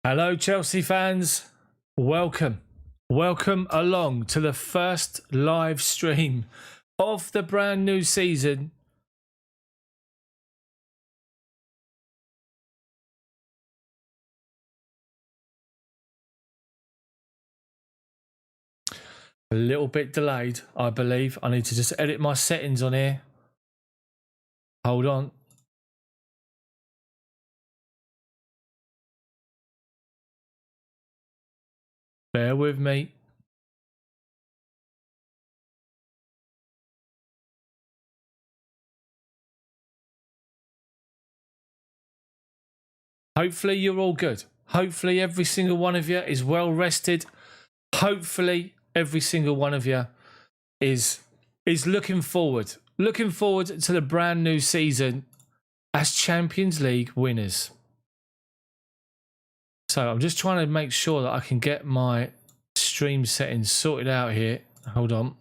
Hello, Chelsea fans. Welcome along to the first live stream of the brand new season. A little bit delayed, I believe. I need to just edit my settings on here. Hold on. Bear with me. Hopefully you're all good. Hopefully every single one of you is well rested. Hopefully every single one of you is looking forward to the brand new season as Champions League winners. So I'm just trying to make sure that I can get my stream settings sorted out here. Hold on.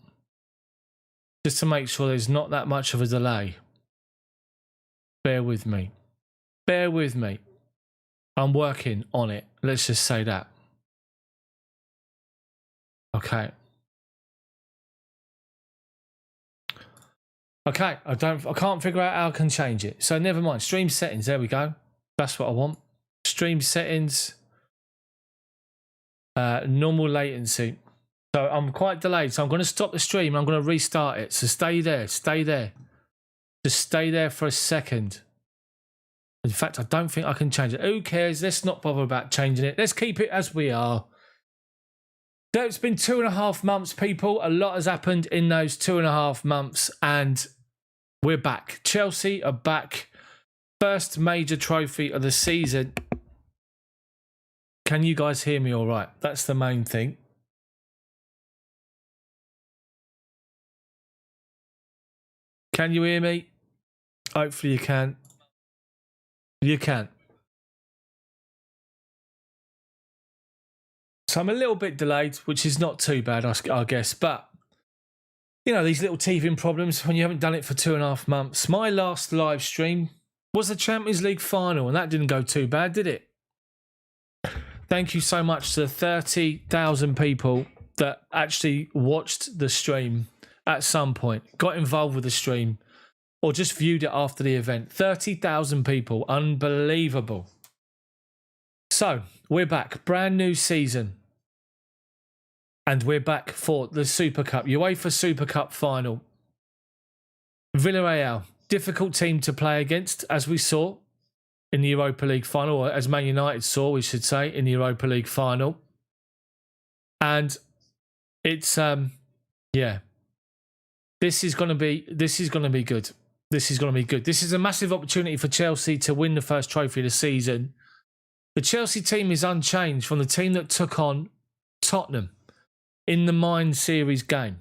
Just to make sure there's not that much of a delay. Bear with me. Bear with me. I'm working on it. Let's just say that. Okay. Okay, I can't figure out how I can change it. So never mind. Stream settings, there we go. That's what I want. Stream settings. Normal latency. So I'm quite delayed. So I'm going to stop the stream. I'm going to restart it. So stay there. Stay there. Just stay there for a second. In fact, I don't think I can change it. Who cares? Let's not bother about changing it. Let's keep it as we are. So it's been 2.5 months, people. A lot has happened in those 2.5 months. And we're back. Chelsea are back. First major trophy of the season. Can you guys hear me all right? That's the main thing. Can you hear me? Hopefully you can. You can. So I'm a little bit delayed, which is not too bad, I guess. But, you know, these little teething problems when you haven't done it for 2.5 months. My last live stream was the Champions League final, and that didn't go too bad, did it? Thank you so much to the 30,000 people that actually watched the stream at some point, got involved with the stream, or just viewed it after the event. 30,000 people. Unbelievable. So, we're back. Brand new season. And we're back for the Super Cup. UEFA Super Cup final. Villareal. Difficult team to play against, as we saw in the Europa League final, or as Man United saw, we should say, in the Europa League final. And it's, yeah. This is going to be good. This is going to be good. This is a massive opportunity for Chelsea to win the first trophy of the season. The Chelsea team is unchanged from the team that took on Tottenham in the Mind Series game.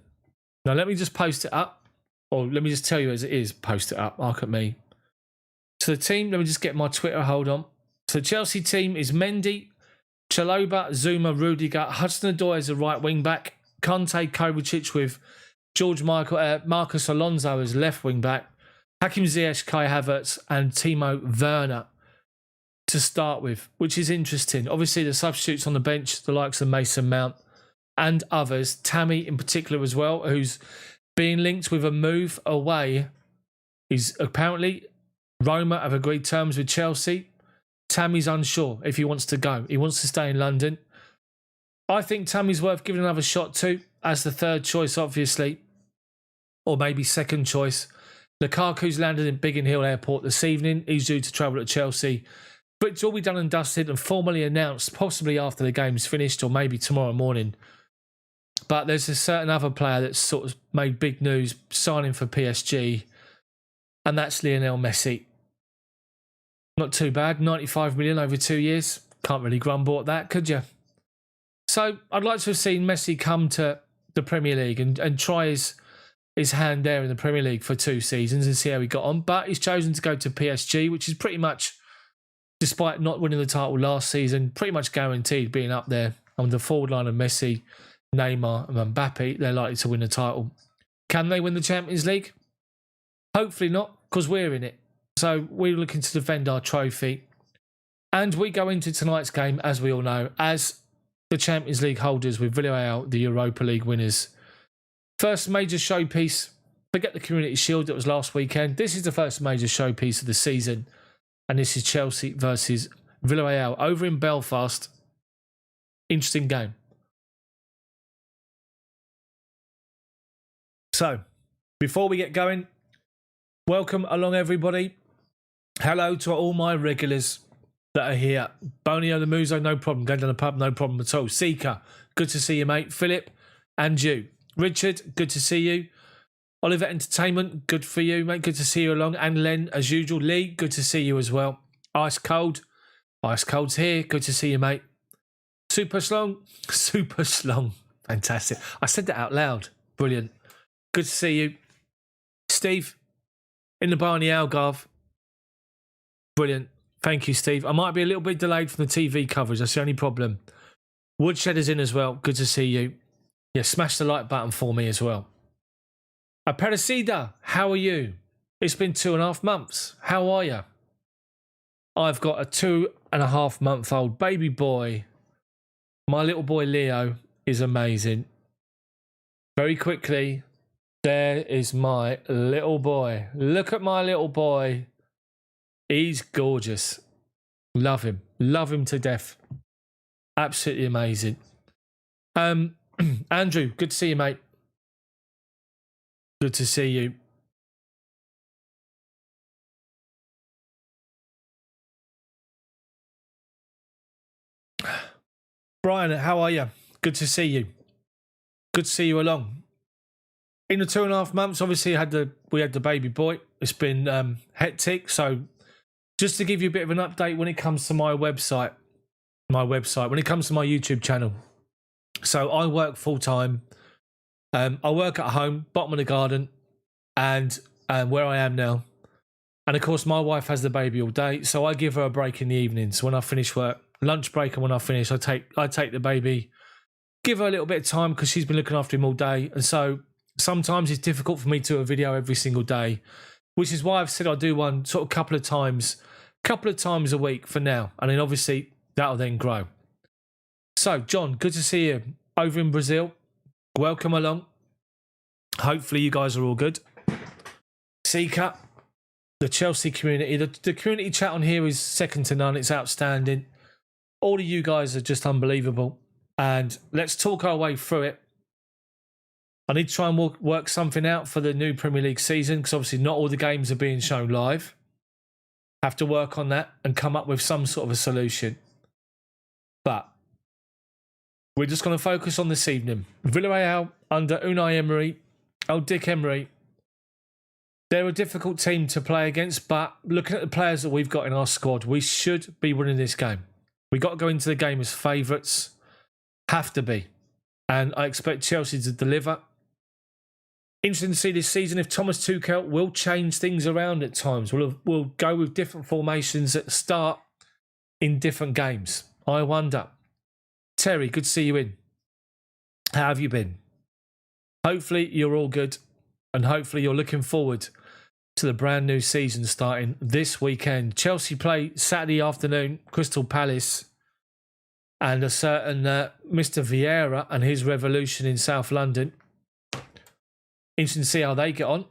Now, let me just post it up. Or let me just tell you as it is. Post it up. Look at me. So the team, let me just get my Twitter. Hold on. So the Chelsea team is Mendy, Chalobah, Zuma, Rudiger, Hudson-Odoi as a right wing back, Conte, Kovacic with Marcus Alonso as left wing back, Hakim Ziyech, Kai Havertz, and Timo Werner to start with, which is interesting. Obviously, the substitutes on the bench, the likes of Mason Mount and others, Tammy in particular as well, who's being linked with a move away. He's apparently, Roma have agreed terms with Chelsea. Tammy's unsure if he wants to go. He wants to stay in London. I think Tammy's worth giving another shot to as the third choice, obviously, or maybe second choice. Lukaku's landed in Biggin Hill Airport this evening. He's due to travel to Chelsea. But it's all be done and dusted and formally announced, possibly after the game's finished or maybe tomorrow morning. But there's a certain other player that's sort of made big news signing for PSG, and that's Lionel Messi. Not too bad, 95 million over 2 years. Can't really grumble at that, could you? So I'd like to have seen Messi come to the Premier League and try his hand there in the Premier League for 2 seasons and see how he got on. But he's chosen to go to PSG, which is pretty much, despite not winning the title last season, pretty much guaranteed being up there on the forward line of Messi, Neymar and Mbappe. They're likely to win the title. Can they win the Champions League? Hopefully not, because we're in it. So we're looking to defend our trophy. And we go into tonight's game, as we all know, as the Champions League holders with Villareal, the Europa League winners. First major showpiece. Forget the Community Shield that was last weekend. This is the first major showpiece of the season. And this is Chelsea versus Villareal over in Belfast. Interesting game. So, before we get going, welcome along everybody. Hello to all my regulars that are here. Bonio the Muso, no problem. Going down the pub, no problem at all. Seeker, good to see you, mate. Philip, and you. Richard, good to see you. Oliver Entertainment, good for you, mate. Good to see you along. And Len, as usual. Lee, good to see you as well. Ice Cold. Ice Cold's here. Good to see you, mate. Super Slong. Super Slong. Fantastic. I said that out loud. Brilliant. Good to see you. Steve, in the bar in the Algarve. Brilliant. Thank you, Steve. I might be a little bit delayed from the TV coverage. That's the only problem. Woodshed is in as well. Good to see you. Yeah, smash the like button for me as well. Aparecida, how are you? It's been 2.5 months. How are you? I've got a 2.5-month-old baby boy. My little boy Leo is amazing. Very quickly, there is my little boy. Look at my little boy. He's gorgeous. Love him. Love him to death. Absolutely amazing. Andrew, good to see you, mate. Good to see you. Brian, how are you? Good to see you. Good to see you along. In the 2.5 months, obviously, we had the baby boy. It's been hectic. So just to give you a bit of an update when it comes to my website, when it comes to my YouTube channel. So I work full-time. I work at home, bottom of the garden, and where I am now. And, of course, my wife has the baby all day, so I give her a break in the evenings when I finish work. Lunch break, and when I finish, I take the baby, give her a little bit of time because she's been looking after him all day. And so sometimes it's difficult for me to do a video every single day, which is why I've said I'll do one sort of couple of times a week for now. And then obviously that'll then grow. So, John, good to see you over in Brazil. Welcome along. Hopefully you guys are all good. Seeker, the Chelsea community. The community chat on here is second to none. It's outstanding. All of you guys are just unbelievable. And let's talk our way through it. I need to try and work something out for the new Premier League season because obviously not all the games are being shown live. Have to work on that and come up with some sort of a solution. But we're just going to focus on this evening. Villareal under Unai Emery. Oh, Dick Emery. They're a difficult team to play against, but looking at the players that we've got in our squad, we should be winning this game. We got to go into the game as favourites. Have to be. And I expect Chelsea to deliver. Interesting to see this season if Thomas Tuchel will change things around at times. We'll go with different formations at the start in different games. I wonder. Terry, good to see you in. How have you been? Hopefully you're all good. And hopefully you're looking forward to the brand new season starting this weekend. Chelsea play Saturday afternoon, Crystal Palace. And a certain Mr. Vieira and his revolution in South London. Interesting to see how they get on.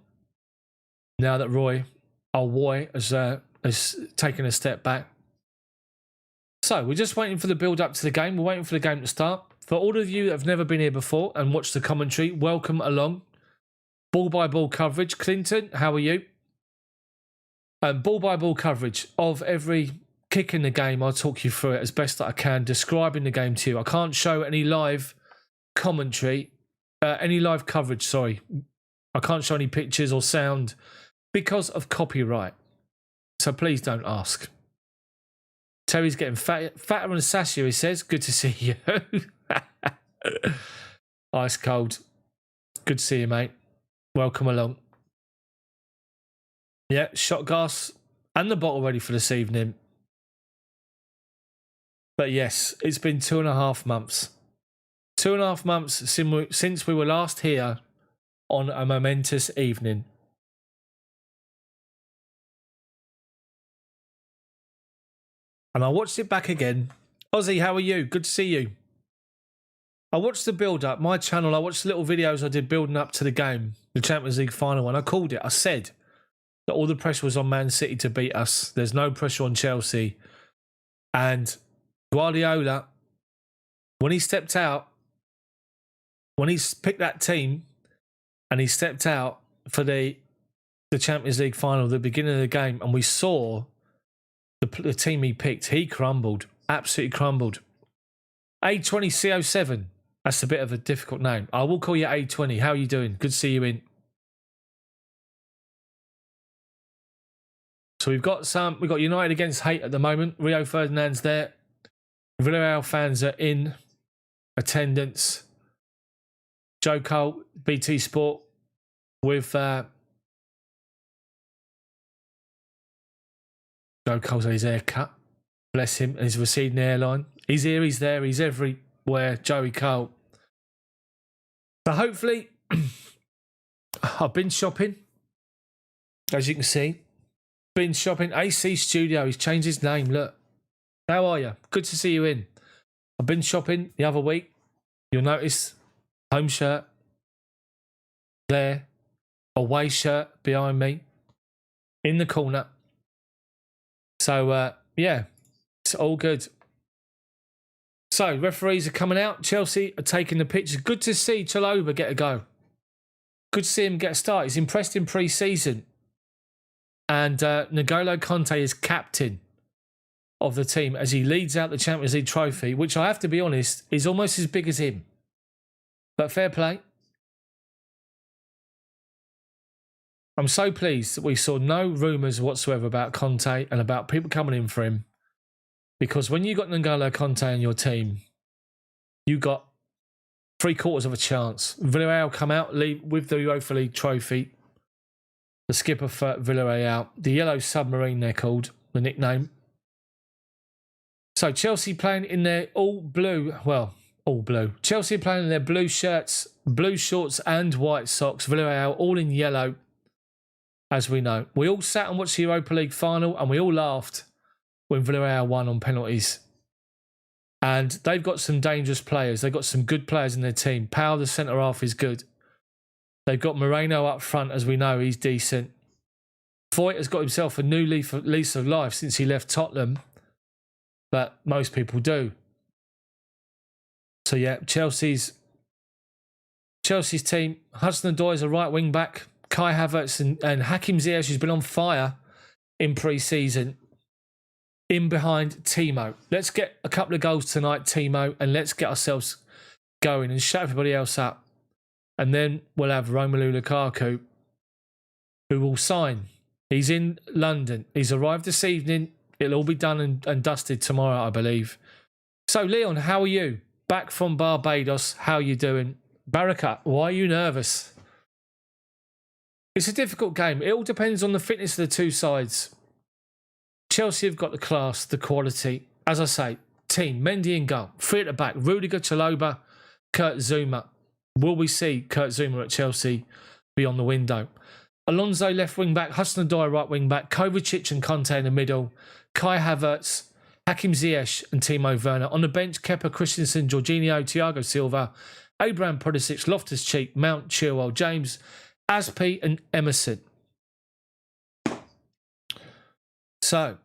Now that Roy has taken a step back. So we're just waiting for the build-up to the game. We're waiting for the game to start. For all of you that have never been here before and watched the commentary, welcome along. Ball-by-ball coverage. Clinton, how are you? Ball-by-ball coverage of every kick in the game. I'll talk you through it as best that I can, describing the game to you. I can't show any live commentary, any live coverage, sorry. I can't show any pictures or sound because of copyright. So please don't ask. Terry's getting fatter and sassier, he says. Good to see you. Ice cold. Good to see you, mate. Welcome along. Yeah, shot glass and the bottle ready for this evening. But yes, it's been 2.5 months. 2.5 months since we were last here on a momentous evening. And I watched it back again. Ozzy, how are you? Good to see you. I watched the build-up. My channel, I watched the little videos I did building up to the game, the Champions League final, and I called it. I said that all the pressure was on Man City to beat us. There's no pressure on Chelsea. And Guardiola, when he stepped out, when he picked that team and he stepped out for the Champions League final, the beginning of the game, and we saw the team he picked, he crumbled, absolutely crumbled. A20C07, that's a bit of a difficult name. I will call you A20. How are you doing? Good to see you in. So we've got United against Hate at the moment. Rio Ferdinand's there. Villareal fans are in attendance. Joe Cole, BT Sport, with Joe Cole's had his haircut. Bless him, and his receding hairline. He's here, he's there, he's everywhere. Joey Cole. So hopefully, I've been shopping, as you can see. Been shopping. AC Studio, he's changed his name. Look. How are you? Good to see you in. I've been shopping the other week. You'll notice home shirt there, away shirt behind me in the corner. So, yeah, it's all good. So, referees are coming out. Chelsea are taking the pictures. Good to see Chalobah get a go. Good to see him get a start. He's impressed in pre-season. And N'Golo Kanté is captain of the team as he leads out the Champions League trophy, which I have to be honest, is almost as big as him. But fair play. I'm so pleased that we saw no rumours whatsoever about Kanté and about people coming in for him. Because when you got N'Golo Kanté on your team, you got 3/4 of a chance. Villarreal come out with the UEFA League trophy. The skipper for Villarreal. The Yellow Submarine, they're called, the nickname. So Chelsea playing in their all blue. Chelsea playing in their blue shirts, blue shorts and white socks. Villarreal all in yellow, as we know. We all sat and watched the Europa League final and we all laughed when Villarreal won on penalties. And they've got some dangerous players. They've got some good players in their team. Powell, the centre-half, is good. They've got Moreno up front, as we know. He's decent. Foyt has got himself a new lease of life since he left Tottenham. But most people do. So, yeah, Chelsea's team. Hudson-Odoi is a right wing-back. Kai Havertz and Hakim Ziyech, who's been on fire in pre-season, in behind Timo. Let's get a couple of goals tonight, Timo, and let's get ourselves going and shut everybody else up. And then we'll have Romelu Lukaku, who will sign. He's in London. He's arrived this evening. It'll all be done and dusted tomorrow, I believe. So, Leon, how are you? Back from Barbados. How are you doing? Baraka, why are you nervous? It's a difficult game. It all depends on the fitness of the two sides. Chelsea have got the class, the quality. As I say, team, Mendy in goal. 3 at the back. Rudiger, Chalobah, Kurt Zouma. Will we see Kurt Zouma at Chelsea beyond the window? Alonso left wing back, Hudson-Odoi right wing back, Kovacic and Kanté in the middle, Kai Havertz, Hakim Ziyech and Timo Werner. On the bench, Kepa, Christensen, Jorginho, Thiago Silva, Abraham Pulisic, Loftus-Cheek, Mount, Chilwell, James, Aspi and Emerson. So,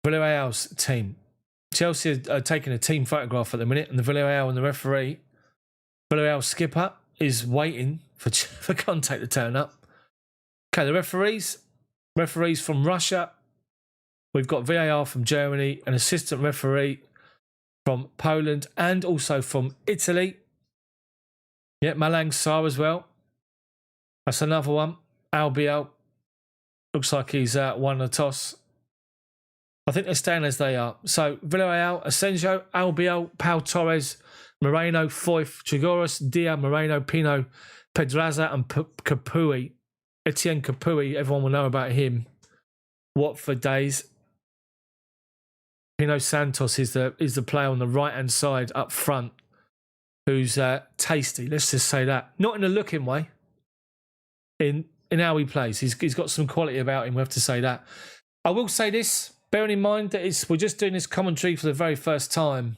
Villarreal's team. Chelsea are taking a team photograph at the minute, and the Villarreal and the referee, Villarreal skipper, is waiting for Kanté to turn up. Okay, the referees from Russia. We've got VAR from Germany, an assistant referee from Poland, and also from Italy. Yeah, Malang Sarr as well. That's another one. Albiol. Looks like he's won the toss. I think they're staying as they are. So, Villarreal, Asensio, Albiol, Pau Torres, Moreno, Foyth, Trigoris, Dia, Moreno, Pino, Pedraza and Capuy. Etienne Capuy, everyone will know about him. Watford days. Pino Santos is the player on the right-hand side up front who's tasty. Let's just say that. Not in a looking way. In how he plays. He's got some quality about him, we have to say that. I will say this, bearing in mind that we're just doing this commentary for the very first time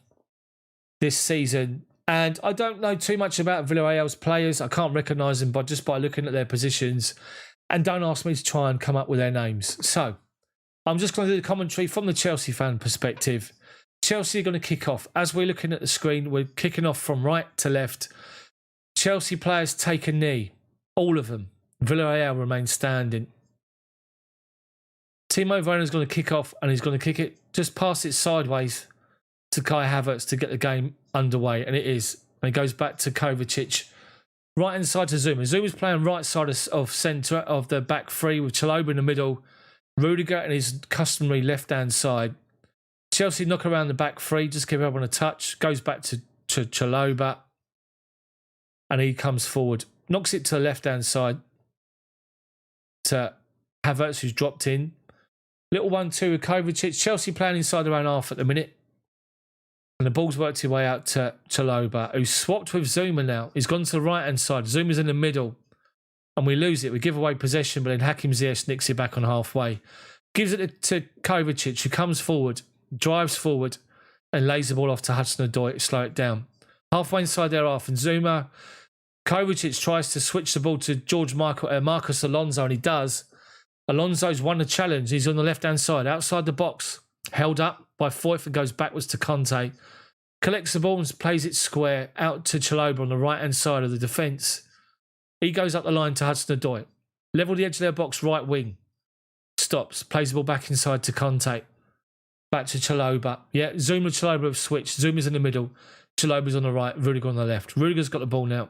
this season, and I don't know too much about Villarreal's players. I can't recognise them just by looking at their positions, and don't ask me to try and come up with their names. So I'm just going to do the commentary from the Chelsea fan perspective. Chelsea are going to kick off. As we're looking at the screen, we're kicking off from right to left. Chelsea players take a knee. All of them. Villarreal remain standing. Timo Werner's going to kick off, and he's going to kick it, just pass it sideways to Kai Havertz to get the game underway, and it is. And it goes back to Kovacic. Right inside to Zuma. Zuma's playing right side of centre of the back three with Chalobah in the middle. Rudiger and his customary left-hand side. Chelsea knock around the back three, just give everyone a touch. Goes back to Chalobah. And he comes forward. Knocks it to the left-hand side to Havertz, who's dropped in. Little 1-2 with Kovacic. Chelsea playing inside their own half at the minute. And the ball's worked its way out to Chalobah, who's swapped with Zuma now. He's gone to the right-hand side. Zuma's in the middle. And we lose it. We give away possession, but then Hakim Ziyech nicks it back on halfway. Gives it to Kovacic, who comes forward, drives forward, and lays the ball off to Hudson-Odoi to slow it down. Halfway inside their half, and Zuma, Kovacic tries to switch the ball to Marcus Alonso, and he does. Alonso's won the challenge. He's on the left-hand side, outside the box, held up by Foyth and goes backwards to Conte. Collects the ball and plays it square out to Chalobah on the right-hand side of the defence. He goes up the line to Hudson-Odoi. Level the edge of their box, right wing. Stops. Plays the ball back inside to Conte. Back to Chalobah. Yeah, Zuma and Chalobah have switched. Zuma's in the middle. Chalobah's on the right. Rudiger on the left. Rudiger's got the ball now.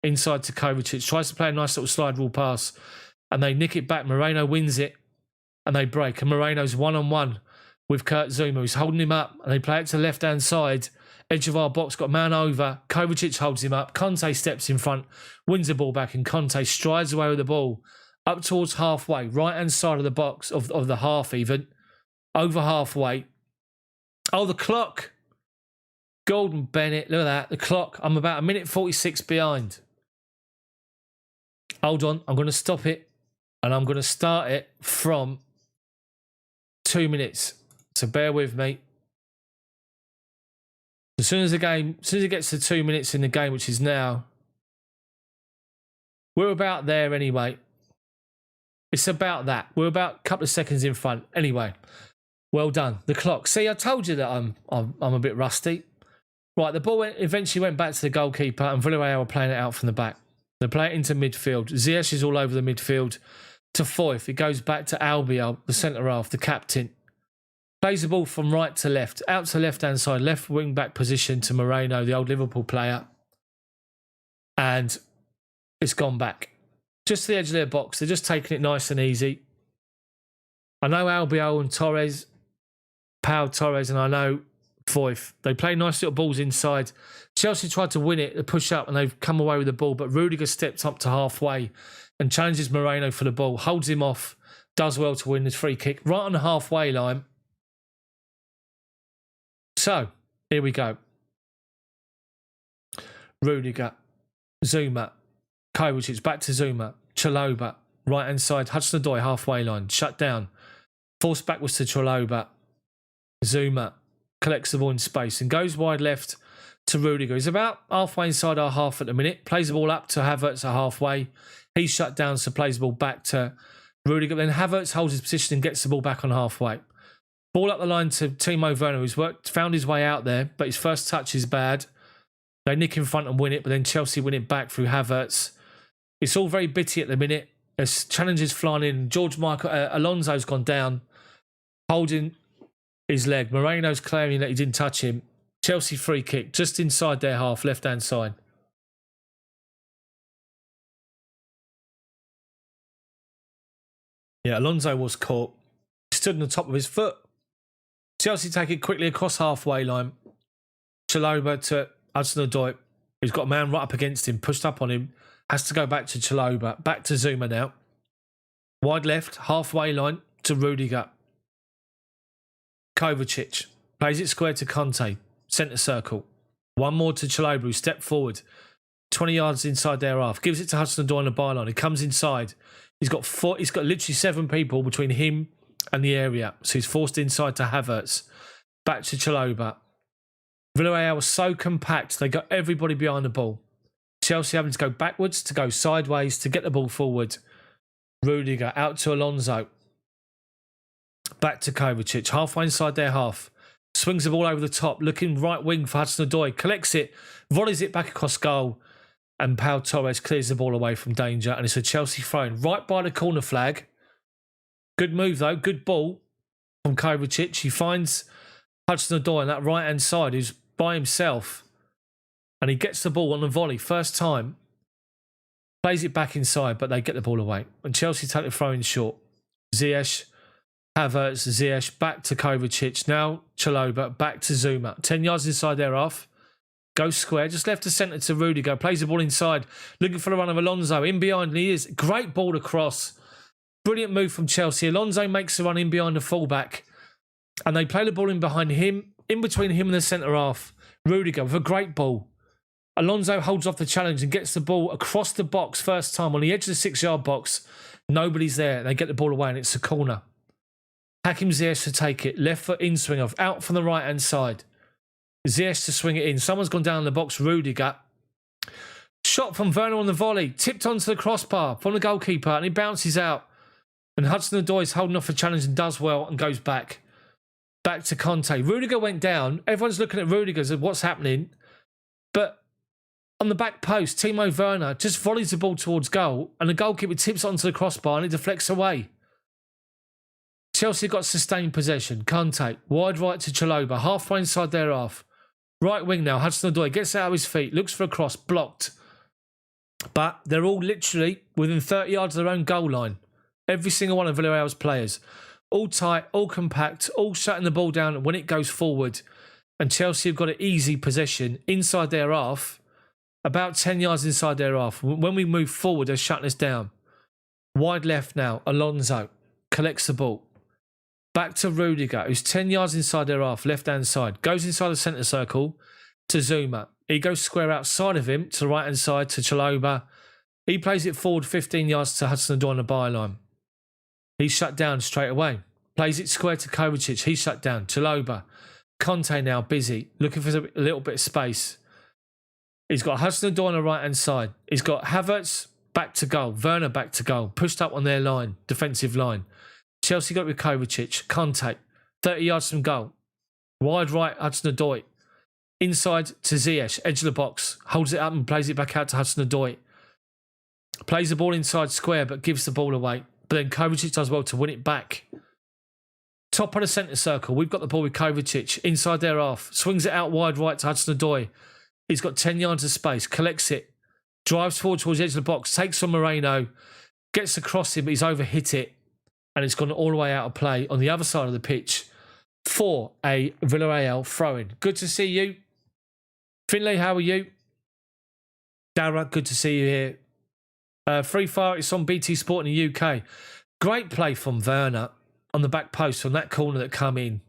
Inside to Kovacic. Tries to play a nice little slide rule pass. And they nick it back. Moreno wins it. And they break. And Moreno's one-on-one with Kurt Zuma, who's holding him up. And they play it to the left-hand side. Edge of our box, got a man over. Kovacic holds him up. Conte steps in front, wins the ball back, and Conte strides away with the ball up towards halfway, right-hand side of the box, of the half even, over halfway. Oh, the clock. Gordon Bennett, look at that. The clock. I'm about 1:46 behind. Hold on. I'm going to stop it, and I'm going to start it from 2 minutes. So bear with me. As soon as it gets to 2 minutes in the game, which is now, we're about there anyway. It's about that. We're about a couple of seconds in front. Anyway, well done. The clock. See, I told you that I'm a bit rusty. Right, the ball eventually went back to the goalkeeper, and Villareal were playing it out from the back. They play it into midfield. Ziyech is all over the midfield to Foyth. It goes back to Albiol, the centre half, the captain. Plays the ball from right to left, out to left-hand side, left wing-back position to Moreno, the old Liverpool player. And it's gone back. Just to the edge of their box. They're just taking it nice and easy. I know Albiol and Torres, Pau Torres, and I know Foyth. They play nice little balls inside. Chelsea tried to win it, to push up, and they've come away with the ball. But Rudiger steps up to halfway and challenges Moreno for the ball, holds him off, does well to win the free kick right on the halfway line. So, here we go. Rudiger, Zuma, Kovacic, back to Zuma, Chalobah, right-hand side, Hudson-Odoi, halfway line, shut down. Forced backwards to Chalobah. Zuma collects the ball in space and goes wide left to Rudiger. He's about halfway inside our half at the minute. Plays the ball up to Havertz at halfway. He's shut down, so plays the ball back to Rudiger. Then Havertz holds his position and gets the ball back on halfway. Ball up the line to Timo Werner, who's found his way out there, but his first touch is bad. They nick in front and win it, but then Chelsea win it back through Havertz. It's all very bitty at the minute. There's challenges flying in. Alonso's gone down, holding his leg. Moreno's claiming that he didn't touch him. Chelsea free kick, just inside their half, left-hand side. Yeah, Alonso was caught. Stood on the top of his foot. Chelsea take it quickly across halfway line. Chalobah to Hudson-Odoi, who's got a man right up against him, pushed up on him, has to go back to Chalobah, back to Zuma now. Wide left, halfway line to Rudiger. Kovacic plays it square to Conte, centre circle. One more to Chalobah, who stepped forward, 20 yards inside their half, gives it to Hudson-Odoi on the byline. He comes inside. He's got literally 7 people between him and the area. So he's forced inside to Havertz. Back to Chalobah. Villareal was so compact, they got everybody behind the ball. Chelsea having to go backwards, to go sideways, to get the ball forward. Rudiger out to Alonso. Back to Kovacic, halfway inside their half. Swings the ball over the top, looking right wing for Hudson-Odoi. Collects it, volleys it back across goal. And Pau Torres clears the ball away from danger. And it's a Chelsea throw-in right by the corner flag. Good move though, good ball from Kovacic. He finds Hudson-Odoi on that right-hand side, who's by himself. And he gets the ball on the volley, first time. Plays it back inside, but they get the ball away. And Chelsea take the throw-in short. Ziyech, Havertz, Ziyech, back to Kovacic. Now Chalobah, back to Zuma. 10 yards inside their half. Goes square, just left the centre to Rudiger. Plays the ball inside, looking for the run of Alonso. In behind, and he is. Great ball across. Brilliant move from Chelsea. Alonso makes the run in behind the fullback. And they play the ball in behind him, in between him and the centre half. Rudiger with a great ball. Alonso holds off the challenge and gets the ball across the box first time on the edge of the 6-yard box. Nobody's there. They get the ball away and it's a corner. Hakim Ziyech to take it. Left foot in swing off. Out from the right-hand side. Ziyech to swing it in. Someone's gone down in the box. Rudiger. Shot from Werner on the volley. Tipped onto the crossbar from the goalkeeper and he bounces out. And Hudson-Odoi is holding off the challenge and does well and goes back. Back to Conte. Rudiger went down. Everyone's looking at Rudiger as what's happening. But on the back post, Timo Werner just volleys the ball towards goal and the goalkeeper tips onto the crossbar and it deflects away. Chelsea got sustained possession. Conte, wide right to Chalobah, halfway inside their half. Right wing now, Hudson-Odoi gets out of his feet, looks for a cross, blocked. But they're all literally within 30 yards of their own goal line. Every single one of Villarreal's players. All tight, all compact, all shutting the ball down when it goes forward. And Chelsea have got an easy possession inside their half. About 10 yards inside their half. When we move forward, they're shutting us down. Wide left now. Alonso collects the ball. Back to Rudiger, who's 10 yards inside their half, left-hand side. Goes inside the centre circle to Zuma. He goes square outside of him to the right-hand side to Chalobah. He plays it forward 15 yards to Hudson-Odoi on the byline. He's shut down straight away. Plays it square to Kovacic. He's shut down. Chalobah. Conte now busy, looking for a little bit of space. He's got Hudson-Odoi on the right-hand side. He's got Havertz back to goal. Werner back to goal. Pushed up on their line, defensive line. Chelsea got it with Kovacic. Conte, 30 yards from goal. Wide right, Hudson-Odoi. Inside to Ziyech, edge of the box. Holds it up and plays it back out to Hudson-Odoi. Plays the ball inside square but gives the ball away. But then Kovacic does well to win it back. Top of the centre circle. We've got the ball with Kovacic. Inside their half. Swings it out wide right to Hudson-Odoi. He's got 10 yards of space. Collects it. Drives forward towards the edge of the box. Takes on Moreno. Gets across him but he's overhit it. And it's gone all the way out of play on the other side of the pitch for a Villareal throw-in. Good to see you. Finlay, how are you? Dara, good to see you here. Free Fire, it's on BT Sport in the UK. Great play from Werner on the back post from that corner that come in.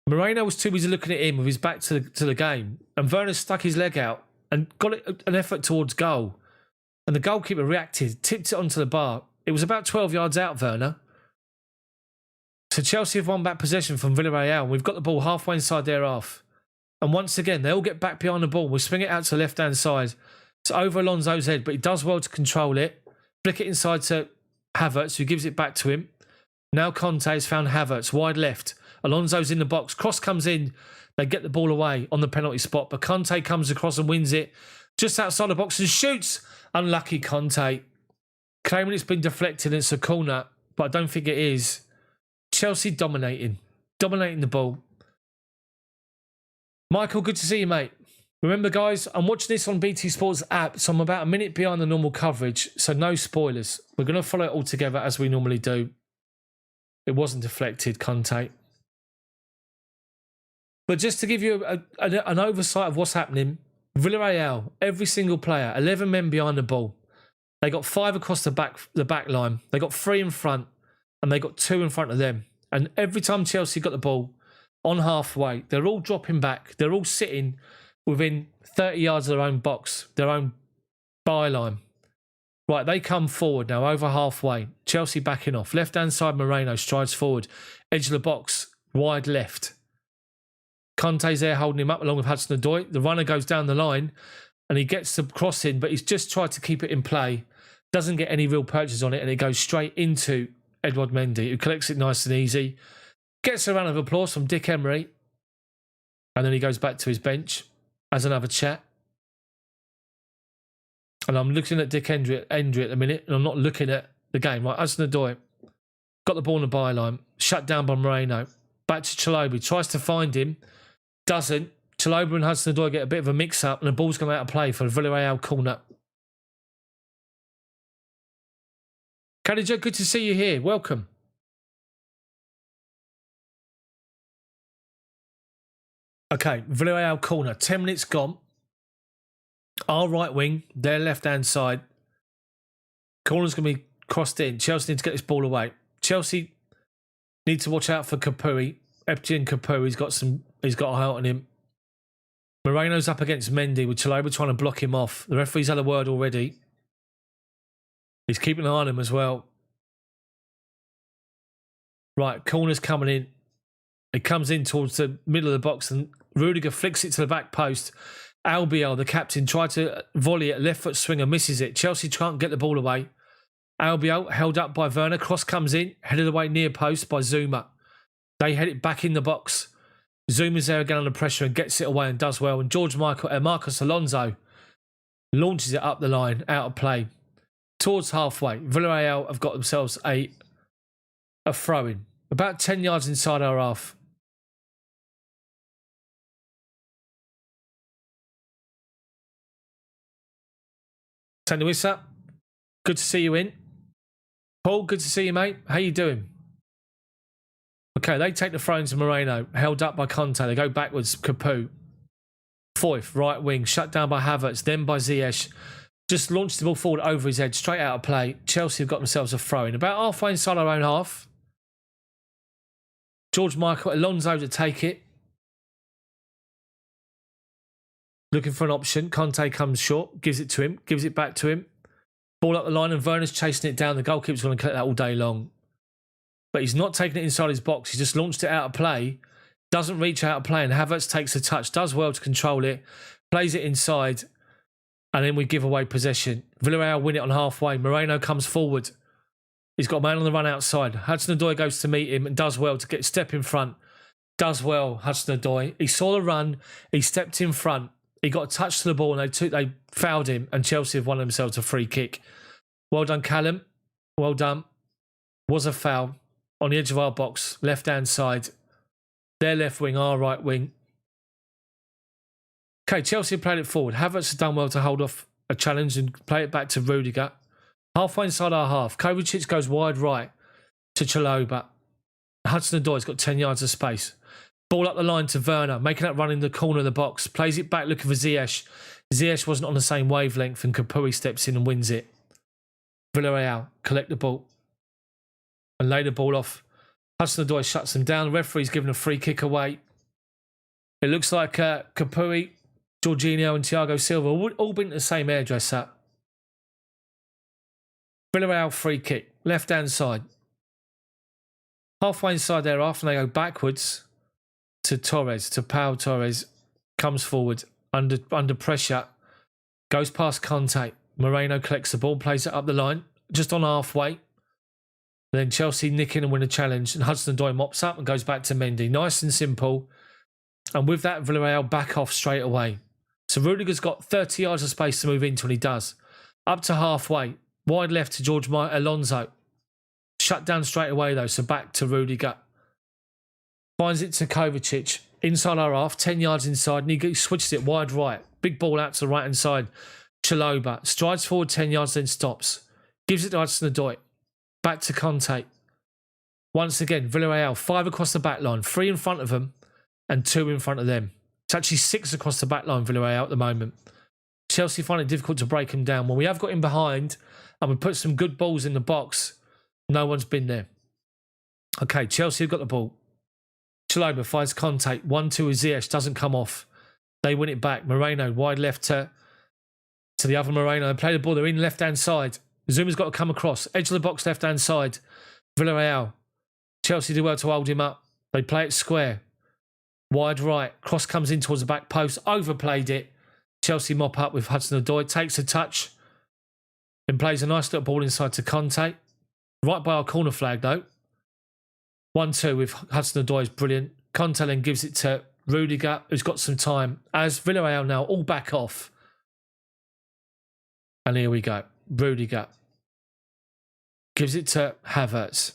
Moreno was too busy looking at him with his back to the game. And Werner stuck his leg out and got an effort towards goal. And the goalkeeper reacted, tipped it onto the bar. It was about 12 yards out, Werner. So Chelsea have won back possession from Villarreal. We've got the ball halfway inside their half. And once again, they all get back behind the ball. We swing it out to the left-hand side. It's over Alonso's head, but he does well to control it. Flick it inside to Havertz, who gives it back to him. Now Conte has found Havertz, wide left. Alonso's in the box. Cross comes in. They get the ball away on the penalty spot, but Conte comes across and wins it just outside the box and shoots. Unlucky Conte. Claiming it's been deflected and it's a corner, but I don't think it is. Chelsea dominating the ball. Michael, good to see you, mate. Remember, guys, I'm watching this on BT Sports app, so I'm about a minute behind the normal coverage, so no spoilers. We're going to follow it all together as we normally do. It wasn't deflected, Conte. But just to give you an oversight of what's happening, Villarreal, every single player, 11 men behind the ball. They got 5 across the back line. They got 3 in front, and they got 2 in front of them. And every time Chelsea got the ball on halfway, they're all dropping back. They're all sitting within 30 yards of their own box, their own byline. Right, they come forward now, over halfway. Chelsea backing off. Left-hand side, Moreno strides forward. Edge of the box, wide left. Conte's there holding him up along with Hudson-Odoi. The runner goes down the line and he gets the cross in, but he's just tried to keep it in play. Doesn't get any real purchase on it, and it goes straight into Edouard Mendy, who collects it nice and easy. Gets a round of applause from Dick Emery. And then he goes back to his bench, has another chat. And I'm looking at Dick Hendry at the minute, and I'm not looking at the game. Right, Hudson-Odoi got the ball in the byline, shut down by Moreno. Back to Chalobi, tries to find him, doesn't. Chalobi and Hudson-Odoi get a bit of a mix-up, and the ball's gone out of play for the Villareal corner. Khadija, good to see you here. Welcome. Okay, Villareal corner. 10 minutes gone. Our right wing, their left-hand side. Corner's going to be crossed in. Chelsea need to get this ball away. Chelsea need to watch out for Kapuri. Eptian Kapuri, he's got a eye on him. Moreno's up against Mendy with Chaloba trying to block him off. The referee's had a word already. He's keeping an eye on him as well. Right, corner's coming in. It comes in towards the middle of the box and Rudiger flicks it to the back post. Albiol, the captain, tried to volley it. Left foot swinger, misses it. Chelsea can't get the ball away. Albiol held up by Werner. Cross comes in, headed away near post by Zuma. They head it back in the box. Zuma's there again under pressure and gets it away and does well. And Marcos Alonso launches it up the line, out of play. Towards halfway, Villarreal have got themselves a throw-in. About 10 yards inside our half. Tanuisa, good to see you in. Paul, good to see you, mate. How you doing? Okay, they take the throw into Moreno, held up by Conte. They go backwards, Capu. Foyth, right wing, shut down by Havertz, then by Ziyech. Just launched the ball forward over his head, straight out of play. Chelsea have got themselves a throw-in. About halfway inside our own half. George Michael Alonso to take it. Looking for an option. Conte comes short, gives it to him, gives it back to him. Ball up the line and Werner's chasing it down. The goalkeeper's going to collect that all day long. But he's not taking it inside his box. He just launched it out of play. Doesn't reach out of play and Havertz takes a touch. Does well to control it. Plays it inside. And then we give away possession. Villarreal win it on halfway. Moreno comes forward. He's got a man on the run outside. Hudson-Odoi goes to meet him and does well to get step in front. Does well, Hudson-Odoi. He saw the run. He stepped in front. He got a touch to the ball and they fouled him and Chelsea have won themselves a free kick. Well done, Callum. Well done. Was a foul on the edge of our box, left-hand side. Their left wing, our right wing. Okay, Chelsea played it forward. Havertz has done well to hold off a challenge and play it back to Rudiger. Halfway inside our half. Kovacic goes wide right to Chaloba. Hudson-Odoi's got 10 yards of space. Ball up the line to Werner, making that run in the corner of the box. Plays it back, looking for Ziyech. Ziyech wasn't on the same wavelength and Kapuri steps in and wins it. Villareal collect the ball and lay the ball off. Hudson-Odoi shuts them down. The referee's given a free kick away. It looks like Kapuri, Jorginho and Thiago Silva all been to the same hairdresser. Villareal free kick, left-hand side. Halfway inside their half and they go backwards to Torres, to Pau Torres. Comes forward under pressure. Goes past Conte. Moreno collects the ball, plays it up the line, just on halfway. Then Chelsea nick in and win a challenge and Hudson-Odoi mops up and goes back to Mendy. Nice and simple. And with that, Villarreal back off straight away. So Rudiger's got 30 yards of space to move into and he does. Up to halfway. Wide left to George Alonso. Shut down straight away though, so back to Rudiger. Finds it to Kovacic. Inside our half, 10 yards inside, and he switches it wide right. Big ball out to the right-hand side. Chaloba strides forward 10 yards, then stops. Gives it to Hudson-Odoi. Back to Conte. Once again, Villarreal, 5 across the back line. 3 in front of them and 2 in front of them. It's actually 6 across the back line, Villarreal, at the moment. Chelsea find it difficult to break him down. When we have got him behind and we put some good balls in the box, no one's been there. Okay, Chelsea have got the ball. Chaloba finds Conte. 1-2 with Ziyech. Doesn't come off. They win it back. Moreno, wide left to the other Moreno. They play the ball. They're in left-hand side. Zuma's got to come across. Edge of the box, left-hand side. Villareal. Chelsea do well to hold him up. They play it square. Wide right. Cross comes in towards the back post. Overplayed it. Chelsea mop up with Hudson-Odoi. Takes a touch. Then plays a nice little ball inside to Conte. Right by our corner flag, though. 1-2 with Hudson-Odoi is brilliant. Conte then gives it to Rudiger, who's got some time. As Villareal now all back off. And here we go. Rudiger. Gives it to Havertz.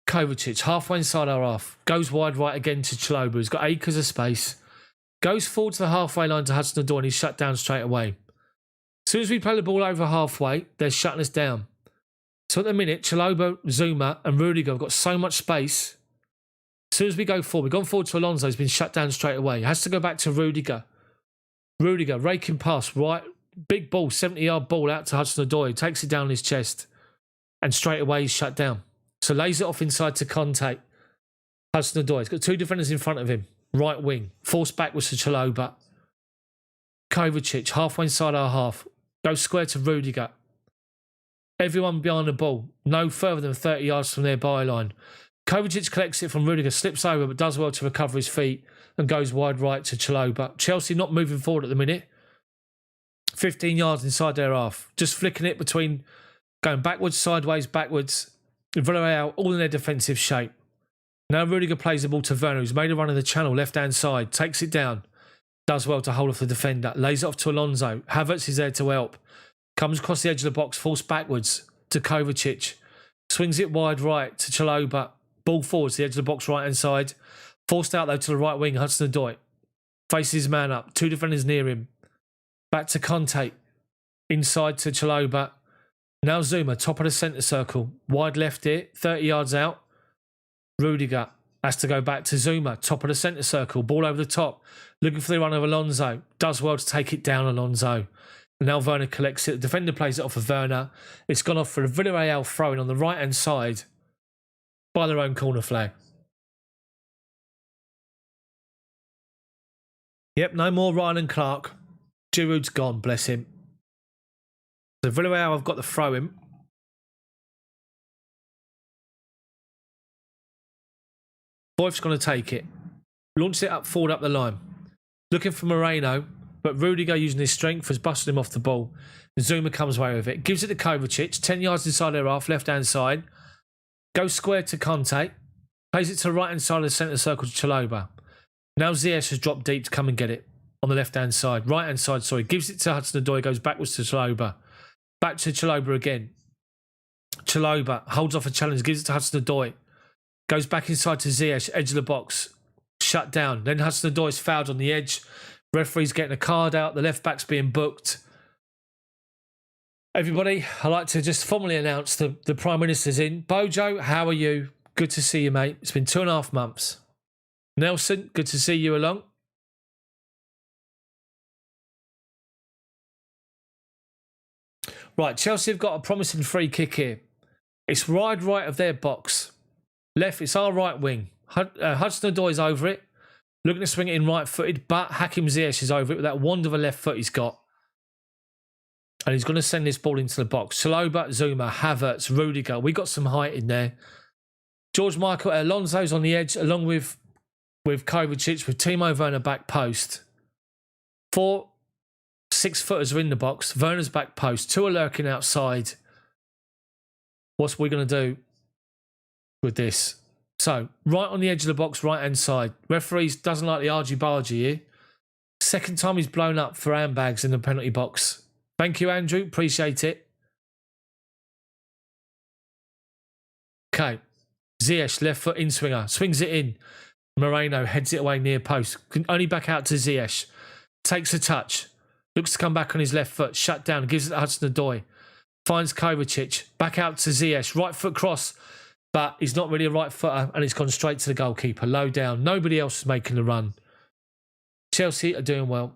Kovacic, halfway inside our half. Goes wide right again to Chalobah, who's got acres of space. Goes forward to the halfway line to Hudson-Odoi and he's shut down straight away. As soon as we play the ball over halfway, they're shutting us down. So at the minute, Chalobah, Zuma and Rudiger have got so much space. As soon as we go forward, we've gone forward to Alonso, he's been shut down straight away. He has to go back to Rudiger. Rudiger, raking past, right, big ball, 70-yard ball out to Hudson-Odoi. Takes it down his chest. And straight away he's shut down. So lays it off inside to Conte. Hudson-Odoi. He's got two defenders in front of him. Right wing. Forced backwards to Chalobah. Kovacic, halfway inside our half. Goes square to Rudiger. Everyone behind the ball. No further than 30 yards from their byline. Kovacic collects it from Rudiger, slips over but does well to recover his feet and goes wide right to Chalobah. Chelsea not moving forward at the minute. 15 yards inside their half. Just flicking it between going backwards, sideways, backwards. Villareal all in their defensive shape. Now Rudiger plays the ball to Werner, who's made a run in the channel, left-hand side. Takes it down. Does well to hold off the defender. Lays it off to Alonso. Havertz is there to help. Comes across the edge of the box, forced backwards to Kovacic. Swings it wide right to Chalobah. Ball forward to the edge of the box, right-hand side. Forced out, though, to the right wing, Hudson-Odoi. Faces his man up. Two defenders near him. Back to Conte. Inside to Chalobah. Now Zuma, top of the centre circle. Wide left here, 30 yards out. Rudiger has to go back to Zuma, top of the centre circle. Ball over the top. Looking for the run of Alonso. Does well to take it down, Alonso. And now Werner collects it. The defender plays it off of Werner. It's gone off for a Villareal throw-in on the right-hand side by their own corner flag. Yep, no more Ryan and Clark. Giroud's gone, bless him. So Villareal have got the throw-in. Boyf's going to take it. Launches it up forward up the line. Looking for Moreno, but Rudiger using his strength has busted him off the ball. Zuma comes away with it. Gives it to Kovacic. 10 yards inside their half, left-hand side. Goes square to Conte. Plays it to the right-hand side of the centre circle to Chalobah. Now Ziyech has dropped deep to come and get it on the left-hand side. Right-hand side, sorry. Gives it to Hudson-Odoi. Goes backwards to Chalobah. Back to Chalobah again. Chalobah holds off a challenge. Gives it to Hudson-Odoi. Goes back inside to Ziyech. Edge of the box. Shut down. Then Hudson-Odoi's fouled on the edge. Referee's getting a card out. The left back's being booked. Everybody, I'd like to just formally announce the Prime Minister's in. Bojo, how are you? Good to see you, mate. It's been 2.5 months. Nelson, good to see you along. Right, Chelsea have got a promising free kick here. It's wide right of their box. Left, it's our right wing. Hudson-Odoi's over it. Looking to swing it in right-footed, but Hakim Ziyech is over it with that wand of a left foot he's got. And he's going to send this ball into the box. Chalobah, Zuma, Havertz, Rudiger. We got some height in there. George Michael Alonso's on the edge, along with Kovacic, with Timo Werner back post. 4 6-footers are in the box. Werner's back post. 2 are lurking outside. What's we going to do with this? So, right on the edge of the box, right-hand side. Referees doesn't like the argy-bargy here. Second time he's blown up for handbags in the penalty box. Thank you, Andrew. Appreciate it. Okay. Ziyech, left foot in swinger. Swings it in. Moreno heads it away near post. Can only back out to Ziyech. Takes a touch. Looks to come back on his left foot. Shut down. Gives it to Hudson-Odoi. Finds Kovacic. Back out to Ziyech. Right foot cross. But he's not really a right footer. And it's gone straight to the goalkeeper. Low down. Nobody else is making the run. Chelsea are doing well.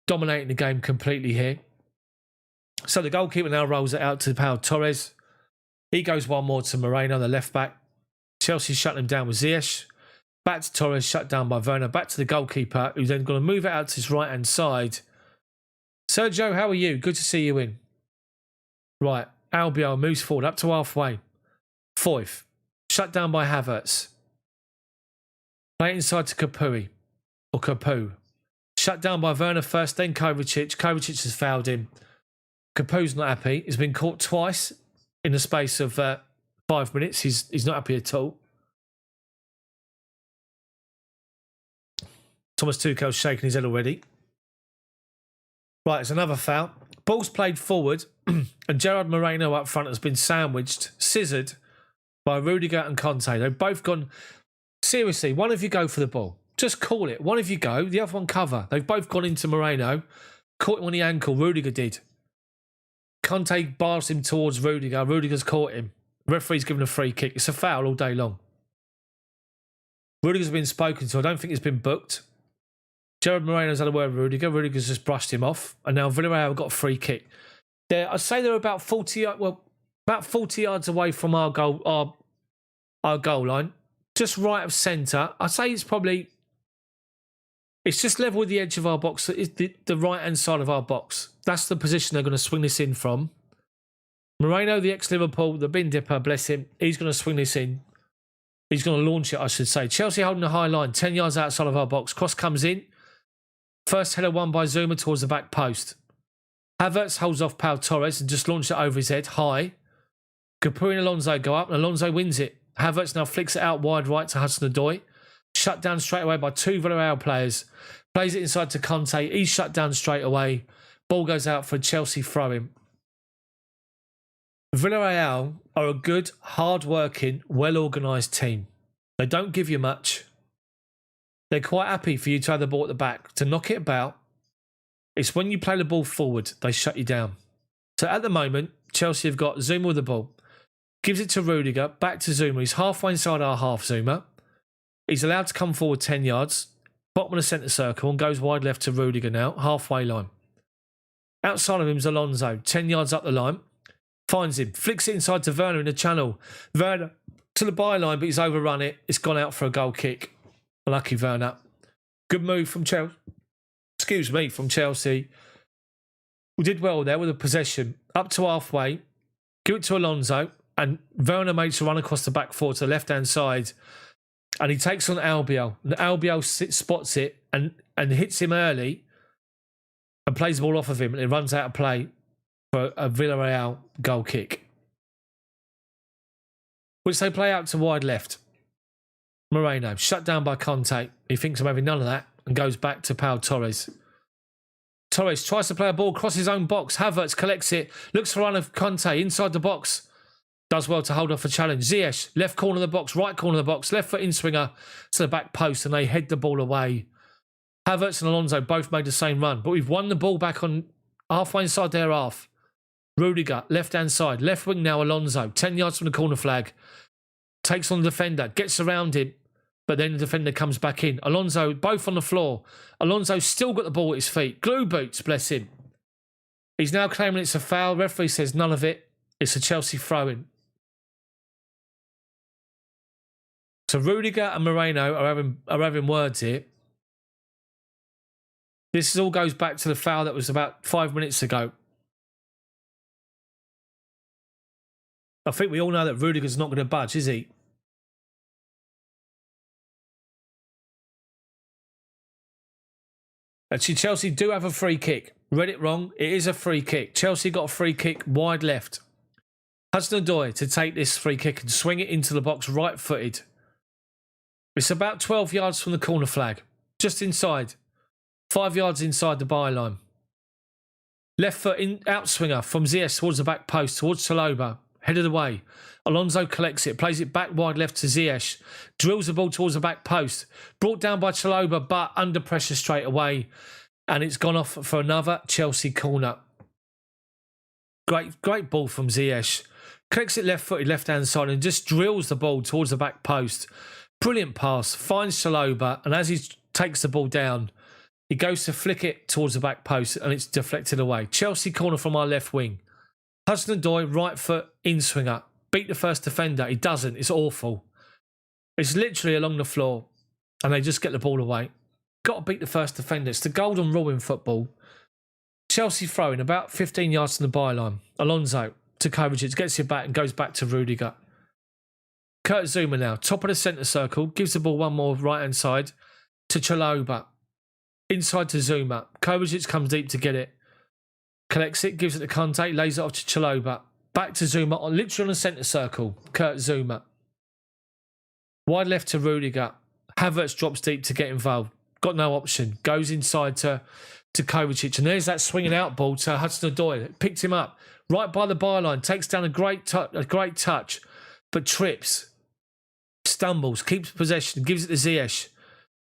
Dominating the game completely here. So the goalkeeper now rolls it out to Pau Torres. He goes one more to Moreno, the left back. Chelsea shut him down with Ziyech. Back to Torres, shut down by Werner. Back to the goalkeeper, who's then going to move it out to his right-hand side. Sergio, how are you? Good to see you in. Right, Albiol moves forward up to halfway. Foyth, shut down by Havertz. Play it inside to Capu. Shut down by Werner first, then Kovacic. Kovacic has fouled him. Capu's not happy. He's been caught twice in the space of 5 minutes. He's not happy at all. Thomas Tuchel's shaking his head already. Right, it's another foul. Ball's played forward, and Gerard Moreno up front has been scissored by Rudiger and Conte. They've both gone... Seriously, one of you go for the ball. Just call it. One of you go, the other one cover. They've both gone into Moreno, caught him on the ankle. Rudiger did. Conte bars him towards Rudiger. Rudiger's caught him. Referee's given a free kick. It's a foul all day long. Rudiger's been spoken to. I don't think it's been booked. Gerard Moreno's had a word with Rudiger. Rudiger's just brushed him off. And now Villarreal got a free kick. I'd say they're about 40 yards away from our goal line. Just right of centre. I'd say it's just level with the edge of our box. It's the right-hand side of our box. That's the position they're going to swing this in from. Moreno, the ex-Liverpool, the bin dipper, bless him, he's going to swing this in. He's going to launch it, I should say. Chelsea holding the high line, 10 yards outside of our box. Cross comes in. First header won by Zuma towards the back post. Havertz holds off Pau Torres and just launched it over his head, high. Capu and Alonso go up, and Alonso wins it. Havertz now flicks it out wide right to Hudson-Odoi. Shut down straight away by two Villareal players. Plays it inside to Conte. He's shut down straight away. Ball goes out for Chelsea throw-in. Villarreal are a good, hard-working, well-organised team. They don't give you much. They're quite happy for you to have the ball at the back, to knock it about. It's when you play the ball forward, they shut you down. So at the moment, Chelsea have got Zuma with the ball. Gives it to Rudiger, back to Zuma. He's halfway inside our half, Zuma. He's allowed to come forward 10 yards. Bottom of the centre circle and goes wide left to Rudiger now, halfway line. Outside of him is Alonso, 10 yards up the line. Finds him, flicks it inside to Werner in the channel. Werner to the byline, but he's overrun it. It's gone out for a goal kick. Lucky Werner. Good move from Chelsea. From Chelsea. We did well there with the possession. Up to halfway. Give it to Alonso. And Werner makes a run across the back four to the left-hand side. And he takes on Albiol. And Albiol spots it and hits him early. And plays the ball off of him. And it runs out of play for a Villarreal goal kick. Which they play out to wide left. Moreno, shut down by Conte. He thinks I'm having none of that. And goes back to Pau Torres. Torres tries to play a ball across his own box. Havertz collects it. Looks for one of Conte inside the box. Does well to hold off a challenge. Ziyech, left corner of the box, right corner of the box, left foot in swinger to the back post, and they head the ball away. Havertz and Alonso both made the same run, but we've won the ball back on halfway inside their half. Rudiger, left-hand side, left wing now, Alonso, 10 yards from the corner flag. Takes on the defender, gets around him, but then the defender comes back in. Alonso, both on the floor. Alonso's still got the ball at his feet. Glue boots, bless him. He's now claiming it's a foul. Referee says none of it. It's a Chelsea throw-in. So Rudiger and Moreno are having words here. This all goes back to the foul that was about 5 minutes ago. I think we all know that Rudiger's not going to budge, is he? Actually, Chelsea do have a free kick. Read it wrong. It is a free kick. Chelsea got a free kick wide left. Hudson-Odoi to take this free kick and swing it into the box right-footed. It's about 12 yards from the corner flag. Just inside. 5 yards inside the byline. Left foot in outswinger from Ziyech towards the back post, towards Chalobah. Headed away. Alonso collects it, plays it back wide left to Ziyech. Drills the ball towards the back post. Brought down by Chalobah, but under pressure straight away. And it's gone off for another Chelsea corner. Great ball from Ziyech. Collects it left-footed, left-hand side, and just drills the ball towards the back post. Brilliant pass. Finds Chalobah, and as he takes the ball down, he goes to flick it towards the back post, and it's deflected away. Chelsea corner from our left wing. Hudson-Odoi, right foot, in swinger. Beat the first defender. He doesn't. It's awful. It's literally along the floor, and they just get the ball away. Got to beat the first defender. It's the golden rule in football. Chelsea throwing about 15 yards from the byline. Alonso to Kovacic, gets it back and goes back to Rudiger. Kurt Zouma now, top of the centre circle, gives the ball one more right-hand side to Chalobah. Inside to Zouma. Kovacic comes deep to get it. Collects it, gives it to Kante, lays it off to Chalobah. Back to Zouma, literally on the centre circle. Kurt Zouma. Wide left to Rudiger. Havertz drops deep to get involved. Got no option. Goes inside to Kovacic. And there's that swinging out ball to Hudson-Odoi. Picked him up right by the byline. Takes down a great touch, but trips. Stumbles. Keeps possession. Gives it to Ziyech,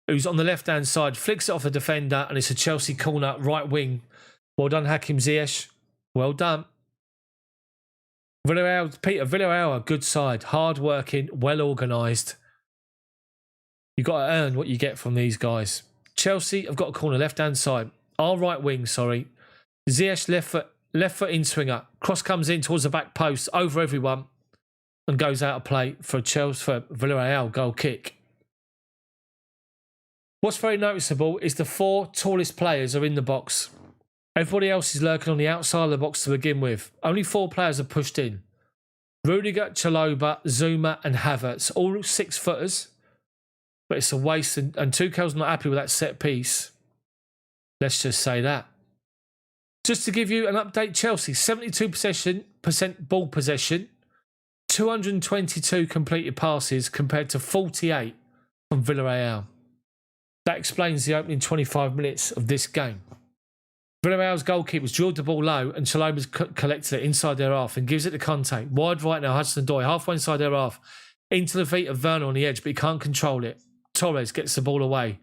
who's on the left-hand side. Flicks it off the defender, and it's a Chelsea corner, right wing. Well done, Hakim Ziyech. Well done. Villarreal, a good side. Hard-working, well-organised. You've got to earn what you get from these guys. Chelsea have got a corner left-hand side. Our right wing, sorry. Ziyech left foot in swinger. Cross comes in towards the back post, over everyone, and goes out of play for Villarreal goal kick. What's very noticeable is the 4 tallest players are in the box. Everybody else is lurking on the outside of the box to begin with. Only 4 players are pushed in. Rudiger, Chalobah, Zouma and Havertz. All 6-footers. But it's a waste, and Tuchel's not happy with that set piece. Let's just say that. Just to give you an update, Chelsea, 72% ball possession, 222 completed passes compared to 48 from Villarreal. That explains the opening 25 minutes of this game. Villarreal's goalkeeper's drilled the ball low and Chalobah's collected it inside their half and gives it to Kante. Wide right now, Hudson-Odoi, halfway inside their half. Into the feet of Werner on the edge, but he can't control it. Torres gets the ball away.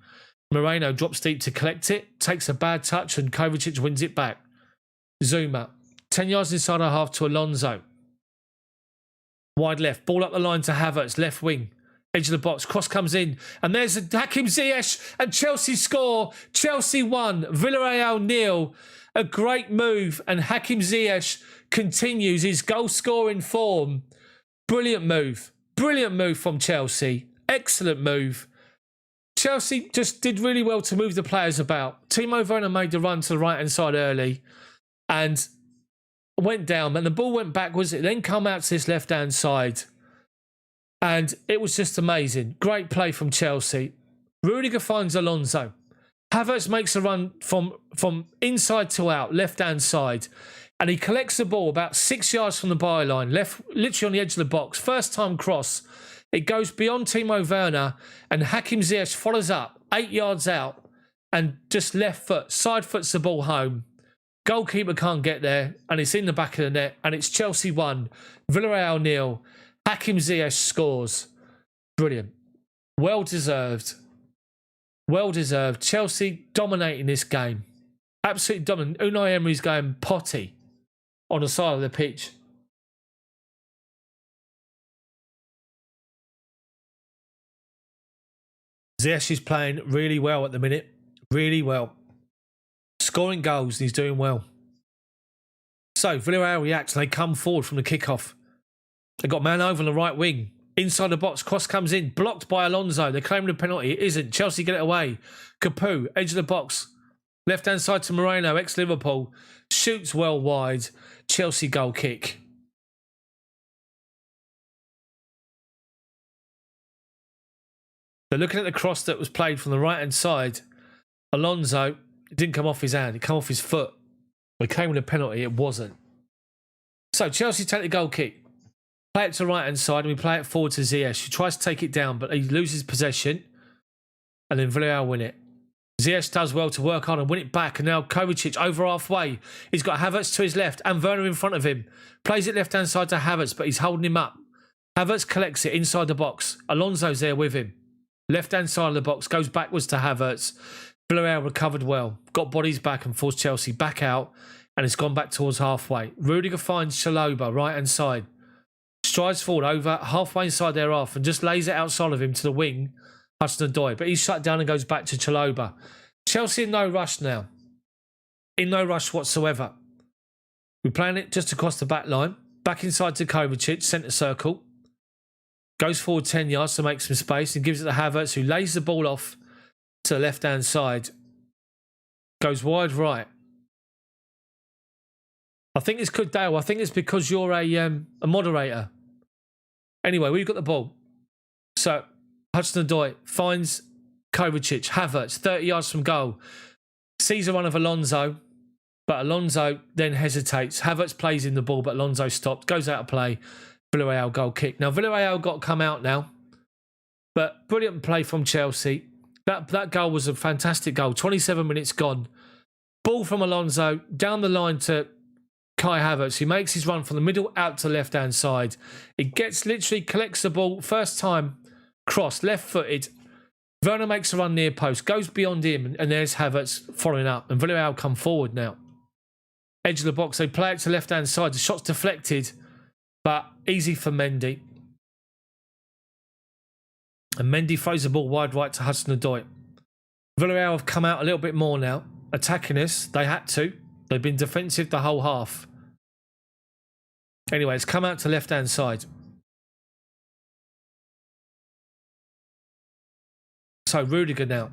Moreno drops deep to collect it, takes a bad touch and Kovacic wins it back. Zouma, 10 yards inside our half to Alonso. Wide left, ball up the line to Havertz, left wing. Edge of the box, cross comes in, and there's Hakim Ziyech, and Chelsea score. Chelsea 1, Villarreal 0. A great move, and Hakim Ziyech continues his goal-scoring form. Brilliant move from Chelsea. Excellent move. Chelsea just did really well to move the players about. Timo Werner made the run to the right-hand side early, and went down, and the ball went backwards. It then come out to this left-hand side. And it was just amazing. Great play from Chelsea. Rudiger finds Alonso. Havertz makes a run from inside to out, left-hand side. And he collects the ball about 6 yards from the byline, literally on the edge of the box. First time cross. It goes beyond Timo Werner. And Hakim Ziyech follows up 8 yards out. And just left foot, side foots the ball home. Goalkeeper can't get there. And it's in the back of the net. And it's Chelsea 1, Villarreal 0. Hakim Ziyech scores. Brilliant. Well deserved. Well deserved. Chelsea dominating this game. Absolutely dominant. Unai Emery's going potty on the side of the pitch. Ziyech is playing really well at the minute. Really well. Scoring goals, he's doing well. So, Villarreal reacts and they come forward from the kickoff. They got man over on the right wing. Inside the box, cross comes in. Blocked by Alonso. They're claiming a penalty. It isn't. Chelsea get it away. Capoue, edge of the box. Left-hand side to Moreno, ex-Liverpool. Shoots well wide. Chelsea goal kick. They're looking at the cross that was played from the right-hand side. Alonso, it didn't come off his hand. It came off his foot. They came with a penalty. It wasn't. So Chelsea take the goal kick. Play it to the right-hand side and we play it forward to Ziyech. He tries to take it down, but he loses possession. And then Villarreal win it. Ziyech does well to work on and win it back. And now Kovacic over halfway. He's got Havertz to his left and Werner in front of him. Plays it left-hand side to Havertz, but he's holding him up. Havertz collects it inside the box. Alonso's there with him. Left-hand side of the box goes backwards to Havertz. Villarreal recovered well. Got bodies back and forced Chelsea back out. And it's gone back towards halfway. Rudiger finds Chalobah, right-hand side. Strides forward over halfway inside their half and just lays it outside of him to the wing, Hudson-Odoi. But he's shut down and goes back to Chalobah. Chelsea in no rush now. In no rush whatsoever. We're playing it just across the back line. Back inside to Kovacic, centre circle. Goes forward 10 yards to make some space and gives it to Havertz, who lays the ball off to the left-hand side. Goes wide right. I think it's good, Dale. I think it's because you're a moderator. Anyway, we've got the ball. So Hudson-Odoi finds Kovacic, Havertz, 30 yards from goal. Sees a run of Alonso, but Alonso then hesitates. Havertz plays in the ball, but Alonso stopped, goes out of play. Villareal goal kick. Now, Villareal got come out now, but brilliant play from Chelsea. That goal was a fantastic goal. 27 minutes gone. Ball from Alonso down the line to Kai Havertz. He makes his run from the middle out to left-hand side. He literally collects the ball. First time, cross, left-footed. Werner makes a run near post, goes beyond him, and there's Havertz following up. And Villarreal come forward now. Edge of the box, they play it to left-hand side. The shot's deflected, but easy for Mendy. And Mendy throws the ball wide right to Hudson-Odoi. Villarreal have come out a little bit more now, attacking us. They had to. They've been defensive the whole half. Anyway, it's come out to left-hand side. So Rudiger now.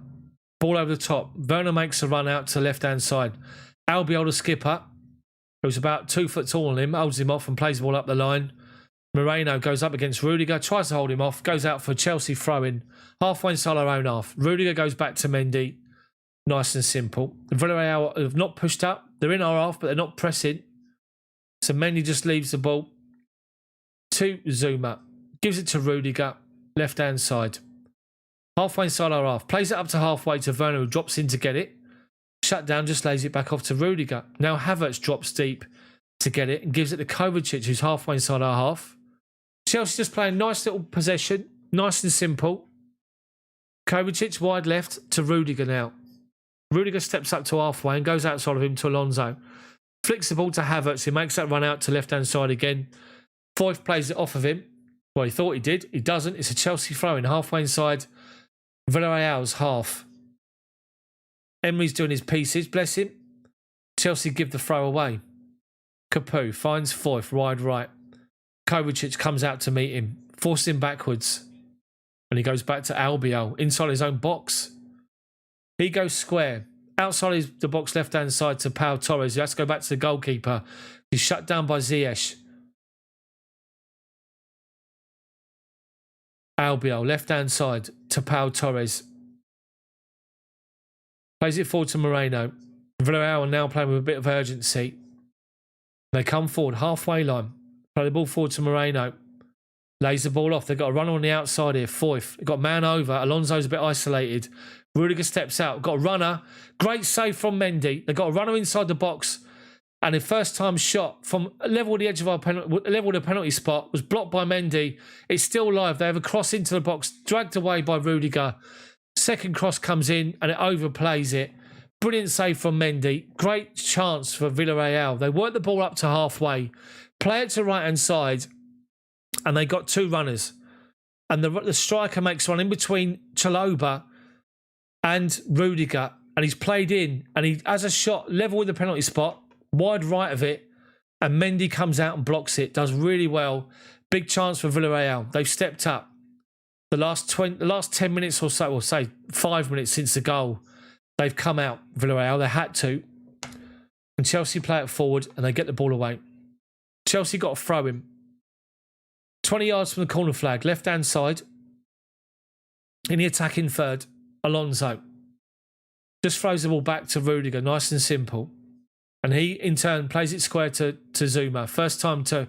Ball over the top. Werner makes a run out to left-hand side. Albiol, the skipper, who's about 2 foot tall on him, holds him off and plays the ball up the line. Moreno goes up against Rudiger, tries to hold him off, goes out for Chelsea throw-in. Halfway inside our own half. Rudiger goes back to Mendy. Nice and simple. Villarreal have not pushed up. They're in our half, but they're not pressing. So Mendy just leaves the ball to Zuma. Gives it to Rudiger, left-hand side. Halfway inside our half. Plays it up to halfway to Werner, who drops in to get it. Shut down, just lays it back off to Rudiger. Now Havertz drops deep to get it and gives it to Kovacic, who's halfway inside our half. Chelsea just playing nice little possession. Nice and simple. Kovacic wide left to Rudiger now. Rudiger steps up to halfway and goes outside of him to Alonso. Flicks the ball to Havertz. He makes that run out to left-hand side again. Foyth plays it off of him. Well, he thought he did. He doesn't. It's a Chelsea throw-in halfway inside Villarreal's half. Emery's doing his pieces. Bless him. Chelsea give the throw away. Capu finds Foyth wide right. Kovacic comes out to meet him. Forces him backwards. And he goes back to Albiol inside his own box. He goes square. Outside the box left-hand side to Pau Torres. He has to go back to the goalkeeper. He's shut down by Ziyech. Albiol, left-hand side to Pau Torres. Plays it forward to Moreno. Villareal are now playing with a bit of urgency. They come forward, halfway line. Play the ball forward to Moreno. Lays the ball off. They've got a runner on the outside here. Foyth. They've got man over. Alonso's a bit isolated. Rudiger steps out. Got a runner. Great save from Mendy. They've got a runner inside the box. And the first time shot from level the edge of our level of the penalty spot was blocked by Mendy. It's still live. They have a cross into the box, dragged away by Rudiger. Second cross comes in and it overplays it. Brilliant save from Mendy. Great chance for Villarreal. They work the ball up to halfway, play it to right-hand side, and they got two runners. And the striker makes one in between Chalobah and Rudiger, and he's played in, and he has a shot level with the penalty spot, wide right of it, and Mendy comes out and blocks it. Does really well. Big chance for Villarreal. They've stepped up. The last 10 minutes or so, or say 5 minutes since the goal, they've come out, Villarreal. They had to. And Chelsea play it forward and they get the ball away. Chelsea got a throw in. 20 yards from the corner flag, left-hand side. In the attacking third, Alonso. Just throws the ball back to Rudiger, nice and simple. And he, in turn, plays it square to Zuma. First time to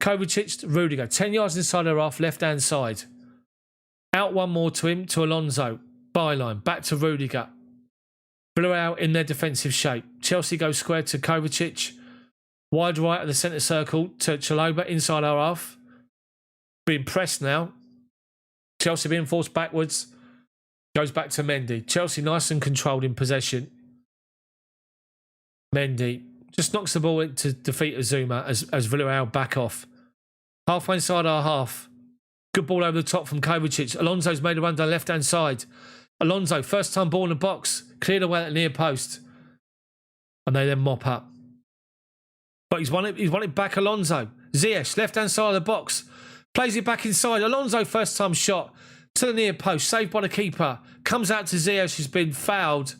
Kovacic, Rudiger. 10 yards inside their half, left-hand side. Out one more to him, to Alonso. Byline, back to Rudiger. Villareal in their defensive shape. Chelsea goes square to Kovacic. Wide right of the centre circle to Chalobah inside our half. Being pressed now. Chelsea being forced backwards. Goes back to Mendy. Chelsea nice and controlled in possession. Mendy just knocks the ball in to defeat Azuma as Villareal back off. Halfway inside our half. Good ball over the top from Kovacic. Alonso's made a run down left-hand side. Alonso, first time ball in the box. Cleared away at the near post. And they then mop up. But he's won it back, Alonso. Ziyech, left-hand side of the box. Plays it back inside. Alonso, first time shot to the near post. Saved by the keeper. Comes out to Ziyech, who's been fouled.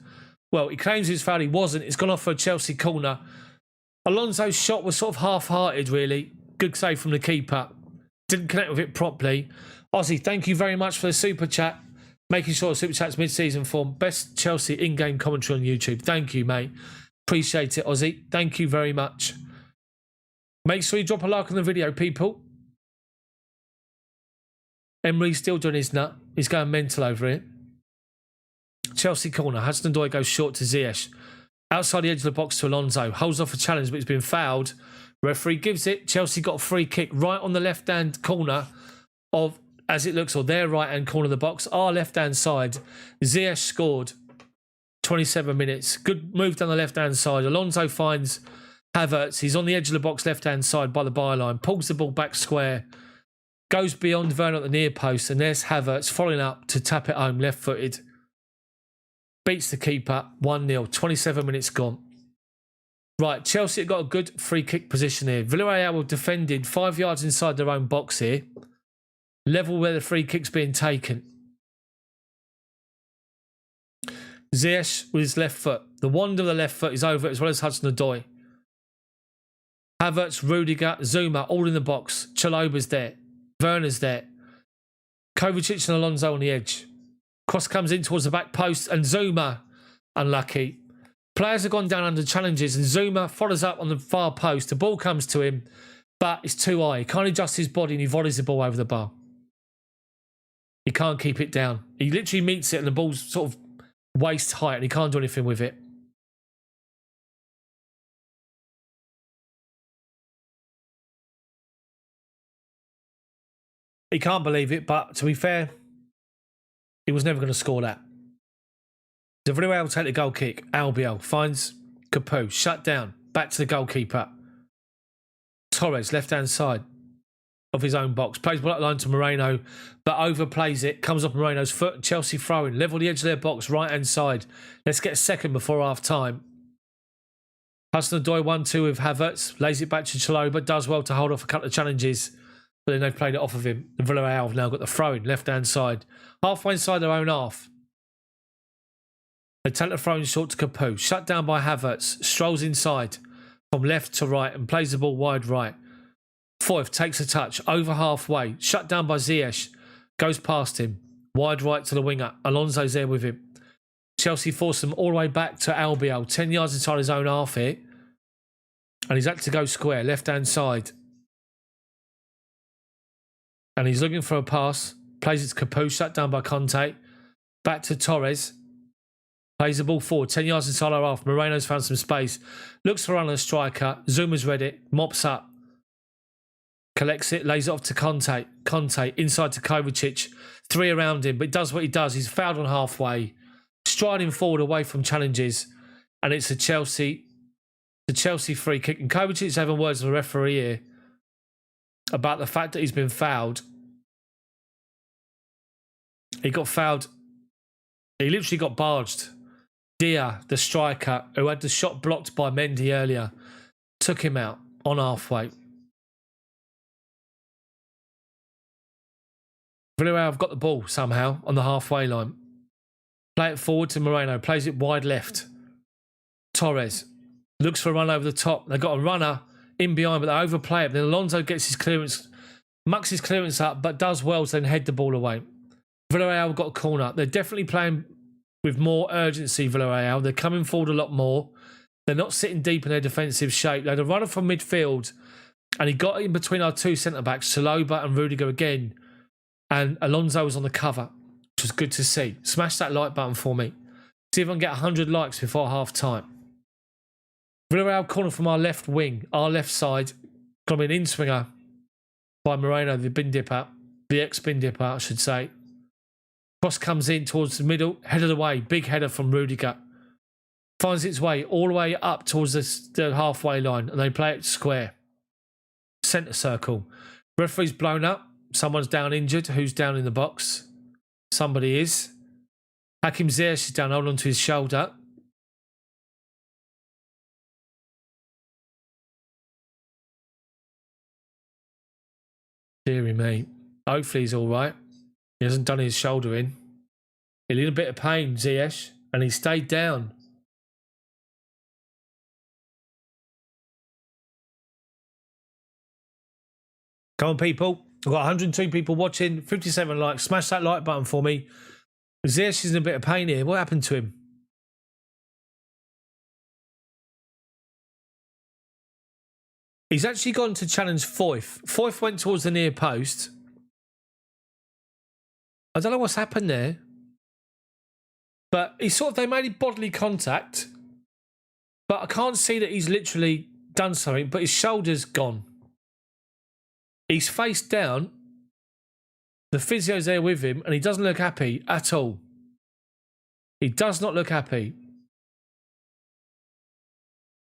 Well, he claims he's fouled. He wasn't. It's gone off for a Chelsea corner. Alonso's shot was sort of half-hearted, really. Good save from the keeper. Didn't connect with it properly. Ozzy, thank you very much for the super chat. Making sure the super chat's mid-season form. Best Chelsea in-game commentary on YouTube. Thank you, mate. Appreciate it, Ozzy. Thank you very much. Make sure you drop a like on the video, people. Emery's still doing his nut. He's going mental over it. Chelsea corner. Hudson-Odoi goes short to Ziyech. Outside the edge of the box to Alonso. Holds off a challenge, but it's been fouled. Referee gives it. Chelsea got a free kick right on the left-hand corner of, as it looks, or their right-hand corner of the box. Our left-hand side. Ziyech scored. 27 minutes. Good move down the left-hand side. Alonso finds Havertz. He's on the edge of the box left-hand side by the byline. Pulls the ball back square. Goes beyond Werner at the near post. And there's Havertz following up to tap it home left-footed. Beats the keeper. 1-0. 27 minutes gone. Right, Chelsea have got a good free kick position here. Villarreal were defended 5 yards inside their own box here. Level where the free kick's being taken. Ziyech with his left foot. The wand of the left foot is over as well as Hudson-Odoi. Havertz, Rudiger, Zuma all in the box. Chaloba's there. Werner's there. Kovacic and Alonso on the edge. Cross comes in towards the back post and Zuma, unlucky. Players have gone down under challenges and Zuma follows up on the far post. The ball comes to him, but it's too high. He can't adjust his body and he volleys the ball over the bar. He can't keep it down. He literally meets it and the ball's sort of waist height and he can't do anything with it. He can't believe it, but to be fair, he was never going to score that. The Villareal take the goal kick. Albiol finds Capoue. Shut down. Back to the goalkeeper. Torres, left-hand side of his own box. Plays ball line to Moreno, but overplays it. Comes off Moreno's foot. Chelsea throwing. Level the edge of their box. Right-hand side. Let's get a second before half-time. Hudson-Odoi 1-2 with Havertz. Lays it back to Chaloba. Does well to hold off a couple of challenges. But then they've played it off of him. The Villareal have now got the throw-in. Left-hand side. Halfway inside their own half. They take the throw-in short to Capoue. Shut down by Havertz. Strolls inside from left to right and plays the ball wide right. Foyth takes a touch over halfway. Shut down by Ziyech. Goes past him. Wide right to the winger. Alonso's there with him. Chelsea force them all the way back to Albiol. 10 yards inside his own half here. And he's had to go square. Left-hand side. And he's looking for a pass. Plays it to Capoue. Shut down by Conte. Back to Torres. Plays the ball forward, 10 yards inside our half. Moreno's found some space. Looks for another striker. Zuma's read it. Mops up. Collects it. Lays it off to Conte. Conte inside to Kovacic. 3 around him, but does what he does. He's fouled on halfway. Striding forward away from challenges. And it's a Chelsea free kick. And Kovacic's having words with the referee here about the fact that he's been fouled. He got fouled. He literally got barged. Dia, the striker, who had the shot blocked by Mendy earlier, took him out on halfway. Villareal have got the ball somehow on the halfway line. Play it forward to Moreno. Plays it wide left. Torres looks for a run over the top. They've got a runner in behind, but they overplay it. Then Alonso gets his clearance, mucks his clearance up, but does well to then head the ball away. Villareal have got a corner. They're definitely playing with more urgency, Villareal. They're coming forward a lot more. They're not sitting deep in their defensive shape. They had a runner from midfield, and he got in between our two centre-backs, Chaloba and Rudiger again, and Alonso was on the cover, which was good to see. Smash that like button for me. See if I can get 100 likes before half-time. Villareal corner from our left wing, our left side. Got an in-swinger by Moreno, the bin dipper. The ex-bin dipper, I should say. Cross comes in towards the middle, head of the way, big header from Rudiger. Finds its way all the way up towards the halfway line and they play it square. Centre circle. Referee's blown up. Someone's down injured. Who's down in the box? Somebody is. Hakim Ziyech is down, holding onto his shoulder. Deary me. Hopefully he's all right. He hasn't done his shoulder in. He's in a bit of pain, Ziyech, and he stayed down. Come on, people. I've got 102 people watching, 57 likes. Smash that like button for me. Ziyech is in a bit of pain here. What happened to him? He's actually gone to challenge Foyth. Foyth went towards the near post. I don't know what's happened there. But they made bodily contact. But I can't see that he's literally done something. But his shoulder's gone. He's face down. The physio's there with him. And he doesn't look happy at all. He does not look happy.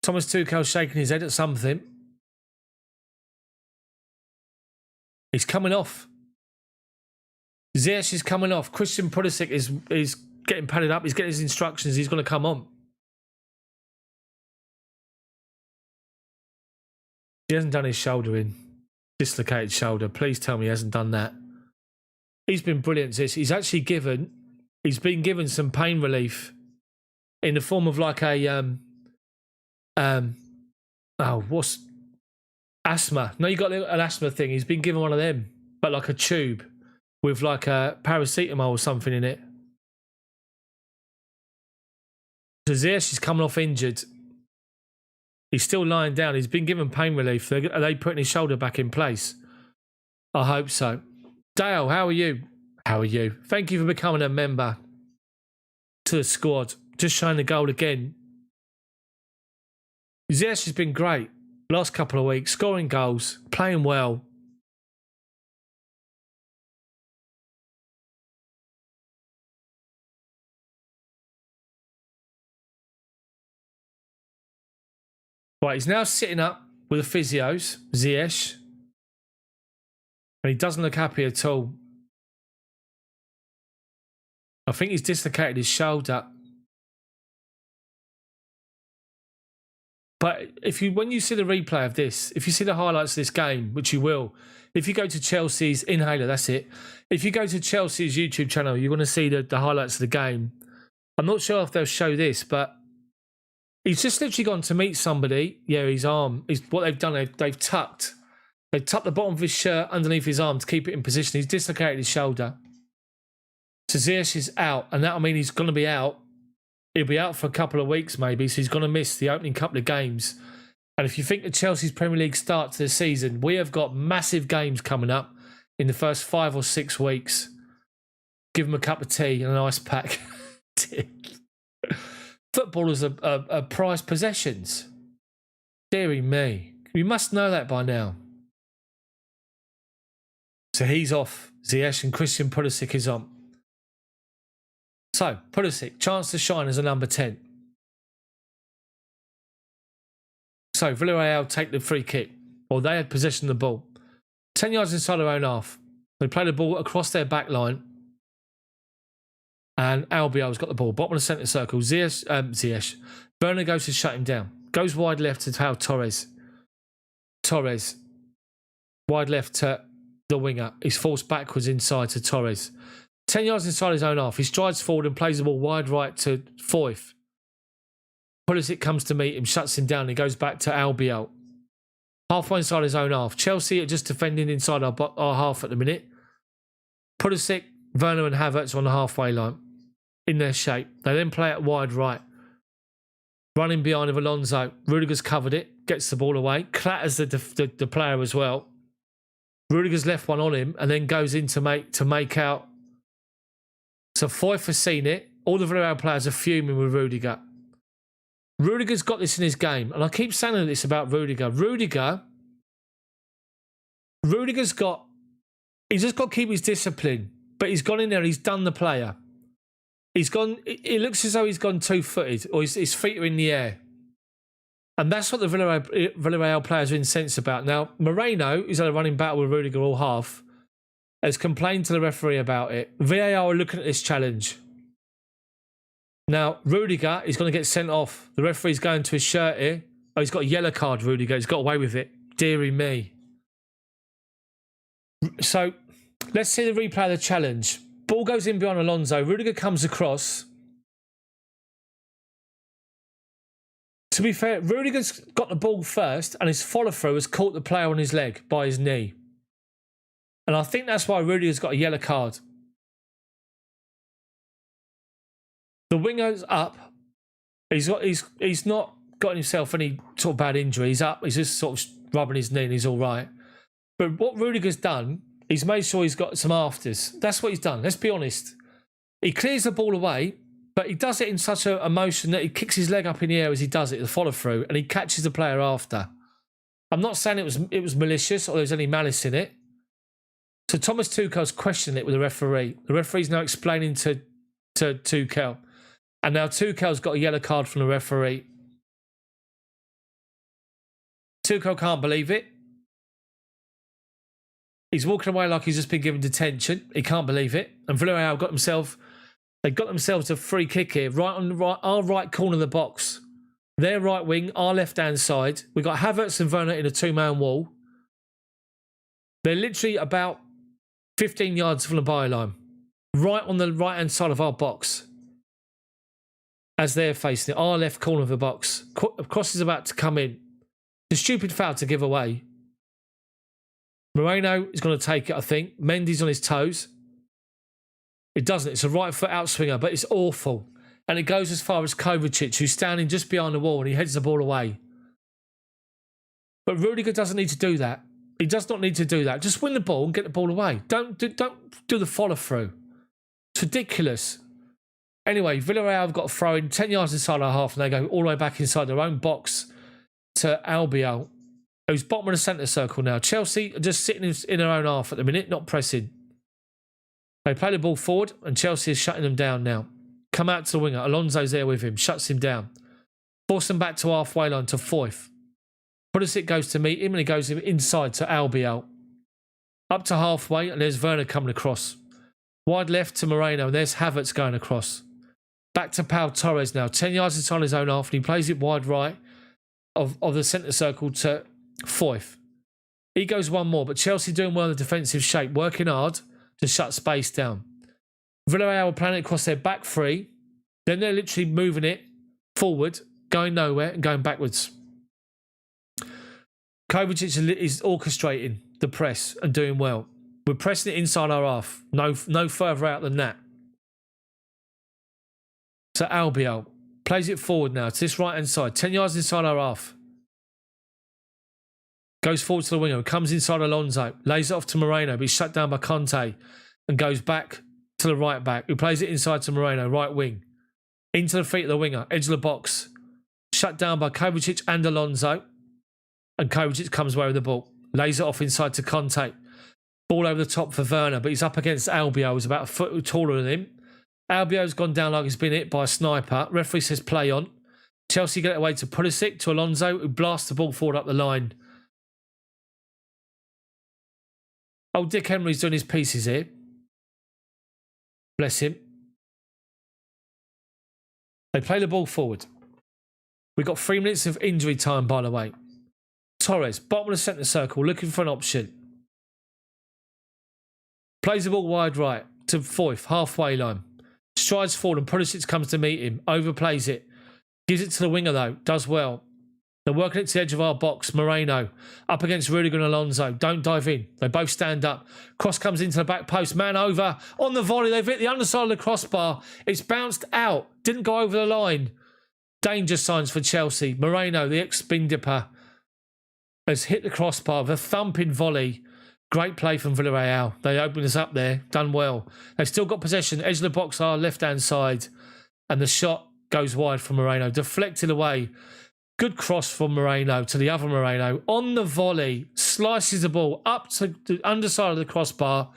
Thomas Tuchel shaking his head at something. He's coming off. Ziyech is coming off. Christian Pulisic is getting padded up. He's getting his instructions. He's going to come on. He hasn't done his shoulder in. Dislocated shoulder. Please tell me he hasn't done that. He's been brilliant. He's been given some pain relief in the form of like a what's asthma? No, you got an asthma thing. He's been given one of them, but like a tube with like a paracetamol or something in it. So Ziyech is coming off injured. He's still lying down. He's been given pain relief. Are they putting his shoulder back in place? I hope so. Dale, how are you? How are you? Thank you for becoming a member to the squad. Just showing the goal again. Ziyech has been great last couple of weeks, scoring goals, playing well. Right, he's now sitting up with the physios, Ziyech, and he doesn't look happy at all. I think he's dislocated his shoulder. But when you see the replay of this, if you see the highlights of this game, which you will, if you go to Chelsea's Inhaler, that's it. If you go to Chelsea's YouTube channel, you're going to see the highlights of the game. I'm not sure if they'll show this, but he's just literally gone to meet somebody. Yeah, his arm. What they've done, they've tucked the bottom of his shirt underneath his arm to keep it in position. He's dislocated his shoulder. So Ziyech is out, and that'll mean he's going to be out. He'll be out for a couple of weeks maybe, so he's going to miss the opening couple of games. And if you think of Chelsea's Premier League start to the season, we have got massive games coming up in the first 5 or 6 weeks. Give them a cup of tea and an ice pack. Footballers are prized possessions. Deary me. You must know that by now. So he's off. Ziyech and Christian Pulisic is on. So, Pulisic, chance to shine as a number 10. So, Villareal take the free kick. Or they had possession of the ball. 10 yards inside their own half. They play the ball across their back line. And Albiol's got the ball. Bottom of the centre circle. Ziyech. Werner goes to shut him down. Goes wide left to Pau Torres. Torres. Wide left to the winger. He's forced backwards inside to Torres. 10 yards inside his own half. He strides forward and plays the ball wide right to Foyth. Pulisic comes to meet him, shuts him down, and he goes back to Albiol. Halfway inside his own half. Chelsea are just defending inside our half at the minute. Pulisic, Werner and Havertz on the halfway line. In their shape. They then play it wide right. Running behind of Alonso. Rudiger's covered it. Gets the ball away. Clatters the player as well. Rudiger's left one on him and then goes in to make out. So Foyth has seen it. All the Villarreal players are fuming with Rudiger. Rudiger's got this in his game. And I keep saying this about Rudiger. Rudiger's got... He's just got to keep his discipline. But he's gone in there. He's done the player. He's gone... It looks as though he's gone two-footed. Or his feet are in the air. And that's what the Villarreal players are incensed about. Now, Moreno, who's had a running battle with Rudiger all half, has complained to the referee about it. VAR are looking at this challenge. Now, Rudiger is going to get sent off. The referee's going to his shirt here. Oh, he's got a yellow card, Rudiger. He's got away with it. Deary me. So, let's see the replay of the challenge. Ball goes in behind Alonso. Rudiger comes across. To be fair, Rudiger's got the ball first and his follow-through has caught the player on his leg by his knee. And I think that's why Rudiger's got a yellow card. The winger's up. He's not got himself any sort of bad injury. He's up. He's just sort of rubbing his knee and he's all right. But what Rudiger's done, he's made sure he's got some afters. That's what he's done. Let's be honest. He clears the ball away, but he does it in such a motion that he kicks his leg up in the air as he does it, the follow through, and he catches the player after. I'm not saying it was malicious or there's any malice in it. So Thomas Tuchel's questioning it with the referee. The referee's now explaining to Tuchel. And now Tuchel's got a yellow card from the referee. Tuchel can't believe it. He's walking away like he's just been given detention. He can't believe it. And Villarreal got themselves a free kick here, right on our right corner of the box. Their right wing, our left-hand side. We've got Havertz and Werner in a two-man wall. They're literally about 15 yards from the byline, right on the right-hand side of our box. As they're facing it, our left corner of the box. Cross is about to come in. The stupid foul to give away. Moreno is going to take it, I think. Mendy's on his toes. It doesn't. It's a right foot outswinger, but it's awful. And it goes as far as Kovacic, who's standing just behind the wall, and he heads the ball away. But Rudiger doesn't need to do that. He does not need to do that. Just win the ball and get the ball away. Don't do the follow through. It's ridiculous. Anyway, Villarreal have got a throw in 10 yards inside our half, and they go all the way back inside their own box to Albiol, who's bottom of the centre circle now. Chelsea are just sitting in their own half at the minute, not pressing. They play the ball forward, and Chelsea is shutting them down now. Come out to the winger. Alonso's there with him, shuts him down. Force them back to halfway line to Foyth. Pulisic goes to meet him, and he goes inside to Albiol. Up to halfway, and there's Werner coming across. Wide left to Moreno, and there's Havertz going across. Back to Pau Torres now, 10 yards inside his own half, and he plays it wide right of the centre circle to Foyth. He goes one more, but Chelsea doing well in the defensive shape, working hard to shut space down. Villarreal are playing it across their back three. Then they're literally moving it forward, going nowhere and going backwards. Kovacic is orchestrating the press and doing well. We're pressing it inside our half. No further out than that. So Albiol plays it forward now to this right-hand side. 10 yards inside our half. Goes forward to the winger. Comes inside Alonso. Lays it off to Moreno. But he's shut down by Conte. And goes back to the right back. Who plays it inside to Moreno. Right wing. Into the feet of the winger. Edge of the box. Shut down by Kovacic and Alonso. And Kovacic comes away with the ball. Lays it off inside to Conte. Ball over the top for Werner. But he's up against Albiol, who's about a foot taller than him. Albiol's gone down like he's been hit by a sniper. Referee says play on. Chelsea get it away to Pulisic, to Alonso, who blasts the ball forward up the line. Oh, Dick Emery's doing his pieces here. Bless him. They play the ball forward. We've got 3 minutes of injury time, by the way. Torres, bottom of the centre circle, looking for an option. Plays the ball wide right to Foyth, halfway line. Strides forward and Pulisic comes to meet him. Overplays it. Gives it to the winger though. Does well. They're working it to the edge of our box. Moreno up against Rudiger and Alonso. Don't dive in. They both stand up. Cross comes into the back post. Man over. On the volley. They've hit the underside of the crossbar. It's bounced out. Didn't go over the line. Danger signs for Chelsea. Moreno, the ex-spin dipper, has hit the crossbar with a thumping volley. Great play from Villarreal. They opened us up there. Done well. They've still got possession. Edge of the box, our left-hand side. And the shot goes wide from Moreno. Deflected away. Good cross from Moreno to the other Moreno. On the volley. Slices the ball up to the underside of the crossbar.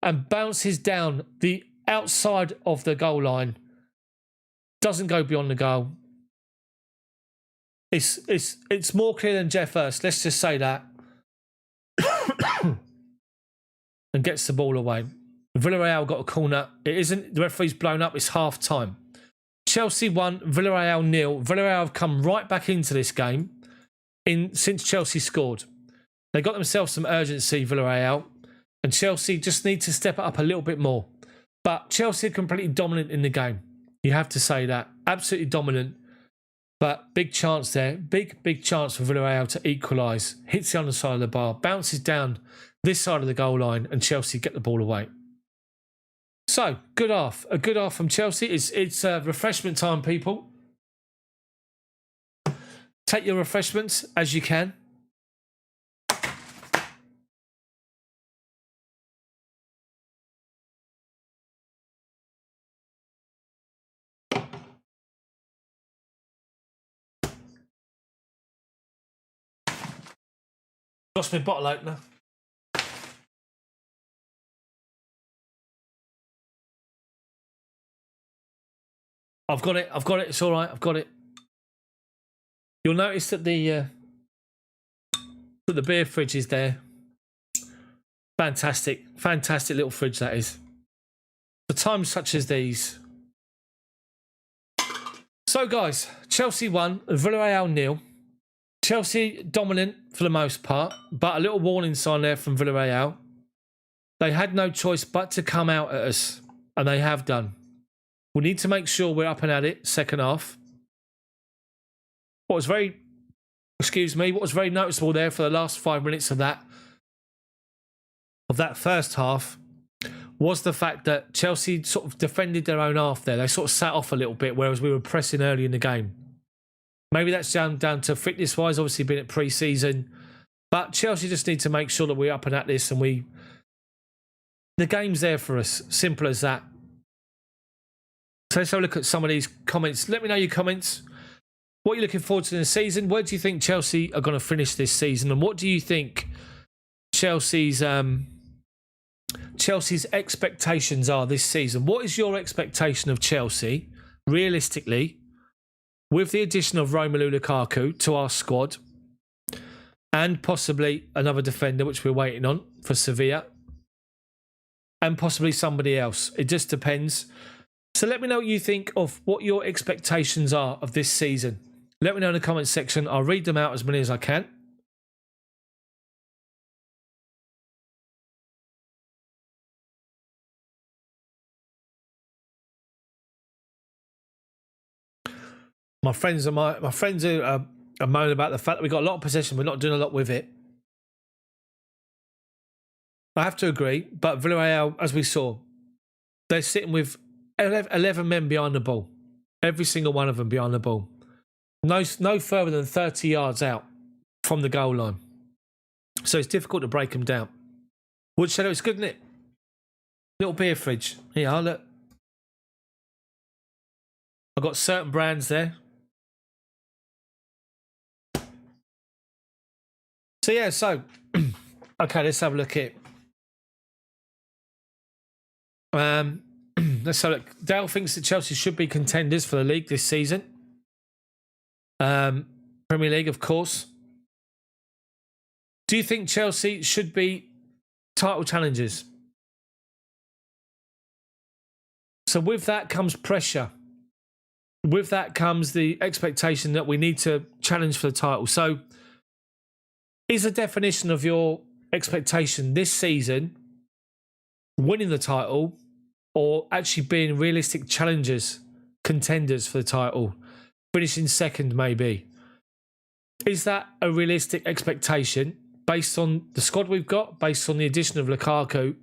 And bounces down the outside of the goal line. Doesn't go beyond the goal. It's more clear than Jeff Hurst. Let's just say that. And gets the ball away. Villarreal got a corner. It isn't. The referee's blown up. It's half time. Chelsea 1, Villarreal 0. Villarreal have come right back into this game since Chelsea scored. They got themselves some urgency, Villarreal, and Chelsea just need to step it up a little bit more. But Chelsea are completely dominant in the game. You have to say that. Absolutely dominant. But big chance there. Big chance for Villarreal to equalise. Hits the underside of the bar. Bounces down this side of the goal line, and Chelsea get the ball away. So, good half. A good half from Chelsea. It's refreshment time, people. Take your refreshments as you can. Lost my bottle opener. I've got it. It's all right. I've got it. You'll notice that the beer fridge is there. Fantastic little fridge that is. For times such as these. So, guys, Chelsea won, Villareal 0. Chelsea dominant for the most part, but a little warning sign there from Villarreal. They had no choice but to come out at us, and they have done. We need to make sure we're up and at it second half. What was very noticeable there for the last 5 minutes of that first half was the fact that Chelsea sort of defended their own half there. They sort of sat off a little bit, whereas we were pressing early in the game. Maybe that's down to fitness-wise, obviously being at pre-season. But Chelsea just need to make sure that we're up and at this, and the game's there for us. Simple as that. So let's have a look at some of these comments. Let me know your comments. What are you looking forward to in the season? Where do you think Chelsea are going to finish this season? And what do you think Chelsea's expectations are this season? What is your expectation of Chelsea, realistically, with the addition of Romelu Lukaku to our squad and possibly another defender, which we're waiting on for Sevilla, and possibly somebody else? It just depends. So let me know what you think of what your expectations are of this season. Let me know in the comments section. I'll read them out as many as I can. My friends are moaning about the fact that we got a lot of possession. We're not doing a lot with it. I have to agree, but Villarreal, as we saw, they're sitting with 11 men behind the ball. Every single one of them behind the ball. No further than 30 yards out from the goal line. So it's difficult to break them down. Wood Shadow, it's good, isn't it? Little beer fridge. Here, look. I've got certain brands there. So yeah, okay, let's have a look at it. Let's have a look. Dale thinks that Chelsea should be contenders for the league this season. Premier League, of course. Do you think Chelsea should be title challengers? So with that comes pressure. With that comes the expectation that we need to challenge for the title. So is the definition of your expectation this season winning the title, or actually being realistic challengers, contenders for the title, finishing second maybe? Is that a realistic expectation based on the squad we've got, based on the addition of Lukaku?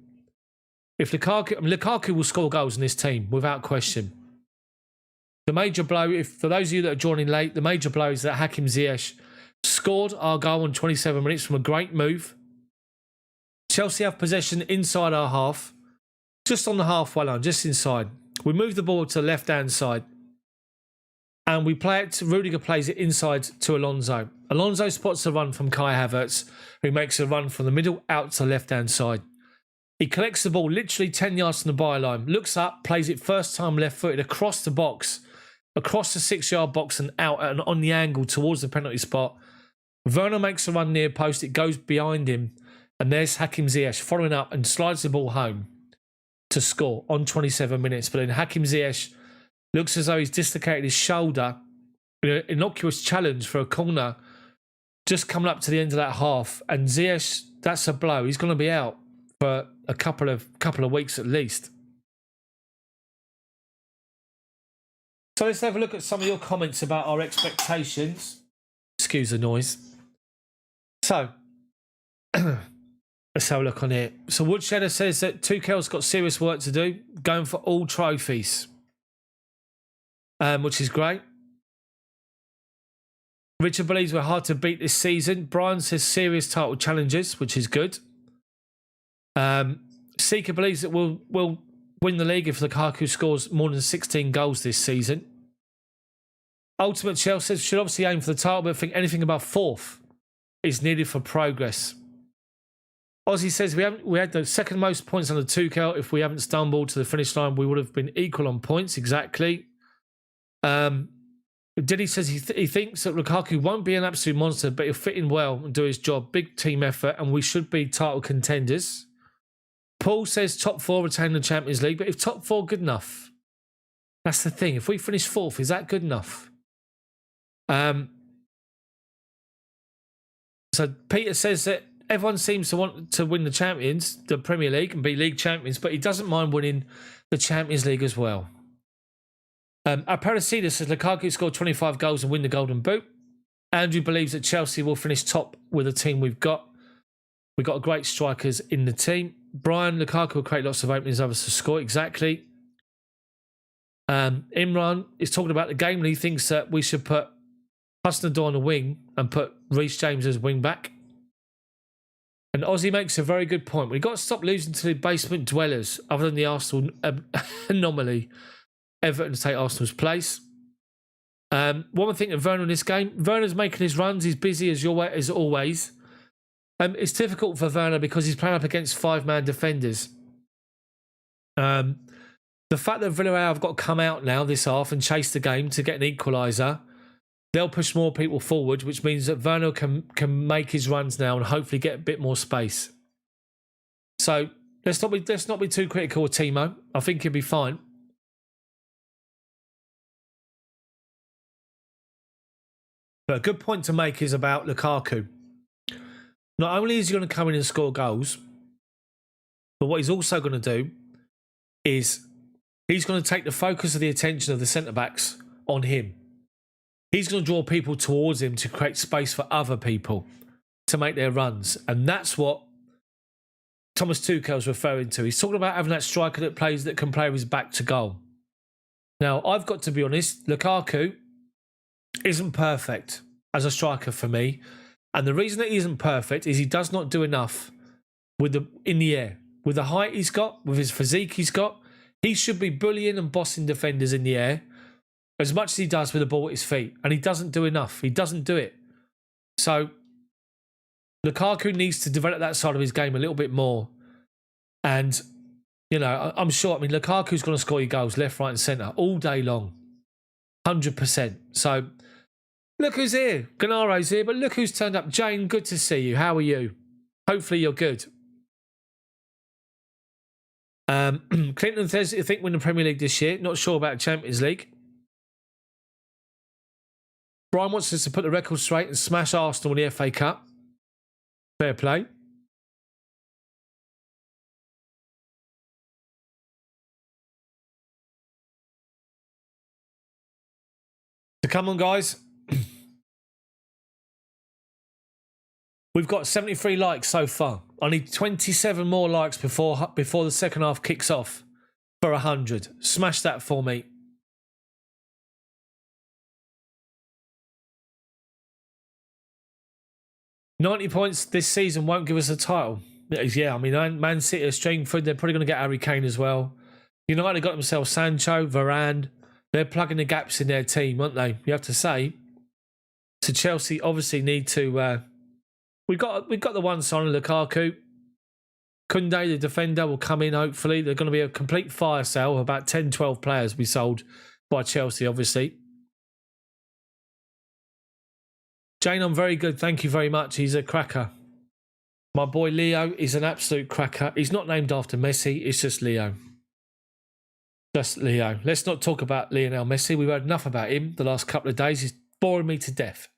If Lukaku will score goals in this team without question. The major blow, for those of you that are joining late, the major blow is that Hakim Ziyech scored our goal in 27 minutes from a great move. Chelsea have possession inside our half, just on the halfway line, just inside. We move the ball to the left-hand side and we play it. Rudiger plays it inside to Alonso. Alonso spots a run from Kai Havertz, who makes a run from the middle out to the left-hand side. He collects the ball literally 10 yards from the byline, looks up, plays it first time left-footed across the box, across the 6-yard box and out and on the angle towards the penalty spot. Werner makes a run near post, it goes behind him, and there's Hakim Ziyech following up and slides the ball home to score on 27 minutes. But then Hakim Ziyech looks as though he's dislocated his shoulder in an innocuous challenge for a corner just coming up to the end of that half. And Ziyech, that's a blow. He's going to be out for a couple of weeks at least. So let's have a look at some of your comments about our expectations. Excuse the noise. So, Let's have a look on here. So Woodsheddar says that Tuchel's got serious work to do, going for all trophies, which is great. Richard believes we're hard to beat this season. Brian says serious title challenges, which is good. Seeker believes that we'll win the league if Lukaku scores more than 16 goals this season. Ultimate Chels says should obviously aim for the title, but I think anything above 4th is needed for progress. Ozzy says we had the second most points under Tuchel. If we haven't stumbled to the finish line, we would have been equal on points. Exactly. Diddy says he thinks that Lukaku won't be an absolute monster, but he'll fit in well and do his job. Big team effort, and we should be title contenders. Paul says top 4 retain the Champions League, but if top 4 good enough, that's the thing. If we finish 4th, is that good enough? So Peter says that everyone seems to want to win the Premier League and be league champions, but he doesn't mind winning the Champions League as well. Aparacida says Lukaku scored 25 goals and win the Golden Boot. Andrew believes that Chelsea will finish top with the team we've got. We've got great strikers in the team. Brian, Lukaku will create lots of openings, others to score. Exactly. Imran is talking about the game and he thinks that we should put Hudson-Odoi on the wing and put Reece James as wing back. And Ozzy makes a very good point. We've got to stop losing to the basement dwellers, other than the Arsenal anomaly. Everton to take Arsenal's place. One more thing of Werner in this game. Werner's making his runs. He's busy as always. It's difficult for Werner because he's playing up against 5-man defenders. The fact that Villareal have got to come out now this half and chase the game to get an equaliser, they'll push more people forward, which means that Werner can make his runs now and hopefully get a bit more space. So let's not be too critical of Timo. I think he'll be fine. But a good point to make is about Lukaku. Not only is he going to come in and score goals, but what he's also going to do is he's going to take the focus of the attention of the centre-backs on him. He's going to draw people towards him to create space for other people to make their runs. And that's what Thomas Tuchel's referring to. He's talking about having that striker that can play with his back to goal. Now, I've got to be honest, Lukaku isn't perfect as a striker for me. And the reason that he isn't perfect is he does not do enough in the air. With the height he's got, with his physique he's got, he should be bullying and bossing defenders in the air as much as he does with the ball at his feet. And he doesn't do enough. He doesn't do it. So Lukaku needs to develop that side of his game a little bit more. And, I'm sure, Lukaku's going to score you goals left, right and centre all day long. 100%. So look who's here. Gannaro's here, but look who's turned up. Jane, good to see you. How are you? Hopefully you're good. Clinton says, I think win the Premier League this year. Not sure about Champions League. Brian wants us to put the record straight and smash Arsenal in the FA Cup. Fair play. So come on, guys. We've got 73 likes so far. I need 27 more likes before the second half kicks off for 100. Smash that for me. $90 points this season won't give us a title. Yeah, Man City are string food. They're probably going to get Harry Kane as well. United got themselves Sancho, Varane. They're plugging the gaps in their team, aren't they? You have to say. So Chelsea obviously need to... We've got the one signing, Lukaku. Koundé, the defender, will come in, hopefully. They're going to be a complete fire sale. About 10, 12 players be sold by Chelsea, obviously. Jane, I'm very good. Thank you very much. He's a cracker. My boy Leo is an absolute cracker. He's not named after Messi. It's just Leo. Just Leo. Let's not talk about Lionel Messi. We've heard enough about him the last couple of days. He's boring me to death.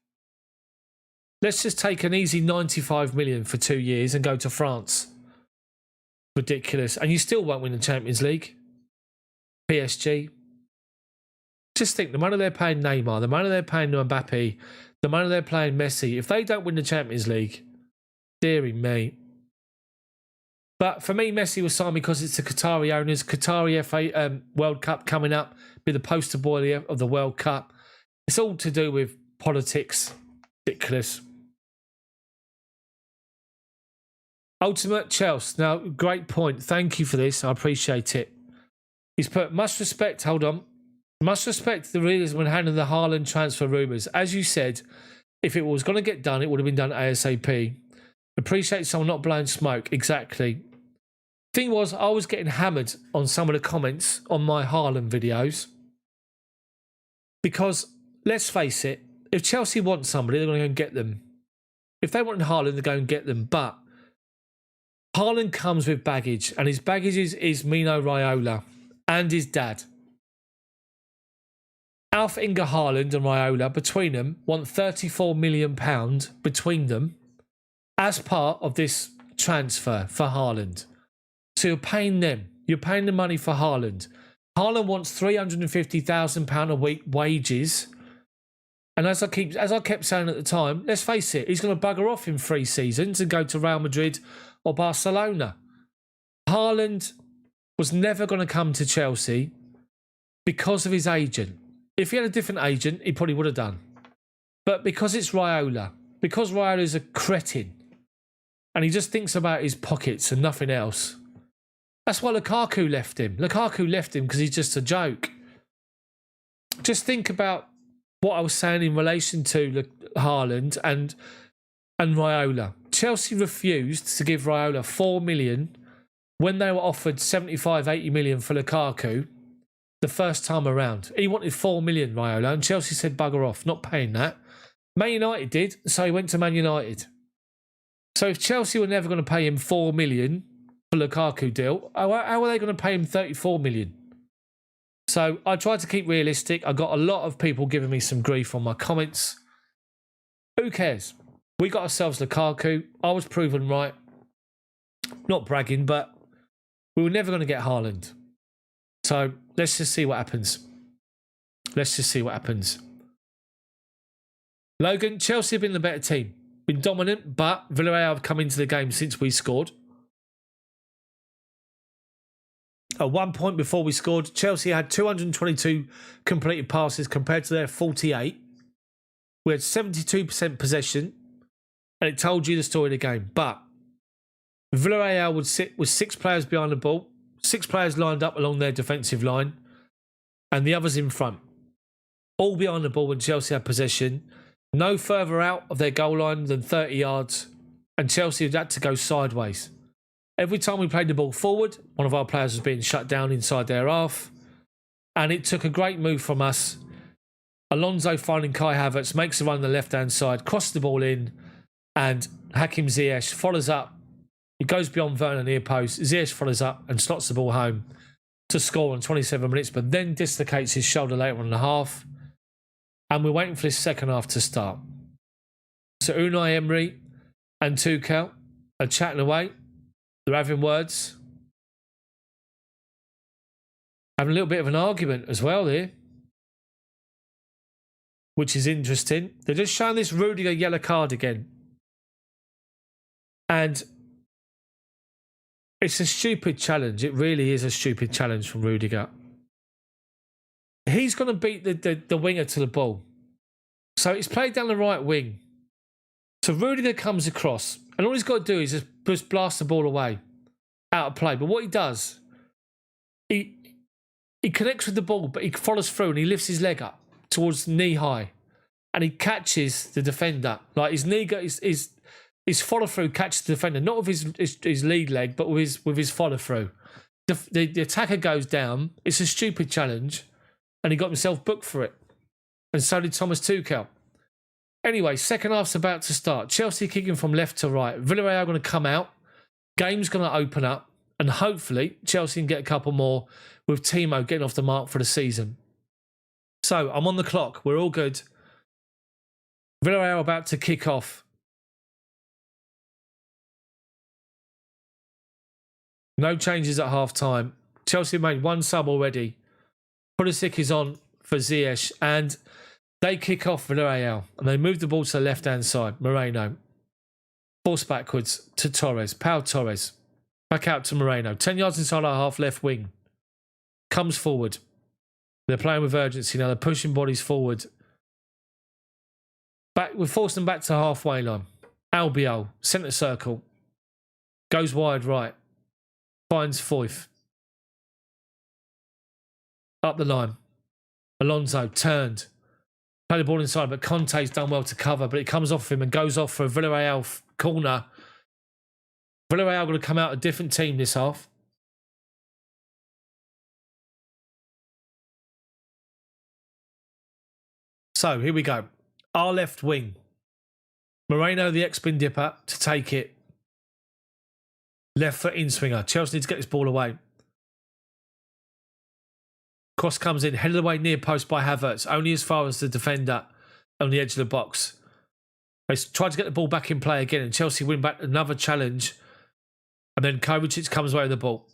Let's just take an easy 95 million for 2 years and go to France. Ridiculous. And you still won't win the Champions League. PSG. Just think, the money they're paying Neymar, the money they're paying Mbappe, the money they're paying Messi, if they don't win the Champions League, dearie me. But for me, Messi was signed because it's the Qatari owners. Qatari FA World Cup coming up, be the poster boy of the World Cup. It's all to do with politics. Ridiculous. Ultimate Chels. Now, great point. Thank you for this. I appreciate it. He's put, must respect, hold on. Must respect the realism when handling the Haaland transfer rumours. As you said, if it was going to get done, it would have been done ASAP. Appreciate someone not blowing smoke. Exactly. Thing was, I was getting hammered on some of the comments on my Haaland videos. Because, let's face it, if Chelsea want somebody, they're going to go and get them. If they want Haaland, they go and get them. But Haaland comes with baggage, and his baggage is Mino Raiola and his dad. Alf Inga Haaland and Raiola, between them, want £34 million between them as part of this transfer for Haaland. So you're paying them. You're paying the money for Haaland. Haaland wants £350,000 a week wages. And as I kept saying at the time, let's face it, he's going to bugger off in 3 seasons and go to Real Madrid or Barcelona. Haaland was never going to come to Chelsea because of his agent. If he had a different agent, he probably would have done. But because it's Raiola, because Raiola is a cretin, and he just thinks about his pockets and nothing else, that's why Lukaku left him. Lukaku left him because he's just a joke. Just think about what I was saying in relation to Haaland and Raiola. Chelsea refused to give Raiola 4 million when they were offered 75, 80 million for Lukaku the first time around. He wanted 4 million, Raiola, and Chelsea said bugger off, not paying that. Man United did, so he went to Man United. So if Chelsea were never going to pay him 4 million for Lukaku deal, how are they going to pay him 34 million? So I tried to keep realistic. I got a lot of people giving me some grief on my comments. Who cares? We got ourselves Lukaku. I was proven right. Not bragging, but we were never going to get Haaland. So let's just see what happens. Let's just see what happens. Logan, Chelsea have been the better team. Been dominant, but Villarreal have come into the game since we scored. At one point before we scored, Chelsea had 222 completed passes compared to their 48. We had 72% possession, and it told you the story of the game. But Villarreal would sit with 6 players behind the ball, 6 players lined up along their defensive line, and the others in front. All behind the ball when Chelsea had possession. No further out of their goal line than 30 yards, and Chelsea had to go sideways. Every time we played the ball forward, one of our players was being shut down inside their half, and it took a great move from us. Alonso finding Kai Havertz, makes a run on the left-hand side, crosses the ball in, and Hakim Ziyech follows up. He goes beyond Vernon near post. Ziyech follows up and slots the ball home to score in 27 minutes, but then dislocates his shoulder later on in the half. And we're waiting for this second half to start. So Unai, Emery and Tuchel are chatting away. They're having words. Having a little bit of an argument as well here, which is interesting. They're just showing this Rudiger yellow card again. And it's a stupid challenge. It really is a stupid challenge from Rudiger. He's going to beat the winger to the ball. So it's played down the right wing. So Rudiger comes across, and all he's got to do is just blast the ball away, out of play. But what he does, he connects with the ball, but he follows through and he lifts his leg up towards knee high, and he catches the defender. Like his knee, his follow through catches the defender, not with his lead leg, but with his follow through. The attacker goes down. It's a stupid challenge, and he got himself booked for it. And so did Thomas Tuchel. Anyway, second half's about to start. Chelsea kicking from left to right. Villarreal are going to come out. Game's going to open up. And hopefully, Chelsea can get a couple more with Timo getting off the mark for the season. So, I'm on the clock. We're all good. Villarreal about to kick off. No changes at half-time. Chelsea made 1 sub already. Pulisic is on for Ziyech, and they kick off Villarreal, and they move the ball to the left-hand side. Moreno. Force backwards to Torres. Pau Torres. Back out to Moreno. 10 yards inside our half, left wing. Comes forward. They're playing with urgency now. They're pushing bodies forward. Back, we're forcing them back to halfway line. Albiol, centre circle. Goes wide right. Finds Foyth. Up the line. Alonso turned. Play the ball inside, but Conte's done well to cover, but it comes off him and goes off for a Villareal corner. Villareal going to come out a different team this half. So here we go. Our left wing. Moreno, the ex-spin dipper, to take it. Left foot in swinger. Chelsea need to get this ball away. Cross comes in, headed away near post by Havertz, only as far as the defender on the edge of the box. They tried to get the ball back in play again, and Chelsea win back another challenge. And then Kovacic comes away with the ball.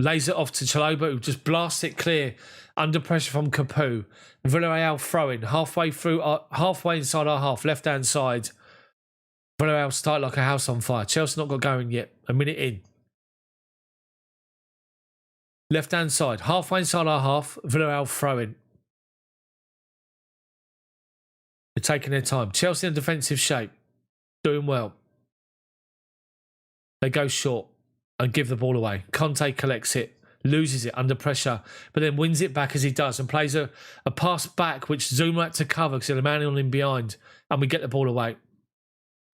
Lays it off to Chalobah, who just blasts it clear under pressure from Capu. Villarreal throwing halfway inside our half, left-hand side. Villarreal start like a house on fire. Chelsea not got going yet. A minute in. Left-hand side, halfway inside our half, Villarreal throwing. They're taking their time. Chelsea in defensive shape. Doing well. They go short and give the ball away. Conte collects it, loses it under pressure, but then wins it back as he does and plays a pass back, which Zuma had to cover because he had a man on him behind, and we get the ball away.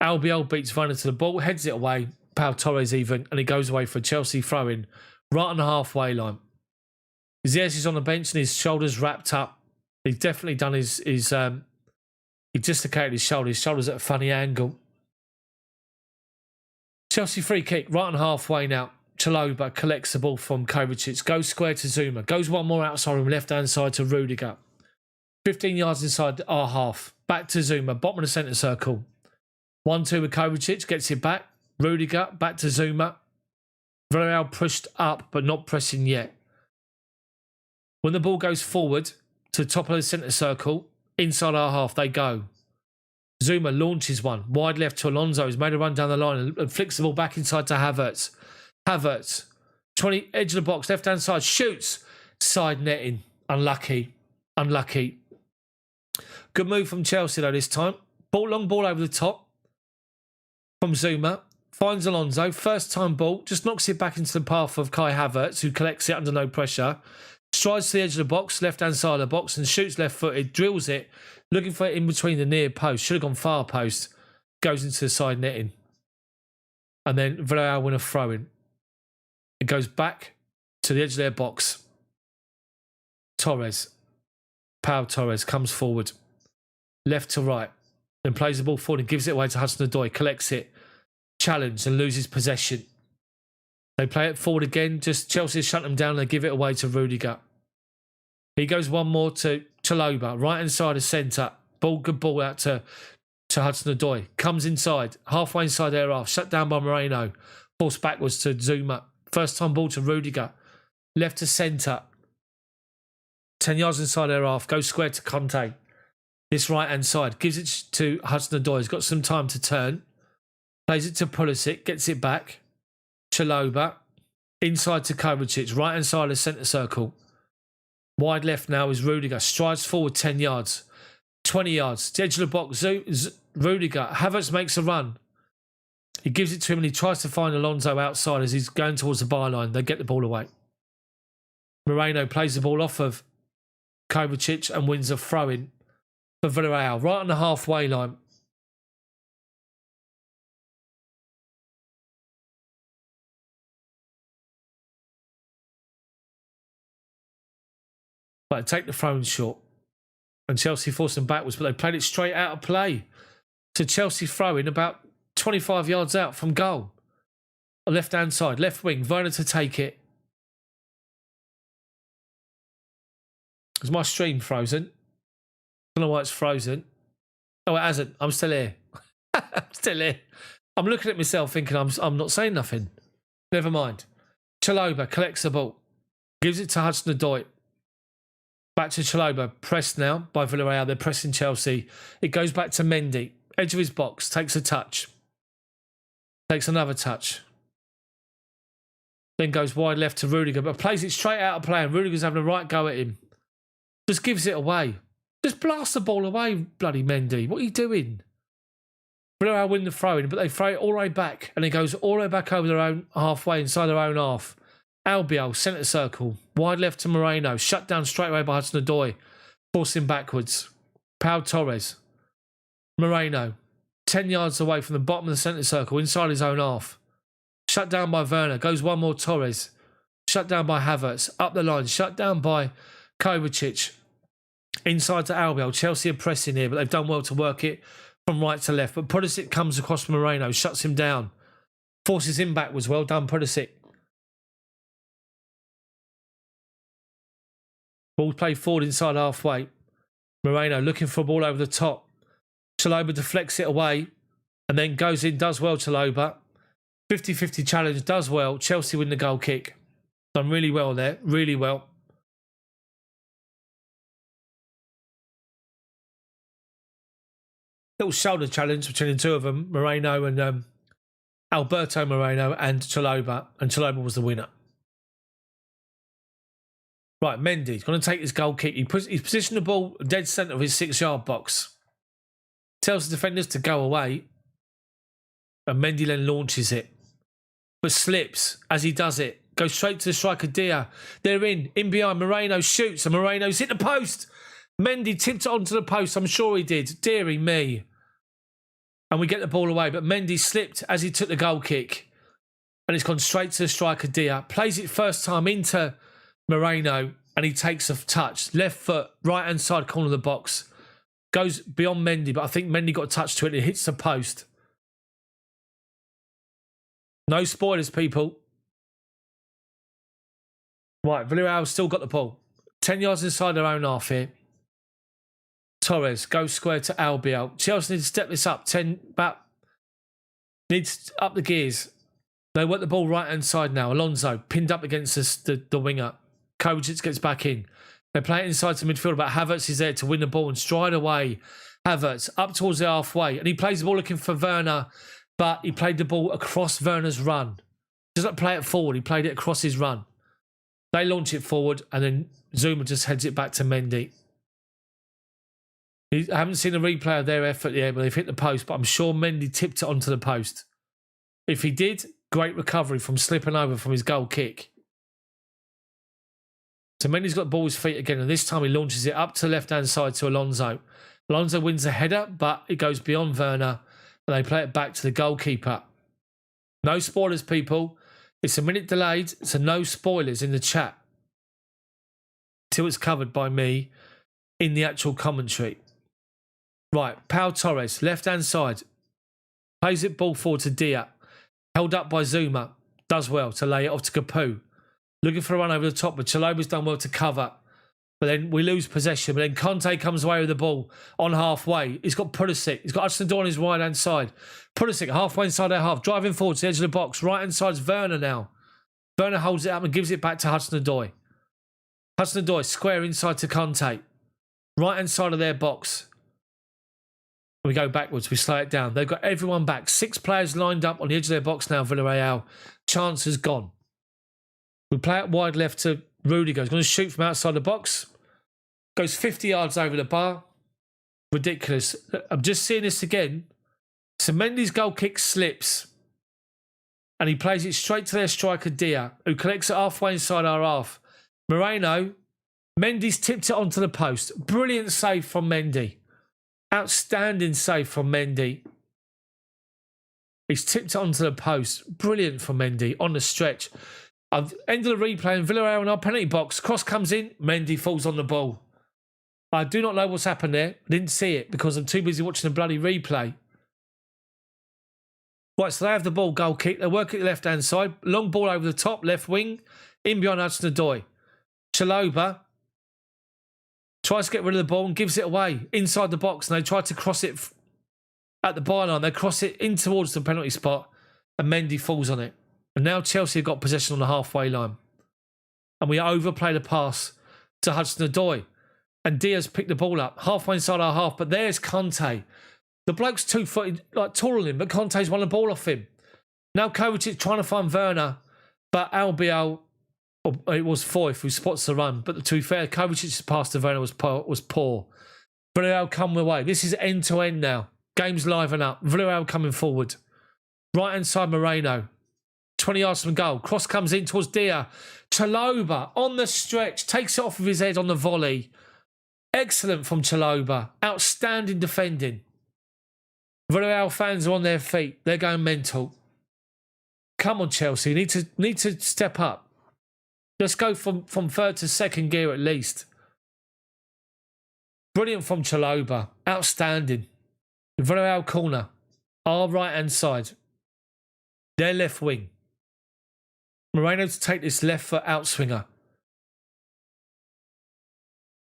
Albiol beats Werner to the ball, heads it away, Pau Torres even, and he goes away for a Chelsea throw-in right on the halfway line. Ziyech is on the bench and his shoulders wrapped up. He's definitely done he dislocated his shoulder. His shoulder's at a funny angle. Chelsea free kick right on halfway now. Chalobah collects the ball from Kovacic. Goes square to Zuma. Goes one more outside him, left-hand side to Rudiger. 15 yards inside our half. Back to Zuma. Bottom of the centre circle. 1-2 with Kovacic. Gets it back. Rudiger. Back to Zuma. Villareal pushed up, but not pressing yet. When the ball goes forward to the top of the centre circle, inside our half, they go. Zuma launches one. Wide left to Alonso. He's made a run down the line and flicks the ball back inside to Havertz. Havertz, 20, edge of the box, left-hand side, shoots. Side netting. Unlucky. Unlucky. Good move from Chelsea, though, this time. Long ball over the top from Zuma. Finds Alonso. First time ball. Just knocks it back into the path of Kai Havertz, who collects it under no pressure. Strides to the edge of the box, left-hand side of the box, and shoots left-footed. Drills it. Looking for it in between the near post. Should have gone far post. Goes into the side netting. And then Villareal win a throw-in. It goes back to the edge of their box. Torres. Pau Torres comes forward. Left to right. Then plays the ball forward and gives it away to Hudson-Odoi. Collects it. Challenge and loses possession. They play it forward again. Just Chelsea shut them down and they give it away to Rudiger. He goes one more to Chalobah. Right-hand side of centre. Good ball out to Hudson-Odoi. Comes inside. Halfway inside their half. Shut down by Moreno. Forced backwards to Zuma. First time ball to Rudiger. Left to centre. 10 yards inside their half. Goes square to Conte. This right-hand side. Gives it to Hudson-Odoi. He's got some time to turn. Plays it to Pulisic. Gets it back. Chalobah. Inside to Kovacic. Right-hand side of the centre circle. Wide left now is Rudiger. Strides forward 10 yards. 20 yards. To edge of the box. Rudiger. Havertz makes a run. He gives it to him and he tries to find Alonso outside as he's going towards the byline. They get the ball away. Moreno plays the ball off of Kovacic and wins a throw-in for Villareal. Right on the halfway line. But they take the throw-in short. And Chelsea forced them backwards, but they played it straight out of play. So Chelsea throw-in about 25 yards out from goal. Left-hand side, left wing, Werner to take it. Is my stream frozen? I don't know why it's frozen. Oh, it hasn't. I'm still here. I'm still here. I'm looking at myself thinking I'm not saying nothing. Never mind. Chalobah collects the ball. Gives it to Hudson-Odoi. Back to Chalobah. Pressed now by Villarreal. They're pressing Chelsea. It goes back to Mendy. Edge of his box. Takes a touch. Takes another touch. Then goes wide left to Rudiger, but plays it straight out of play, and Rudiger's having a right go at him. Just gives it away. Just blast the ball away, bloody Mendy. What are you doing? Villarreal win the throw-in, but they throw it all the way back, and it goes all the way back over their own halfway, inside their own half. Albiol, centre circle. Wide left to Moreno. Shut down straight away by Hudson-Odoi. Forcing backwards. Pau Torres. Moreno. 10 yards away from the bottom of the centre circle, inside his own half. Shut down by Werner. Goes one more Torres. Shut down by Havertz. Up the line. Shut down by Kovacic. Inside to Albiol. Chelsea are pressing here, but they've done well to work it from right to left. But Pulisic comes across Moreno. Shuts him down. Forces him backwards. Well done, Pulisic. Ball played forward inside halfway. Moreno looking for a ball over the top. Chalobah deflects it away and then goes in, does well Chalobah. 50-50 challenge, does well. Chelsea win the goal kick. Done really well there, really well. Little shoulder challenge between the two of them, Moreno and Alberto Moreno and Chalobah was the winner. Right, Mendy's going to take his goal kick. He's positioned the ball dead centre of his 6-yard box. Tells the defenders to go away. And Mendy then launches it. But slips as he does it. Goes straight to the striker, Dia. They're in behind. Moreno shoots and Moreno's hit the post. Mendy tipped it onto the post. I'm sure he did. Deary me. And we get the ball away. But Mendy slipped as he took the goal kick. And it's gone straight to the striker, Dia. Plays it first time into Moreno, and he takes a touch. Left foot, right-hand side corner of the box. Goes beyond Mendy, but I think Mendy got a touch to it. It hits the post. No spoilers, people. Right, Villarreal still got the ball. 10 yards inside their own half here. Torres goes square to Albiol. Chelsea need to step this up. Needs up the gears. They want the ball right-hand side now. Alonso pinned up against the winger. Kovacic gets back in. They play it inside to midfield, but Havertz is there to win the ball and stride away. Havertz up towards the halfway, and he plays the ball looking for Werner, but he played the ball across Werner's run. He doesn't play it forward, he played it across his run. They launch it forward, and then Zuma just heads it back to Mendy. I haven't seen a replay of their effort yet, but they've hit the post, but I'm sure Mendy tipped it onto the post. If he did, great recovery from slipping over from his goal kick. So Mendy's got the ball at his feet again, and this time he launches it up to the left-hand side to Alonso. Alonso wins the header, but it goes beyond Werner, and they play it back to the goalkeeper. No spoilers, people. It's a minute delayed, so no spoilers in the chat till it's covered by me in the actual commentary. Right, Pau Torres, left-hand side. Plays it ball forward to Dia. Held up by Zuma. Does well to lay it off to Capu. Looking for a run over the top, but Chalobah's done well to cover. But then we lose possession. But then Conte comes away with the ball on halfway. He's got Pulisic. He's got Hudson-Odoi on his right-hand side. Pulisic halfway inside their half. Driving forward to the edge of the box. Right-hand side's Werner now. Werner holds it up and gives it back to Hudson-Odoi. Hudson-Odoi square inside to Conte. Right-hand side of their box. We go backwards. We slow it down. They've got everyone back. 6 players lined up on the edge of their box now, Villarreal. Chance is gone. We play it wide left to Rudiger. He's going to shoot from outside the box. Goes 50 yards over the bar. Ridiculous. I'm just seeing this again. So Mendy's goal kick slips. And he plays it straight to their striker, Dia, who collects it halfway inside our half. Moreno. Mendy's tipped it onto the post. Brilliant save from Mendy. Outstanding save from Mendy. He's tipped it onto the post. Brilliant from Mendy on the stretch. I've ended the replay and Villarreal in our penalty box. Cross comes in. Mendy falls on the ball. I do not know what's happened there. I didn't see it because I'm too busy watching the bloody replay. Right, so they have the ball, goal kick. They work at the left-hand side. Long ball over the top, left wing. In behind Hudson-Odoi. Chalobah tries to get rid of the ball and gives it away inside the box. And they try to cross it at the byline. They cross it in towards the penalty spot. And Mendy falls on it. And now Chelsea have got possession on the halfway line. And we overplay the pass to Hudson-Odoi. And Diaz picked the ball up halfway inside our half. But there's Conte. The bloke's 2-footed, like taller than him, but Conte's won the ball off him. Now Kovacic trying to find Werner. But Albiol, it was Foyth who spots the run. But to be fair, Kovacic's pass to Werner was poor. Villarreal come away. This is end to end now. Game's liven up. Villarreal coming forward. Right hand side, Moreno. 20 yards from goal. Cross comes in towards Dia. Chaloba on the stretch. Takes it off of his head on the volley. Excellent from Chaloba. Outstanding defending. Villarreal fans are on their feet. They're going mental. Come on, Chelsea. Need to step up. Let's go from third to second gear at least. Brilliant from Chaloba. Outstanding. Villarreal corner. Our right-hand side. Their left wing. Moreno to take this left foot outswinger.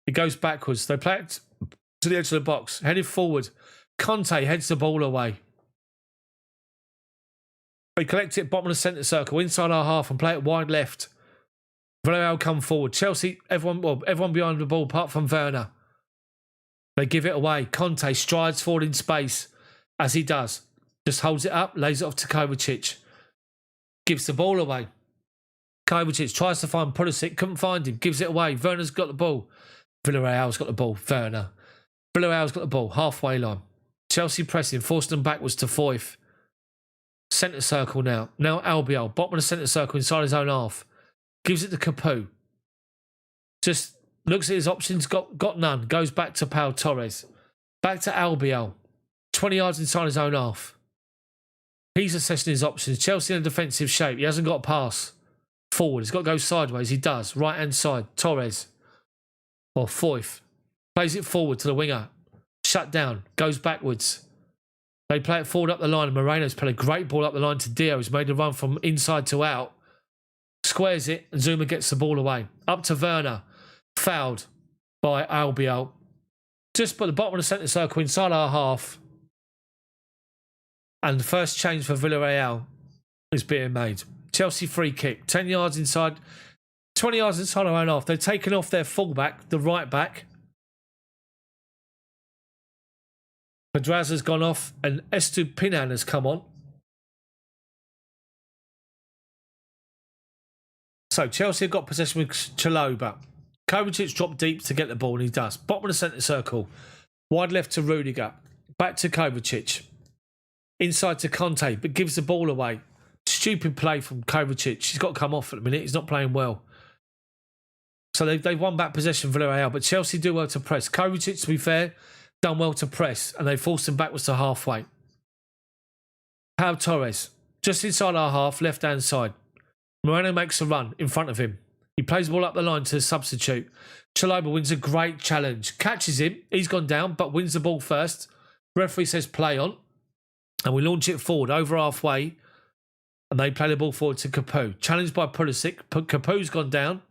It goes backwards. They play it to the edge of the box. Headed forward. Conte heads the ball away. They collect it bottom of the centre circle. Inside our half and play it wide left. Villarreal come forward. Chelsea, everyone behind the ball apart from Werner. They give it away. Conte strides forward in space as he does. Just holds it up, lays it off to Kovacic. Gives the ball away. Kovacic tries to find Pulisic, couldn't find him, gives it away. Werner's got the ball. Villarreal's got the ball. Werner. Villarreal's got the ball. Halfway line. Chelsea pressing, forced them backwards to Foyth. Centre circle now. Now Albiol, bottom of the centre circle inside his own half. Gives it to Capu. Just looks at his options, got none. Goes back to Pau Torres. Back to Albiol. 20 yards inside his own half. He's assessing his options. Chelsea in a defensive shape. He hasn't got a pass forward. He's got to go sideways. He does. Right-hand side. Torres. Or Foyth. Plays it forward to the winger. Shut down. Goes backwards. They play it forward up the line. And Moreno's played a great ball up the line to Dio. He's made a run from inside to out. Squares it. And Zuma gets the ball away. Up to Werner. Fouled by Albiol. Just put the bottom of the centre circle inside our half. And the first change for Villarreal is being made. Chelsea free kick. 10 yards inside. 20 yards inside our own half. They've taken off their fullback, the right back. Pedraza's gone off and Estupinan has come on. So Chelsea have got possession with Chaloba. Kovacic dropped deep to get the ball and he does. Bottom of the centre circle. Wide left to Rudiger. Back to Kovacic. Inside to Conte, but gives the ball away. Stupid play from Kovacic. He's got to come off at the minute. He's not playing well. So they've won back possession Villarreal, but Chelsea do well to press. Kovacic, to be fair, done well to press, and they forced him backwards to halfway. Pau Torres, just inside our half, left-hand side. Moreno makes a run in front of him. He plays the ball up the line to the substitute. Chaloba wins a great challenge. Catches him. He's gone down, but wins the ball first. Referee says play on. And we launch it forward over halfway. And they play the ball forward to Capu. Challenged by Pulisic. Capu's gone down.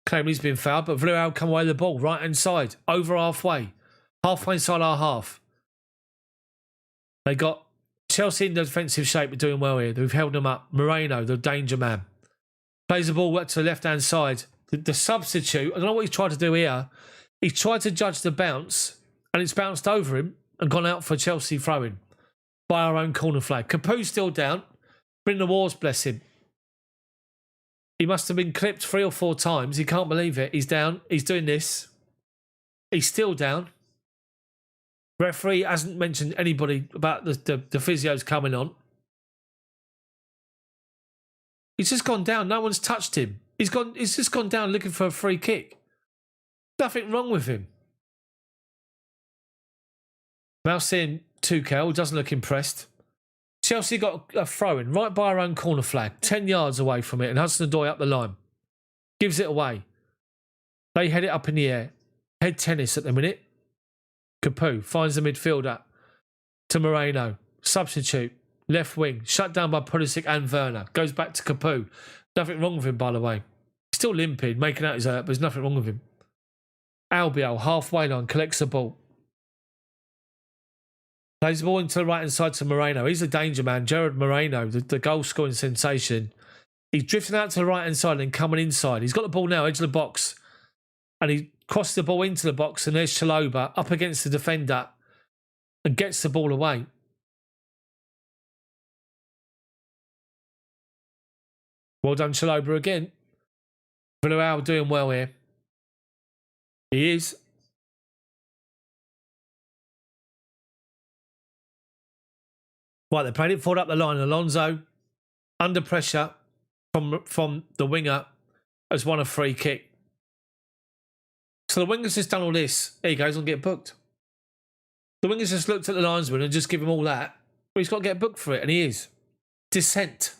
Claiming he's been fouled. But Villarreal come away with the ball. Right-hand side. Over halfway. Halfway inside our half. They got Chelsea in defensive shape. But doing well here. They've held them up. Moreno, the danger man. Plays the ball to the left-hand side. The substitute, I don't know what he's tried to do here. He's tried to judge the bounce. And it's bounced over him. And gone out for Chelsea throwing. By our own corner flag. Capu's still down. Bring the wars, bless him. He must have been clipped 3 or 4 times. He can't believe it. He's down. He's doing this. He's still down. Referee hasn't mentioned anybody about the physios coming on. He's just gone down. No one's touched him. He's just gone down looking for a free kick. Nothing wrong with him. Now seeing Tuchel, doesn't look impressed. Chelsea got a throw-in right by our own corner flag, 10 yards away from it, and Hudson-Odoi up the line. Gives it away. They head it up in the air. Head tennis at the minute. Capu finds the midfielder to Moreno. Substitute. Left wing. Shut down by Pulisic and Werner. Goes back to Capu. Nothing wrong with him, by the way. Still limping, making out his hurt, but there's nothing wrong with him. Albiol, halfway line, collects the ball. Plays the ball into the right-hand side to Moreno. He's a danger man. Gerard Moreno, the goal-scoring sensation. He's drifting out to the right-hand side and coming inside. He's got the ball now, edge of the box. And he crosses the ball into the box, and there's Chaloba up against the defender and gets the ball away. Well done, Chalobah again. Villareal doing well here. He is. Right, they're playing it forward up the line. Alonso, under pressure from the winger, has won a free kick. So the winger's just done all this. There he goes, on get booked. The winger's just looked at the linesman and just give him all that. But he's got to get booked for it, and he is. Dissent.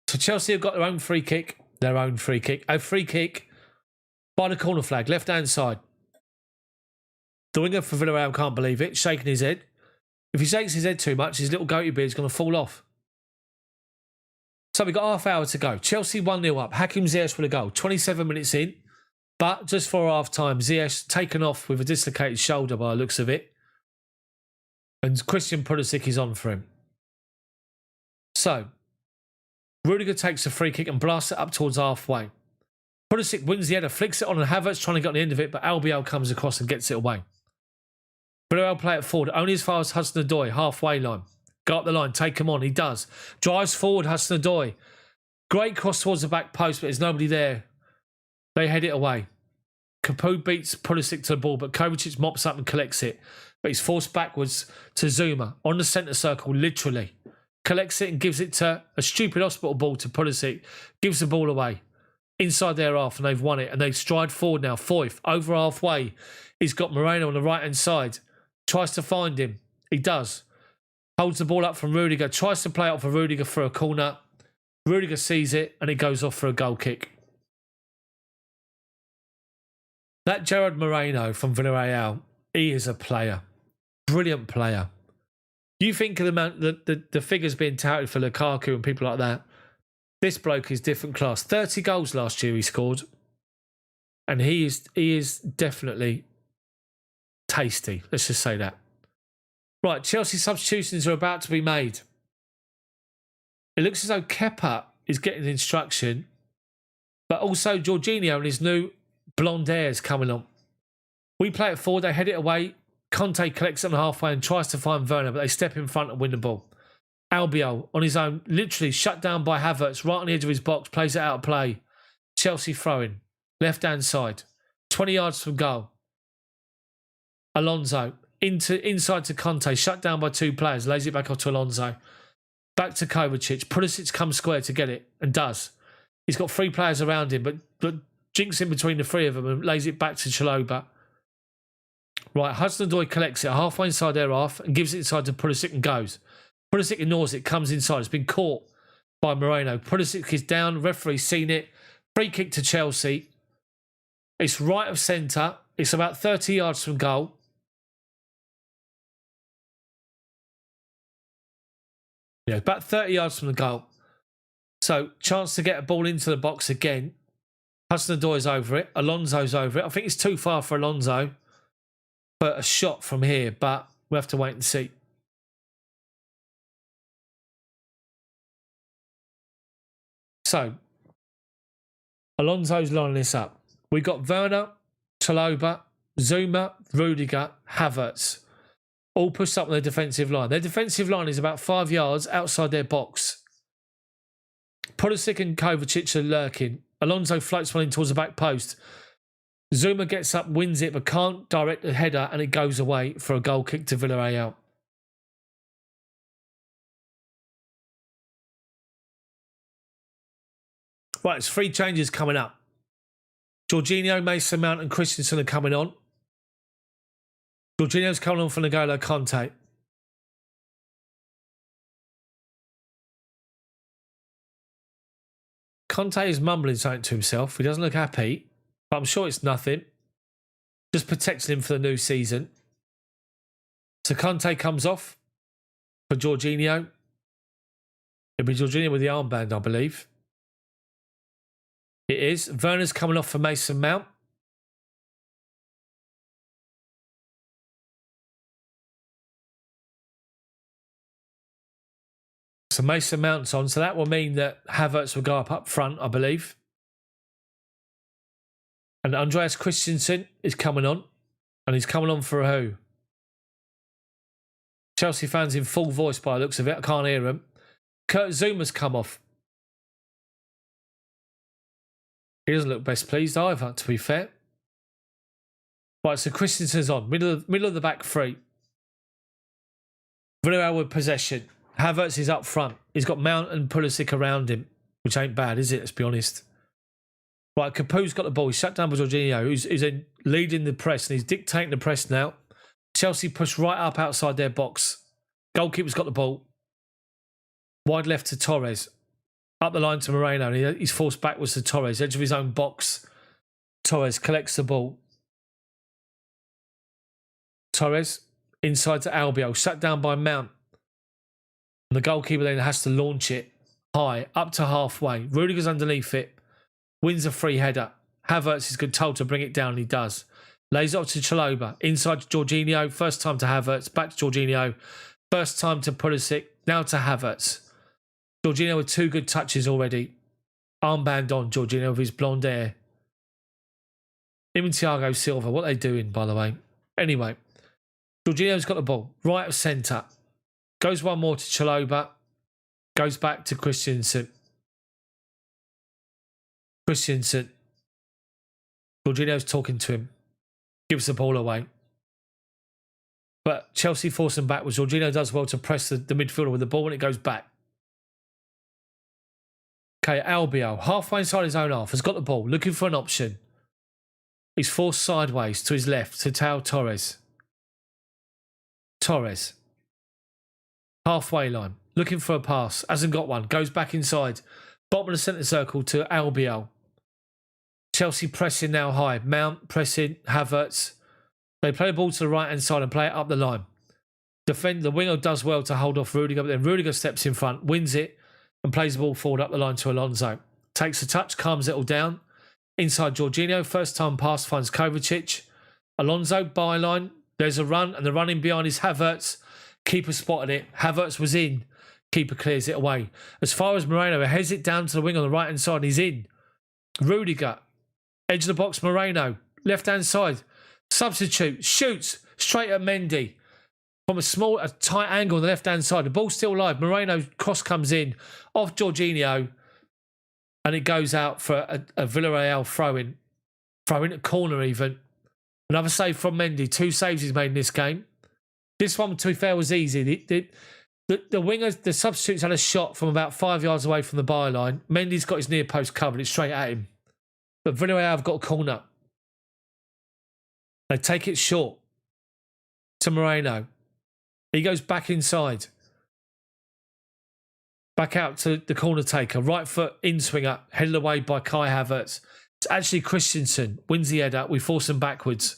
So Chelsea have got their own free kick. A free kick by the corner flag, left-hand side. The winger for Villarreal can't believe it, shaking his head. If he shakes his head too much, his little goatee beard's going to fall off. So we've got half hour to go. Chelsea 1-0 up. Hakim Ziyech with a goal. 27 minutes in. But just for half time, Ziyech taken off with a dislocated shoulder by the looks of it. And Christian Pulisic is on for him. So, Rudiger takes a free kick and blasts it up towards halfway. Pulisic wins the header, flicks it on, and Havertz trying to get on the end of it, but Albiol comes across and gets it away. Villareal play it forward, only as far as Hudson-Odoi, halfway line. Go up the line, take him on, he does. Drives forward, Hudson-Odoi. Great cross towards the back post, but there's nobody there. They head it away. Capu beats Pulisic to the ball, but Kovacic mops up and collects it. But he's forced backwards to Zuma on the centre circle, literally. Collects it and gives it to a stupid hospital ball to Pulisic. Gives the ball away. Inside their half, and they've won it. And they stride forward now. Foyth, over halfway. He's got Moreno on the right-hand side. Tries to find him. He does. Holds the ball up from Rudiger. Tries to play it off for Rudiger for a corner. Rudiger sees it, and it goes off for a goal kick. That Gerard Moreno from Villareal, he is a player. Brilliant player. You think of the amount, the figures being touted for Lukaku and people like that. This bloke is different class. 30 goals last year he scored. And he is definitely tasty. Let's just say that. Right, Chelsea substitutions are about to be made. It looks as though Kepa is getting instruction. But also Jorginho and his new blonde hair is coming on. We play it forward, they head it away. Conte collects it on halfway and tries to find Werner, but they step in front and win the ball. Albiol on his own, literally shut down by Havertz, right on the edge of his box, plays it out of play. Chelsea throwing, left-hand side, 20 yards from goal. Alonso, inside to Conte, shut down by two players, lays it back off to Alonso. Back to Kovacic. Pulisic comes square to get it, and does. He's got three players around him, but jinks in between the three of them and lays it back to Chalobah. Right, Hudson-Odoi collects it halfway inside their half and gives it inside to Pulisic and goes. Pulisic ignores it, comes inside. It's been caught by Moreno. Pulisic is down, referee's seen it. Free kick to Chelsea. It's right of centre. It's about 30 yards from goal. Yeah, about 30 yards from the goal. So, chance to get a ball into the box again. Hudson-Odoi's over it. Alonso's over it. I think it's too far for Alonso. But a shot from here, but we'll have to wait and see. So, Alonso's lining this up. We've got Werner, Chalobah, Zuma, Rudiger, Havertz. All pushed up on their defensive line. Their defensive line is about 5 yards outside their box. Pulisic and Kovacic are lurking. Alonso floats one in towards the back post. Zuma gets up, wins it, but can't direct the header, and it goes away for a goal kick to Villarreal. Right, it's 3 changes coming up. Jorginho, Mason Mount and Christensen are coming on. Jorginho's coming on for N'Golo Conte. Conte is mumbling something to himself. He doesn't look happy. But I'm sure it's nothing. Just protecting him for the new season. So Conte comes off for Jorginho. It'll be Jorginho with the armband, I believe. It is. Werner's coming off for Mason Mount. So Mason Mount's on. So that will mean that Havertz will go up front, I believe. And Andreas Christensen is coming on. And he's coming on for a who? Chelsea fans in full voice by the looks of it. I can't hear him. Kurt Zuma's come off. He doesn't look best pleased either, to be fair. Right, so Christensen's on. Middle of the back three. Villareal with possession. Havertz is up front. He's got Mount and Pulisic around him, which ain't bad, is it? Let's be honest. Right, Capu's got the ball. He's shut down by Jorginho, who's leading the press, and he's dictating the press now. Chelsea push right up outside their box. Goalkeeper's got the ball. Wide left to Torres. Up the line to Moreno, and he's forced backwards to Torres. Edge of his own box. Torres collects the ball. Torres inside to Albiol, shut down by Mount. And the goalkeeper then has to launch it high, up to halfway. Rudiger's underneath it. Wins a free header. Havertz is good, told to bring it down, and he does. Lays it off to Chalobah. Inside to Jorginho. First time to Havertz. Back to Jorginho. First time to Pulisic. Now to Havertz. Jorginho with 2 good touches already. Armband on Jorginho with his blonde hair. Him and Thiago Silva. What are they doing, by the way? Anyway. Jorginho's got the ball. Right of centre. Goes one more to Chalobah. Goes back to Christensen. Jorginho's talking to him. Gives the ball away. But Chelsea force him backwards. Jorginho does well to press the midfielder with the ball when it goes back. Okay, Albiol, halfway inside his own half, has got the ball, looking for an option. He's forced sideways to his left to Tao Torres. Torres. Halfway line, looking for a pass, hasn't got one, goes back inside. Bottom of the centre circle to Albiol. Chelsea pressing now high. Mount pressing, Havertz. They play the ball to the right-hand side and play it up the line. The winger does well to hold off Rudiger, but then Rudiger steps in front, wins it, and plays the ball forward up the line to Alonso. Takes a touch, calms it all down. Inside Jorginho, first time pass, finds Kovacic. Alonso, byline. There's a run, and the running behind is Havertz. Keeper spotted it. Havertz was in. Keeper clears it away. As far as Moreno, heads it down to the wing on the right-hand side, and he's in. Rudiger. Edge of the box, Moreno. Left-hand side. Substitute. Shoots. Straight at Mendy. From a tight angle on the left-hand side. The ball's still live. Moreno cross comes in. Off Jorginho. And it goes out for a Villareal throw-in. Throw-in at corner even. Another save from Mendy. 2 saves he's made in this game. This one, to be fair, was easy. The wingers, the substitutes had a shot from about 5 yards away from the byline. Mendy's got his near post covered. It's straight at him. But Villareal have got a corner. They take it short to Moreno. He goes back inside. Back out to the corner taker. Right foot in swinger. Headed away by Kai Havertz. It's actually Christensen. Wins the header. We force him backwards.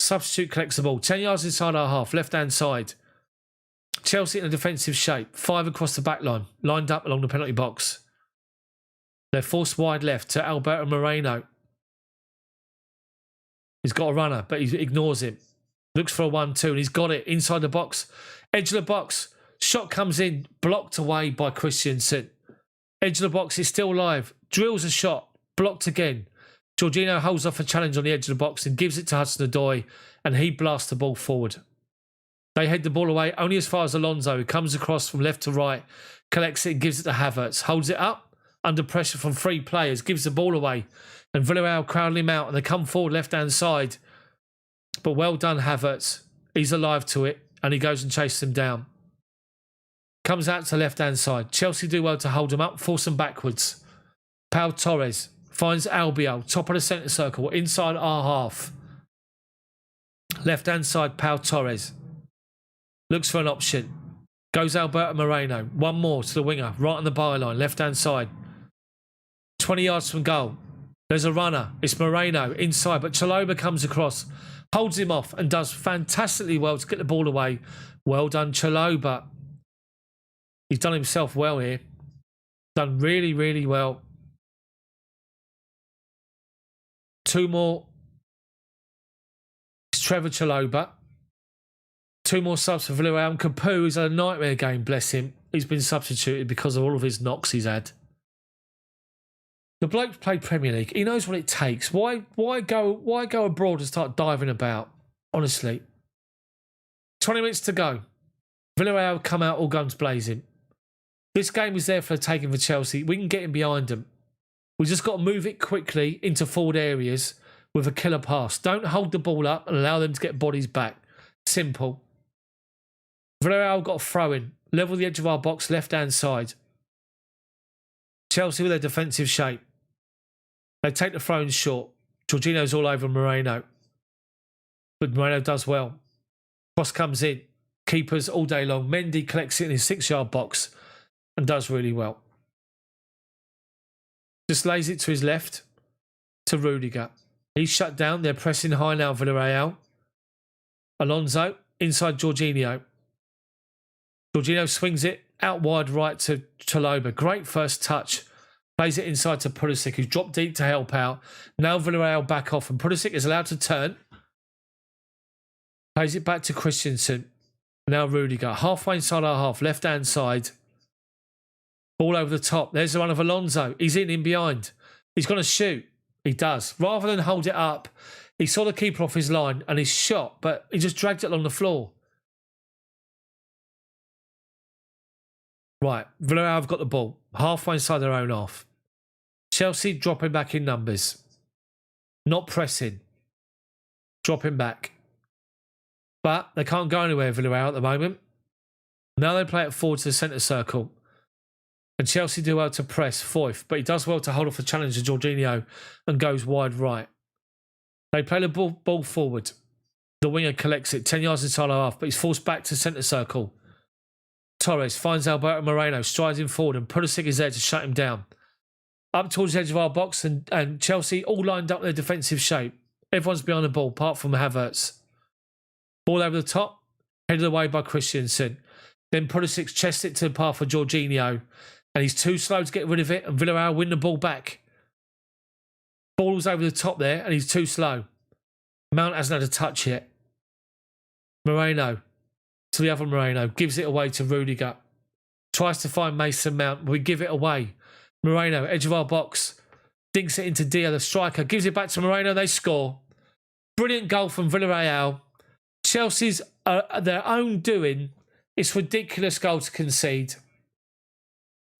Substitute collects the ball. 10 yards inside our half. Left-hand side. Chelsea in a defensive shape. 5 across the back line. Lined up along the penalty box. They're forced wide left to Alberto Moreno. He's got a runner, but he ignores him. Looks for a 1-2, and he's got it inside the box. Edge of the box. Shot comes in, blocked away by Christensen. Edge of the box is still live. Drills a shot, blocked again. Jorginho holds off a challenge on the edge of the box and gives it to Hudson-Odoi, and he blasts the ball forward. They head the ball away only as far as Alonso, who comes across from left to right, collects it and gives it to Havertz. Holds it up, under pressure from 3 players, gives the ball away. And Villareal crowd him out, and they come forward left-hand side. But well done, Havertz. He's alive to it, and he goes and chases him down. Comes out to left-hand side. Chelsea do well to hold him up, force him backwards. Pau Torres finds Albiol, top of the centre circle, inside our half. Left-hand side, Pau Torres. Looks for an option. Goes Alberto Moreno. One more to the winger, right on the byline, left-hand side. 20 yards from goal. There's a runner. It's Moreno inside, but Chalobah comes across, holds him off, and does fantastically well to get the ball away. Well done, Chalobah. He's done himself well here. Done really, really well. 2 more. It's Trevor Chalobah. 2 more subs for Villareal. And Capu is a nightmare game, bless him. He's been substituted because of all of his knocks he's had. The bloke played Premier League. He knows what it takes. Why go abroad and start diving about? Honestly. 20 minutes to go. Villareal come out all guns blazing. This game is there for the taking for Chelsea. We can get in behind them. We just got to move it quickly into forward areas with a killer pass. Don't hold the ball up and allow them to get bodies back. Simple. Villareal got a throw in. Level the edge of our box, left-hand side. Chelsea with their defensive shape. They take the throw in short. Jorginho's all over Moreno. But Moreno does well. Cross comes in. Keepers all day long. Mendy collects it in his 6-yard box and does really well. Just lays it to his left to Rudiger. He's shut down. They're pressing high now, Villarreal. Alonso inside Jorginho. Jorginho swings it out wide right to Chalobah. Great first touch. Plays it inside to Pulisic, who's dropped deep to help out. Now Villarreal back off, and Pulisic is allowed to turn. Plays it back to Christensen. Now Rudiger. Halfway inside our half, left-hand side. Ball over the top. There's the run of Alonso. He's in behind. He's going to shoot. He does. Rather than hold it up, he saw the keeper off his line and he shot, but he just dragged it along the floor. Right, Villarreal have got the ball. Halfway inside their own half. Chelsea dropping back in numbers. Not pressing. Dropping back. But they can't go anywhere, Villarreal, at the moment. Now they play it forward to the centre circle. And Chelsea do well to press Foyth, but he does well to hold off the challenge to Jorginho and goes wide right. They play the ball forward. The winger collects it 10 yards inside our half, but he's forced back to centre circle. Torres finds Alberto Moreno, strides him forward, and Pulisic is there to shut him down. Up towards the edge of our box, and Chelsea all lined up in their defensive shape. Everyone's behind the ball, apart from Havertz. Ball over the top, headed away by Christensen. Then Pulisic chests it to the path for Jorginho, and he's too slow to get rid of it, and Villarreal win the ball back. Ball's over the top there, and he's too slow. Mount hasn't had a touch yet. Moreno, to the other Moreno, gives it away to Rudiger. Tries to find Mason Mount, but we give it away. Moreno, edge of our box, dinks it into Dia, the striker, gives it back to Moreno, they score. Brilliant goal from Villarreal. Chelsea's their own doing. It's a ridiculous goal to concede.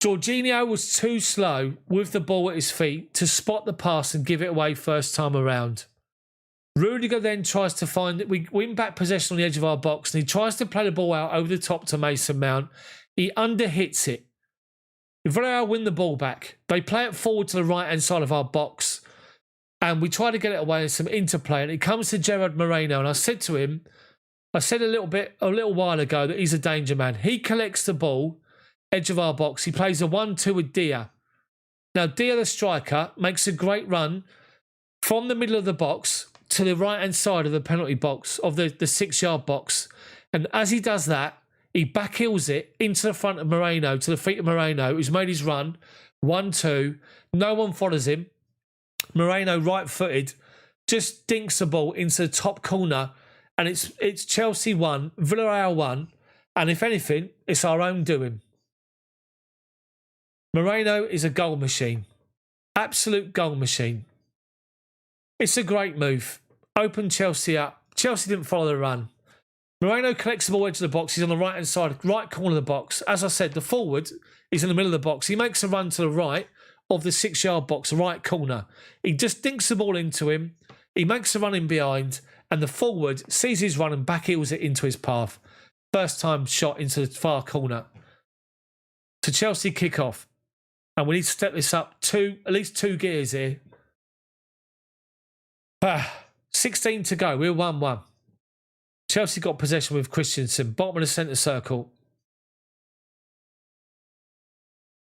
Jorginho was too slow with the ball at his feet to spot the pass and give it away first time around. Rudiger then tries to find it. We win back possession on the edge of our box and he tries to play the ball out over the top to Mason Mount. He underhits it. Villarreal win the ball back. They play it forward to the right-hand side of our box and we try to get it away in some interplay and it comes to Gerard Moreno and I said to him, I said a little while ago that he's a danger man. He collects the ball, edge of our box. He plays a 1-2 with Dia. Now Dia, the striker, makes a great run from the middle of the box to the right-hand side of the penalty box, of the 6-yard box. And as he does that, he backheels it into the front of Moreno, to the feet of Moreno, who's made his run. 1-2. No one follows him. Moreno, right-footed, just dinks the ball into the top corner. And it's Chelsea 1, Villarreal 1. And if anything, it's our own doing. Moreno is a goal machine. Absolute goal machine. It's a great move. Opened Chelsea up. Chelsea didn't follow the run. Moreno collects the ball edge of the box. He's on the right-hand side, right corner of the box. As I said, the forward is in the middle of the box. He makes a run to the right of the 6-yard box, right corner. He just dinks the ball into him. He makes a run in behind, and the forward sees his run and backheels it into his path. First time shot into the far corner. To Chelsea kickoff. And we need to step this up at least 2 gears here. 16 to go. We're 1-1. Chelsea got possession with Christensen. Bottom of the centre circle.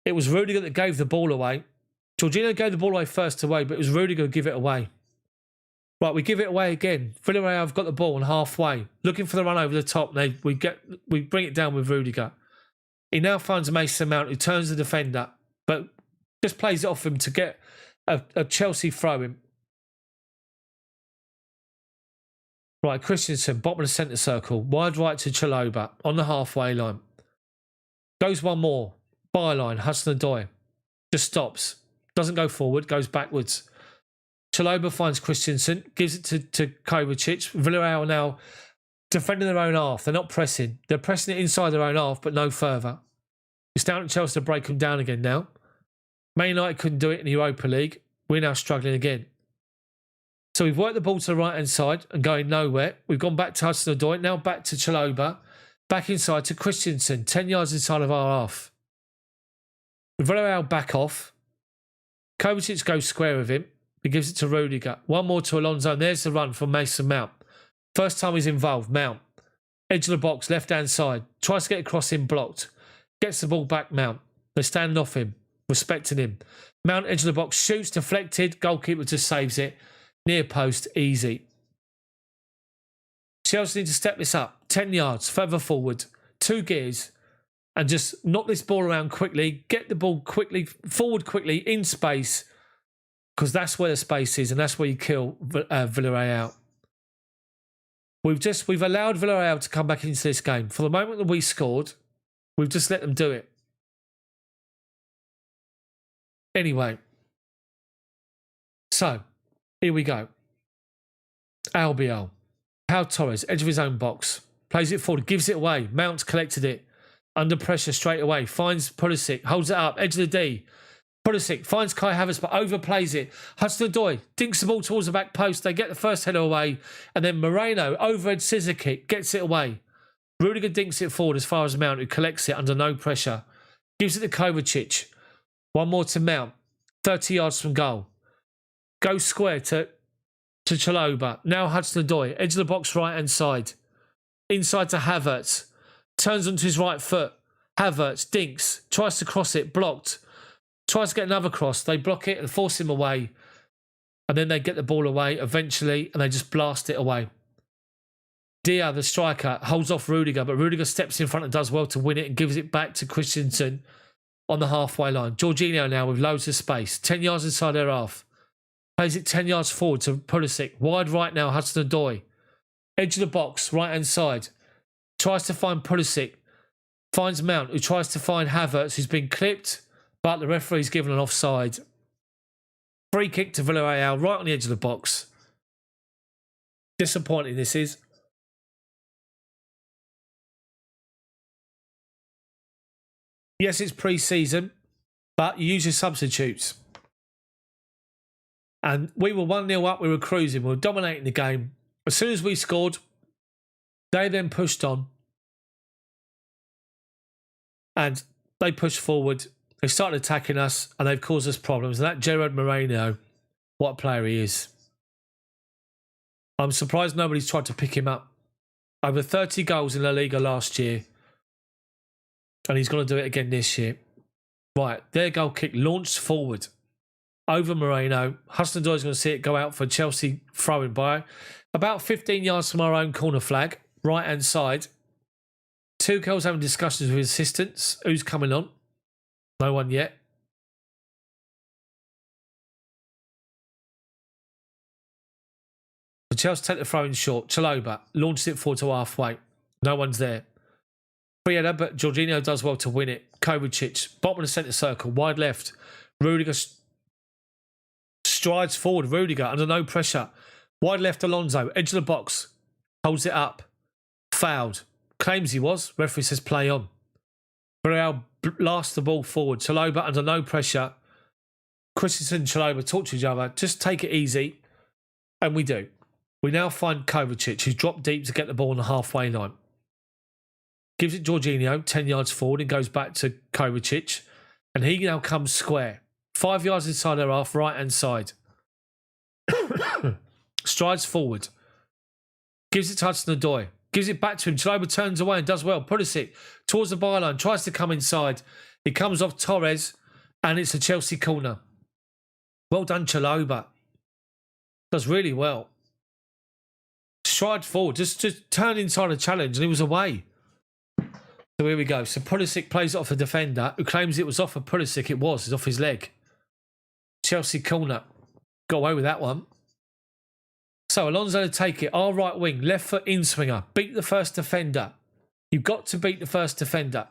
It was Rudiger that gave the ball away. Jorginho gave the ball away first away, but it was Rudiger who gave it away. Right, we give it away again. Villarreal have got the ball on halfway. Looking for the run over the top. We bring it down with Rudiger. He now finds Mason Mount, who turns the defender, but just plays it off him to get a Chelsea throw-in. Right, Christensen, bottom of the centre circle. Wide right to Chalobah on the halfway line. Goes one more. Byline, Hudson-Odoi. Just stops. Doesn't go forward, goes backwards. Chalobah finds Christensen, gives it to Kovacic. Villarreal now defending their own half. They're not pressing. They're pressing it inside their own half, but no further. It's down to Chelsea to break them down again now. Man United couldn't do it in the Europa League. We're now struggling again. So we've worked the ball to the right-hand side and going nowhere. We've gone back to Hudson-Odoi, now back to Chalobah, back inside to Christensen, 10 yards inside of our half. Villareal back off. Kovacic goes square with him. He gives it to Rudiger. One more to Alonso, and there's the run from Mason Mount. First time he's involved, Mount. Edge of the box, left-hand side. Tries to get across him, blocked. Gets the ball back, Mount. They're standing off him, respecting him. Mount, edge of the box, shoots, deflected. Goalkeeper just saves it. Near post, easy. Chelsea need to step this up. 10 yards, further forward. 2 gears. And just knock this ball around quickly. Get the ball quickly, forward quickly, in space. Because that's where the space is, and that's where you kill Villarreal. We've allowed Villarreal to come back into this game. For the moment that we scored, we've just let them do it. Anyway. So, here we go. Albiol. Pau Torres, edge of his own box. Plays it forward, gives it away. Mount's collected it. Under pressure straight away. Finds Pulisic, holds it up, edge of the D. Pulisic finds Kai Havertz but overplays it. Hudson-Odoi dinks the ball towards the back post. They get the first header away. And then Moreno, overhead scissor kick, gets it away. Rudiger dinks it forward as far as Mount, who collects it under no pressure. Gives it to Kovacic. One more to Mount. 30 yards from goal. Goes square to Chalobah. Now Hudson-Odoi. Edge of the box, right-hand side. Inside to Havertz. Turns onto his right foot. Havertz dinks. Tries to cross it. Blocked. Tries to get another cross. They block it and force him away. And then they get the ball away eventually and they just blast it away. Dia, the striker, holds off Rudiger, but Rudiger steps in front and does well to win it and gives it back to Christensen on the halfway line. Jorginho now with loads of space. 10 yards inside their half. Plays it 10 yards forward to Pulisic. Wide right now, Hudson-Odoi. Edge of the box, right-hand side. Tries to find Pulisic. Finds Mount, who tries to find Havertz, who's been clipped. But the referee's given an offside. Free kick to Villarreal, right on the edge of the box. Disappointing this is. Yes, it's pre-season, but you use your substitutes. And we were 1-0 up, we were cruising, we were dominating the game. As soon as we scored, they then pushed on. And they pushed forward. They started attacking us and they've caused us problems. And that Gerard Moreno, what a player he is. I'm surprised nobody's tried to pick him up. Over 30 goals in La Liga last year. And he's going to do it again this year. Right, their goal kick launched forward. Over Moreno. Hudson-Odoi is going to see it go out for Chelsea throwing by. About 15 yards from our own corner flag. Right hand side. Tuchel's having discussions with his assistants. Who's coming on? No one yet. The Chelsea take the throw in short. Chalobah launches it forward to halfway. No one's there. Free header, but Jorginho does well to win it. Kovacic, bottom of the centre circle, wide left. Rudiger strides forward. Rudiger under no pressure. Wide left Alonso, edge of the box. Holds it up. Fouled. Claims he was. Referee says play on. Villareal blasts the ball forward. Chalobah under no pressure. Christensen and Chalobah talk to each other. Just take it easy. And we do. We now find Kovacic, who's dropped deep to get the ball on the halfway line. Gives it Jorginho, 10 yards forward, and goes back to Kovacic. And he now comes square. 5 yards inside their half, right-hand side. Strides forward. Gives it to Hudson-Odoi. Gives it back to him. Chalobah turns away and does well. Pulisic towards the byline. Tries to come inside. It comes off Torres. And it's a Chelsea corner. Well done, Chalobah. Does really well. Stride forward. Just turn inside a challenge. And he was away. So here we go. So Pulisic plays it off a defender who claims it was off of Pulisic. It was. It's off his leg. Chelsea corner. Got away with that one. So Alonso to take it. Our right wing. Left foot in swinger. Beat the first defender. You've got to beat the first defender.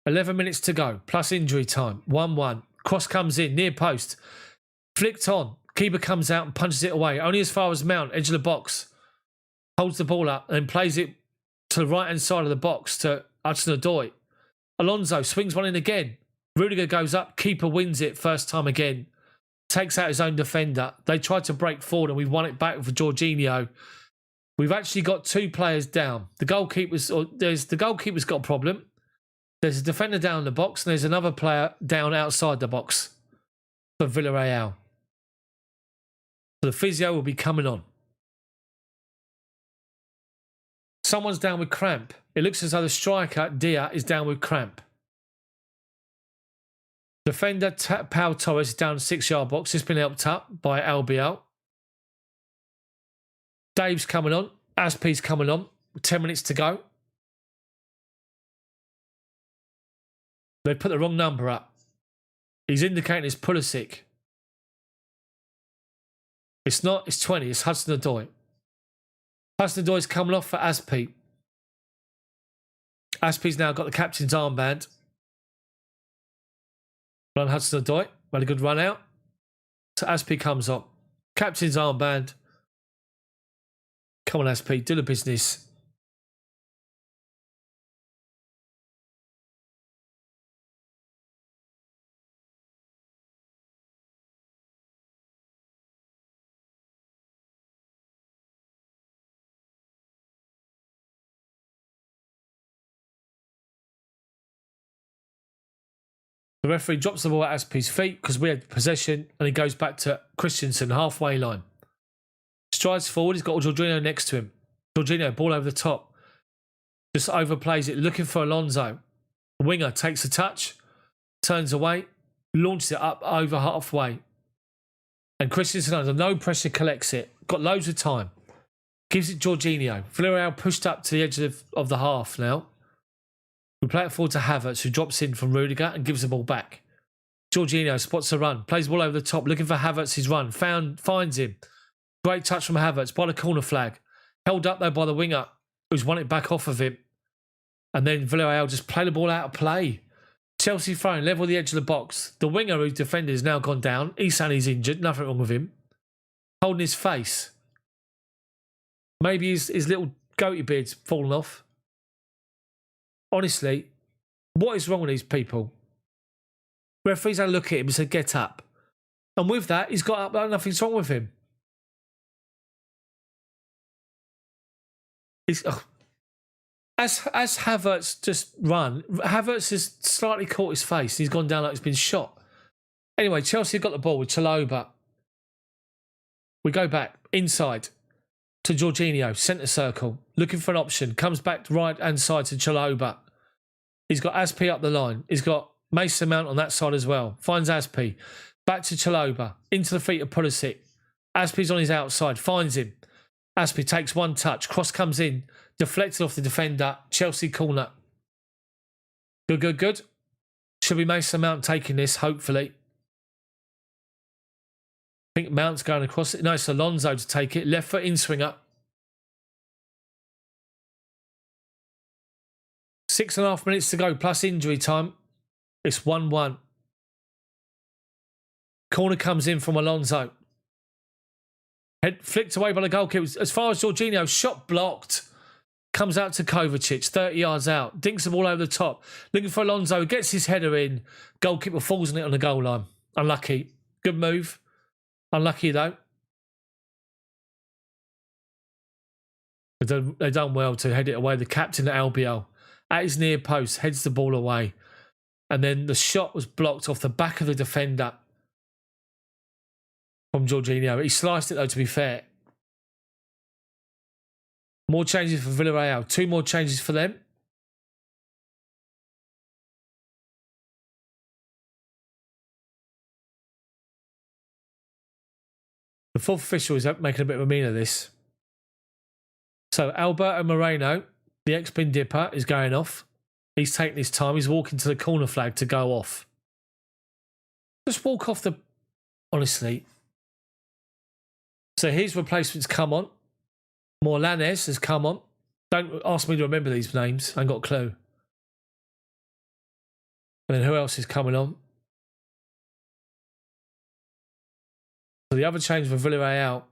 11 minutes to go. Plus injury time. 1-1. Cross comes in. Near post. Flicked on. Keeper comes out and punches it away. Only as far as Mount. Edge of the box. Holds the ball up and then plays it to the right-hand side of the box to Hudson-Odoi. Alonso swings one in again. Rudiger goes up. Keeper wins it first time again. Takes out his own defender. They tried to break forward and we won it back for Jorginho. We've actually got 2 players down. The goalkeeper's got a problem. There's a defender down in the box and there's another player down outside the box for Villarreal. So the physio will be coming on. Someone's down with cramp. It looks as though the striker, Dia, is down with cramp. Defender Pau Torres is down the 6-yard box. It's been helped up by Albiol. Dave's coming on. Aspi's coming on. 10 minutes to go. They put the wrong number up. He's indicating it's Pulisic. It's not. It's 20. It's Hudson-Odoi. Hudson-Odoi's coming off for Aspi. Aspi's now got the captain's armband. Run Hudson-Odoi. Had a good run out. So Aspi comes on. Captain's armband. Come on, Aspi. Do the business. The referee drops the ball at Aspi's feet because we had possession and he goes back to Christensen, halfway line. Strides forward, he's got Jorginho next to him. Jorginho, ball over the top. Just overplays it, looking for Alonso. The winger takes a touch, turns away, launches it up over halfway. And Christensen under no pressure collects it. Got loads of time. Gives it Jorginho. Villareal pushed up to the edge of the half now. We play it forward to Havertz, who drops in from Rudiger and gives the ball back. Jorginho spots a run, plays the ball over the top, looking for Havertz's run. Finds him. Great touch from Havertz by the corner flag. Held up though by the winger, who's won it back off of him. And then Villarreal just play the ball out of play. Chelsea throwing level the edge of the box. The winger who's defended has now gone down. He's injured, nothing wrong with him. Holding his face. Maybe his little goatee beard's fallen off. Honestly, what is wrong with these people? Referees had a look at him and said, get up. And with that, he's got up like nothing's wrong with him. As Havertz just run, Havertz has slightly caught his face. He's gone down like he's been shot. Anyway, Chelsea got the ball with Chalobah. We go back inside to Jorginho, centre circle, looking for an option. Comes back right hand side to Chalobah. He's got Aspi up the line. He's got Mason Mount on that side as well. Finds Aspi. Back to Chalobah. Into the feet of Pulisic. Aspi's on his outside. Finds him. Aspi takes one touch. Cross comes in. Deflected off the defender. Chelsea corner. Good. Should be Mason Mount taking this, hopefully. I think Mount's going across it. No, it's Alonso to take it. Left foot in swinger. 6.5 minutes to go, plus injury time. It's 1-1. Corner comes in from Alonso. Head flicked away by the goalkeeper. As far as Jorginho, shot blocked. Comes out to Kovacic, 30 yards out. Dinks the ball over the top. Looking for Alonso. Gets his header in. Goalkeeper falls on it on the goal line. Unlucky. Good move. Unlucky though. They've done well to head it away. The captain at Albiol, at his near post, heads the ball away. And then the shot was blocked off the back of the defender from Jorginho. He sliced it though, to be fair. More changes for Villarreal. 2 more changes for them. The fourth official is making a bit of a mean of this. So Alberto Moreno, the ex-bin dipper, is going off. He's taking his time. He's walking to the corner flag to go off. Just walk off the... Honestly. So his replacements come on. Morlanes has come on. Don't ask me to remember these names. I ain't got a clue. And then who else is coming on? So the other change for Villarreal,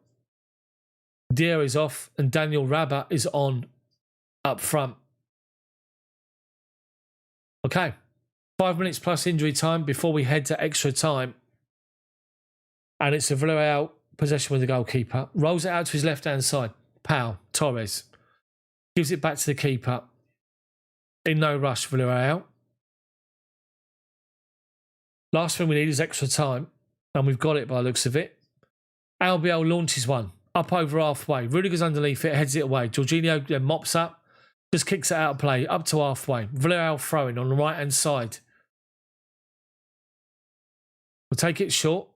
Dia is off and Daniel Rabat is on up front. Okay, 5 minutes plus injury time before we head to extra time. And it's a Villareal possession with the goalkeeper. Rolls it out to his left-hand side. Pau Torres gives it back to the keeper. In no rush, Villareal. Last thing we need is extra time. And we've got it by the looks of it. Albiol launches one. Up over halfway. Rudiger's underneath it, heads it away. Jorginho then mops up. Just kicks it out of play. Up to halfway. Villareal throwing on the right-hand side. We'll take it short.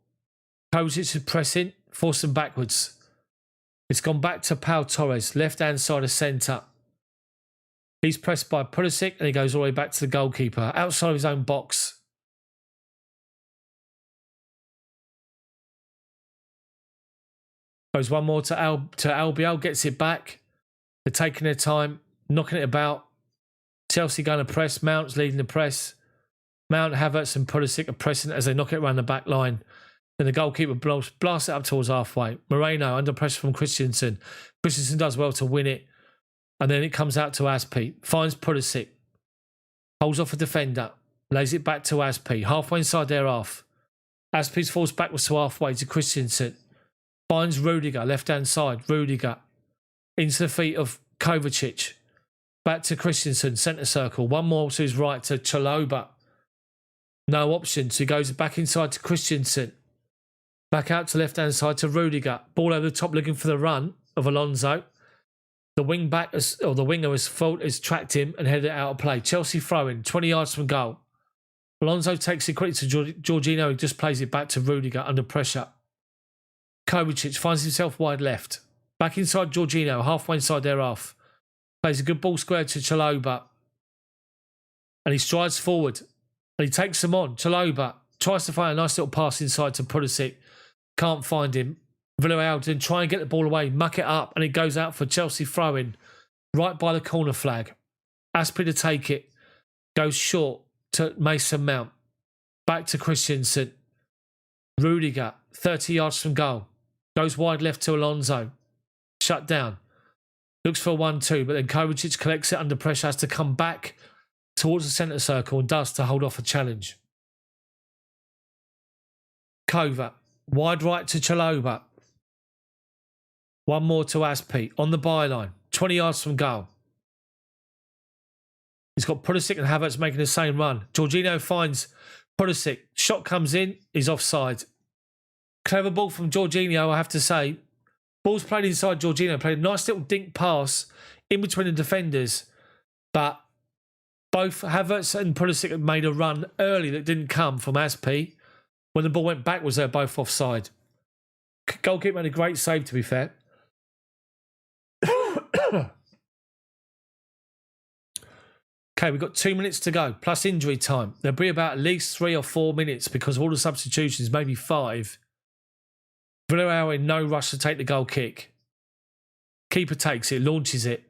Kovacic is pressing. Force them backwards. It's gone back to Pau Torres. Left-hand side of centre. He's pressed by Pulisic and he goes all the way back to the goalkeeper. Outside of his own box. Goes one more to Albiol, gets it back. They're taking their time, knocking it about. Chelsea going to press. Mount's leading the press. Mount, Havertz and Pulisic are pressing as they knock it around the back line. Then the goalkeeper blasts it up towards halfway. Moreno under pressure from Christensen. Christensen does well to win it. And then it comes out to Aspi. Finds Pulisic. Holds off a defender. Lays it back to Aspi. Halfway inside their half. Aspi's falls backwards to halfway to Christensen. Finds Rudiger, left-hand side. Rudiger into the feet of Kovacic. Back to Christensen, centre circle. One more to his right to Chalobah. No options. He goes back inside to Christensen. Back out to left-hand side to Rudiger. Ball over the top looking for the run of Alonso. The winger has tracked him and headed it out of play. Chelsea throwing 20 yards from goal. Alonso takes it quickly to Jorginho, who just plays it back to Rudiger under pressure. Kovacic finds himself wide left. Back inside Jorginho, halfway inside their half. Plays a good ball square to Chalobah. And he strides forward. And he takes them on. Chalobah tries to find a nice little pass inside to Pulisic. Can't find him. Villareal then try and get the ball away, muck it up, and it goes out for Chelsea throwing right by the corner flag. Aspi to take it. Goes short to Mason Mount. Back to Christensen. Rudiger, 30 yards from goal. Goes wide left to Alonso. Shut down. Looks for a 1-2, but then Kovacic collects it under pressure, has to come back towards the centre circle and does to hold off a challenge. Kova, wide right to Chalobah. One more to Aspi on the byline, 20 yards from goal. He's got Pulisic and Havertz making the same run. Jorginho finds Pulisic. Shot comes in, he's offside. Clever ball from Jorginho, I have to say. Ball's played inside Jorginho, played a nice little dink pass in between the defenders. But both Havertz and Pulisic had made a run early that didn't come from Aspi. When the ball went backwards, they were both offside. Goalkeeper made a great save, to be fair. Okay, we've got 2 minutes to go, plus injury time. There'll be about at least 3 or 4 minutes because of all the substitutions, maybe 5. Villareal in no rush to take the goal kick. Keeper takes it, launches it.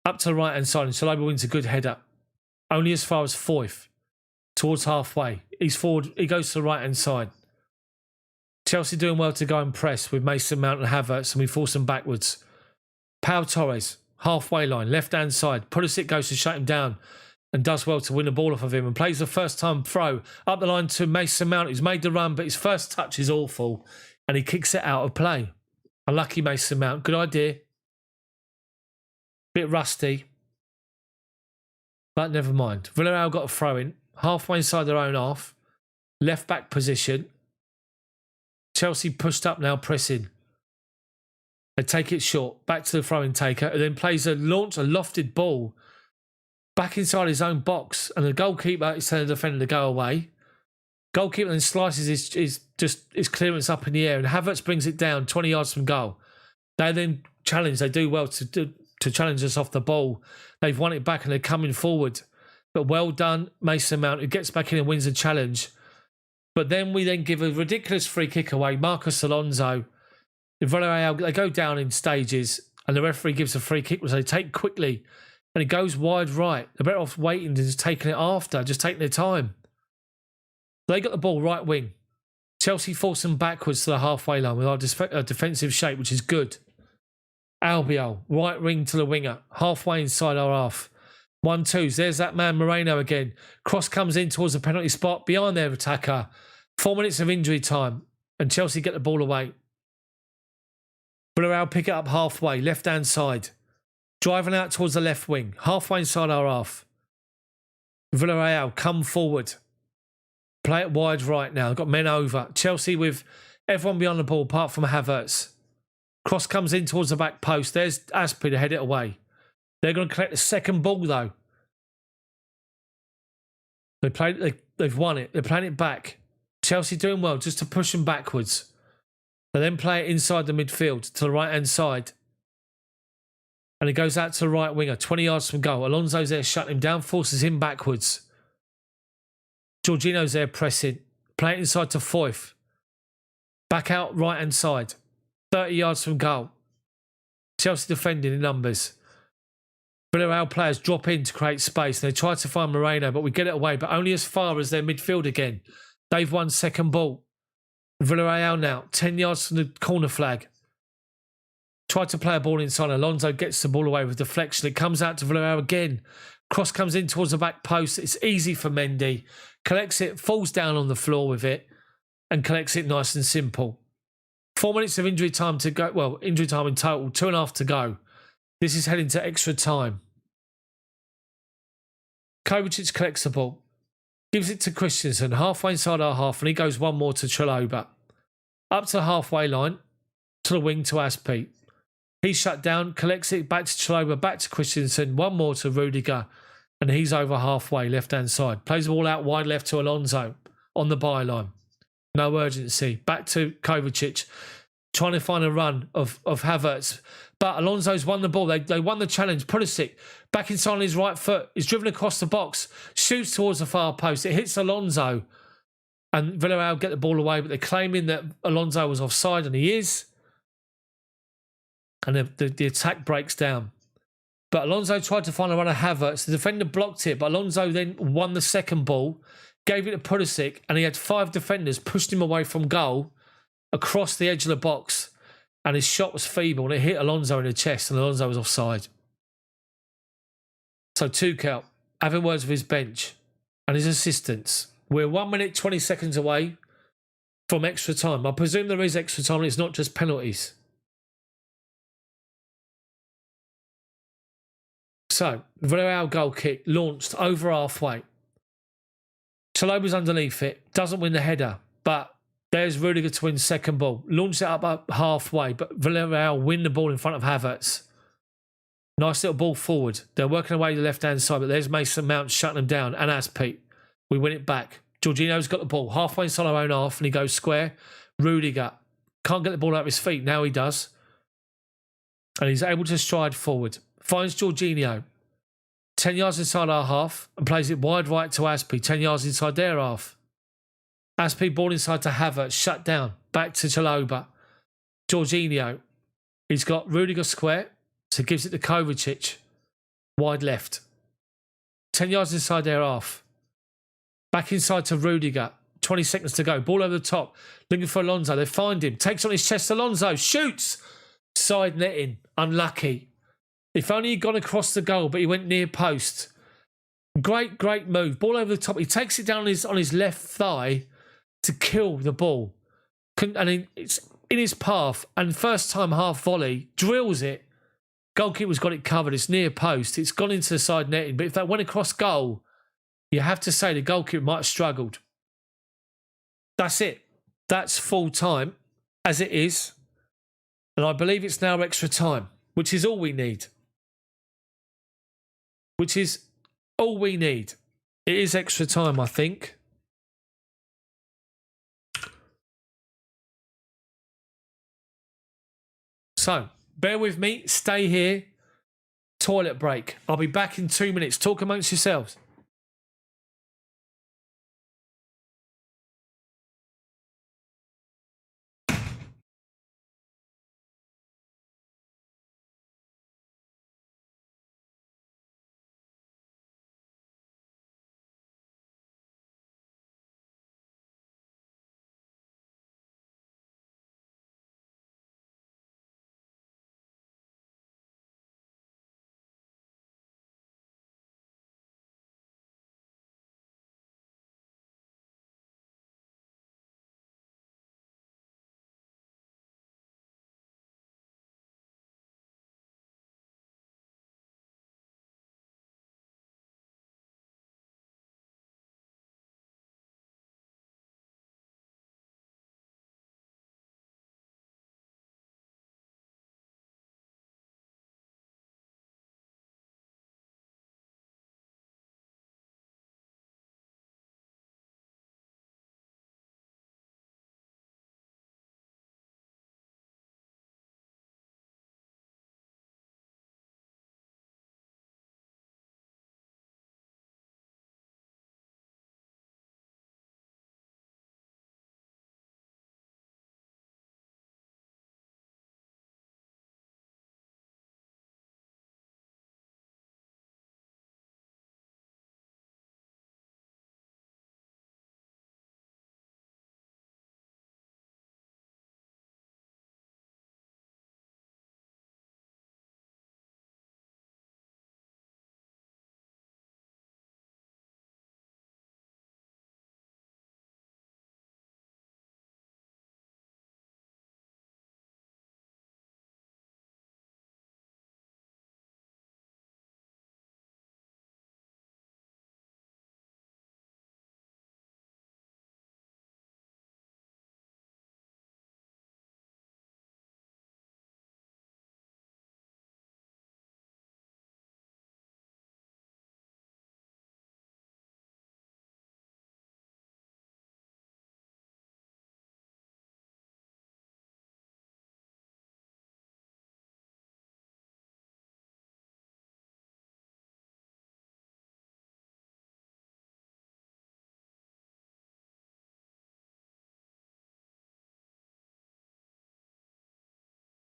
Up to the right-hand side, and Chalobah wins a good header. Only as far as Foyth. Towards halfway. He's forward, he goes to the right-hand side. Chelsea doing well to go and press with Mason Mount and Havertz, and we force them backwards. Pau Torres, halfway line, left-hand side. Pulisic goes to shut him down and does well to win the ball off of him and plays the first-time throw up the line to Mason Mount, who's made the run, but his first touch is awful, and he kicks it out of play. Unlucky Mason Mount. Good idea. Bit rusty. But never mind. Villareal got a throw-in. Halfway inside their own half. Left-back position. Chelsea pushed up now, pressing. They take it short, back to the throwing taker, and then plays a lofted ball back inside his own box, and the goalkeeper is telling the defender to go away. Goalkeeper then slices his clearance up in the air, and Havertz brings it down 20 yards from goal. They then challenge. They do well to challenge us off the ball. They've won it back and they're coming forward. But well done, Mason Mount, who gets back in and wins the challenge. But then we then give a ridiculous free kick away. Marcos Alonso. Villareal, they go down in stages and the referee gives a free kick which they take quickly and it goes wide right. They're better off waiting than just taking it after, just taking their time. They got the ball right wing. Chelsea force them backwards to the halfway line with our defensive shape, which is good. Albiol, right wing to the winger, halfway inside our half. 1-2s. There's that man Moreno again. Cross comes in towards the penalty spot behind their attacker. 4 minutes of injury time. And Chelsea get the ball away. Villareal pick it up halfway, left-hand side. Driving out towards the left wing. Halfway inside our half. Villareal come forward. Play it wide right now. Got men over. Chelsea with everyone behind the ball apart from Havertz. Cross comes in towards the back post. There's Aspi to head it away. They're going to collect the second ball though. They've won it. They're playing it back. Chelsea doing well just to push them backwards. They then play it inside the midfield to the right-hand side. And it goes out to the right winger, 20 yards from goal. Alonso's there shutting him down, forces him backwards. Jorginho's there pressing. Play it inside to Foyth. Back out right-hand side. 30 yards from goal. Chelsea defending in numbers. Villareal players drop in to create space. And they try to find Moreno, but we get it away. But only as far as their midfield again. They've won second ball. Villareal now, 10 yards from the corner flag. Tried to play a ball inside. Alonso gets the ball away with deflection. It comes out to Villareal again. Cross comes in towards the back post. It's easy for Mendy. Collects it, falls down on the floor with it, and collects it nice and simple. 4 minutes of injury time to go. Well, injury time in total. 2.5 to go. This is heading to extra time. Kovacic collects the ball. Gives it to Christensen. Halfway inside our half, and he goes one more to Chalobah. Up to the halfway line. To the wing to Aspi. He's shut down. Collects it back to Chalobah. Back to Christensen. One more to Rudiger. And he's over halfway, left-hand side. Plays the ball out wide left to Alonso on the byline. No urgency. Back to Kovacic. Trying to find a run of Havertz. But Alonso's won the ball. They won the challenge. Pulisic back inside on his right foot. He's driven across the box. Shoots towards the far post. It hits Alonso. And Villarreal get the ball away. But they're claiming that Alonso was offside. And he is. And the attack breaks down. But Alonso tried to find a run of Havertz. The defender blocked it. But Alonso then won the second ball. Gave it to Pulisic. And he had 5 defenders. Pushed him away from goal. Across the edge of the box. And his shot was feeble. And it hit Alonso in the chest. And Alonso was offside. So Tuchel having words with his bench. And his assistants. We're 1 minute 20 seconds away from extra time. I presume there is extra time. And it's not just penalties. So, Villareal goal kick launched over halfway. Chalobah's underneath it. Doesn't win the header. But there's Rudiger to win second ball. Launch it up halfway. But Villareal win the ball in front of Havertz. Nice little ball forward. They're working away to the left-hand side. But there's Mason Mount shutting them down. And Aspi. We win it back. Jorginho's got the ball. Halfway inside our own half. And he goes square. Rudiger. Can't get the ball out of his feet. Now he does. And he's able to stride forward. Finds Jorginho. 10 yards inside our half and plays it wide right to Aspi. 10 yards inside their half. Aspi ball inside to Havertz. Shut down. Back to Chalobah. Jorginho. He's got Rudiger square. So gives it to Kovacic. Wide left. 10 yards inside their half. Back inside to Rudiger. 20 seconds to go. Ball over the top. Looking for Alonso. They find him. Takes on his chest. Alonso shoots. Side netting. Unlucky. If only he'd gone across the goal, but he went near post. Great, great move. Ball over the top. He takes it down on his left thigh to kill the ball. And it's in his path. And first time half volley. Drills it. Goalkeeper's got it covered. It's near post. It's gone into the side netting. But if that went across goal, you have to say the goalkeeper might have struggled. That's it. That's full time, as it is. And I believe it's now extra time, which is all we need. Which is all we need. It is extra time, I think. So, bear with me. Stay here. Toilet break. I'll be back in 2 minutes. Talk amongst yourselves.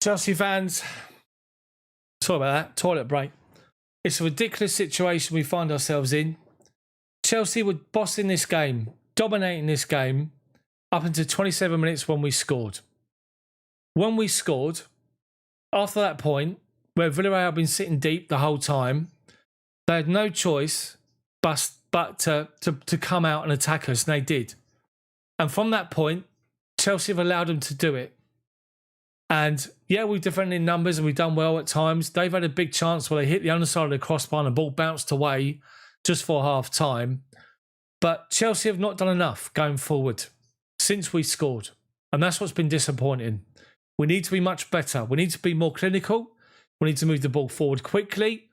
Chelsea fans, sorry about that, toilet break. It's a ridiculous situation we find ourselves in. Chelsea were bossing this game, dominating this game, up until 27 minutes when we scored. When we scored, after that point, where Villareal had been sitting deep the whole time, they had no choice but to come out and attack us, and they did. And from that point, Chelsea have allowed them to do it. And yeah, we've defended in numbers and we've done well at times. They've had a big chance where they hit the underside of the crossbar and the ball bounced away just for half time. But Chelsea have not done enough going forward since we scored. And that's what's been disappointing. We need to be much better. We need to be more clinical. We need to move the ball forward quickly.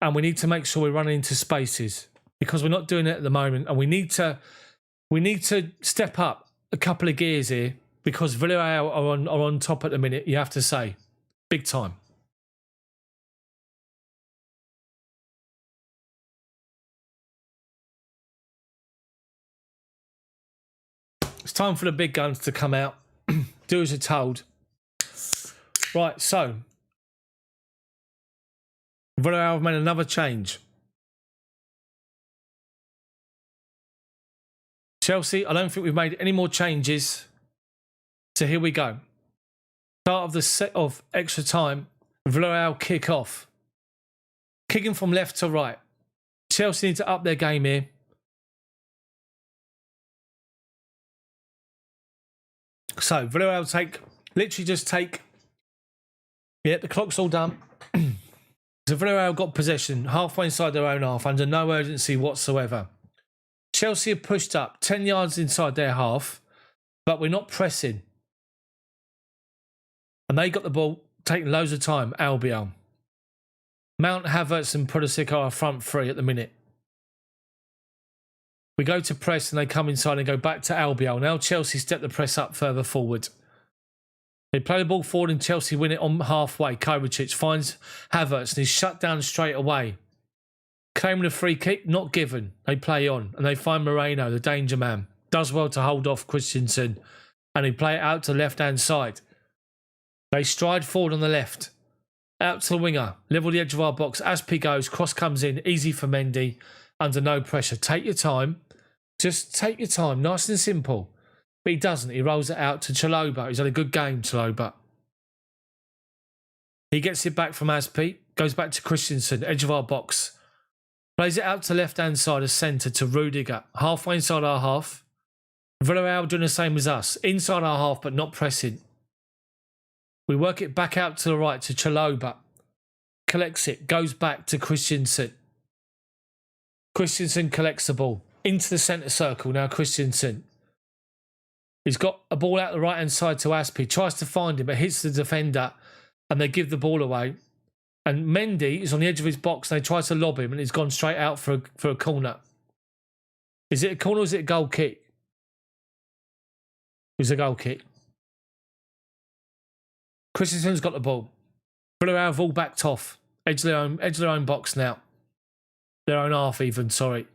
And we need to make sure we're running into spaces because we're not doing it at the moment. And we need to step up a couple of gears here because Villarreal are on top at the minute, you have to say. Big time. It's time for the big guns to come out. Do as you're told. Right, so Villarreal have made another change. Chelsea, I don't think we've made any more changes. So here we go. Start of the set of extra time. Villarreal kick off. Kicking from left to right. Chelsea need to up their game here. So Villarreal yeah, the clock's all done. So Villarreal got possession halfway inside their own half under no urgency whatsoever. Chelsea have pushed up 10 yards inside their half, but we're not pressing. And they got the ball, taking loads of time, Albion. Mount, Havertz and Pulisic are our front three at the minute. We go to press and they come inside and go back to Albion. Now Chelsea step the press up further forward. They play the ball forward and Chelsea win it on halfway. Kovacic finds Havertz and he's shut down straight away. Claiming a free kick, not given. They play on and they find Moreno, the danger man. Does well to hold off Christensen and they play it out to the left-hand side. They stride forward on the left. Out to the winger. Level the edge of our box. Aspi goes. Cross comes in. Easy for Mendy. Under no pressure. Take your time. Just take your time. Nice and simple. But he doesn't. He rolls it out to Chalobah. He's had a good game, Chalobah. He gets it back from Aspi. Goes back to Christensen. Edge of our box. Plays it out to left-hand side of centre to Rudiger. Halfway inside our half. Villareal doing the same as us. Inside our half but not pressing. We work it back out to the right to Chalobah. Collects it. Goes back to Christensen. Christensen collects the ball. Into the centre circle now, Christensen. He's got a ball out the right-hand side to Aspi. Tries to find him, but hits the defender. And they give the ball away. And Mendy is on the edge of his box. And they try to lob him, and he's gone straight out for a corner. Is it a corner or is it a goal kick? It was a goal kick. Christensen's got the ball. Villarreal have all backed off. Edge of their own box now. Their own half even, sorry.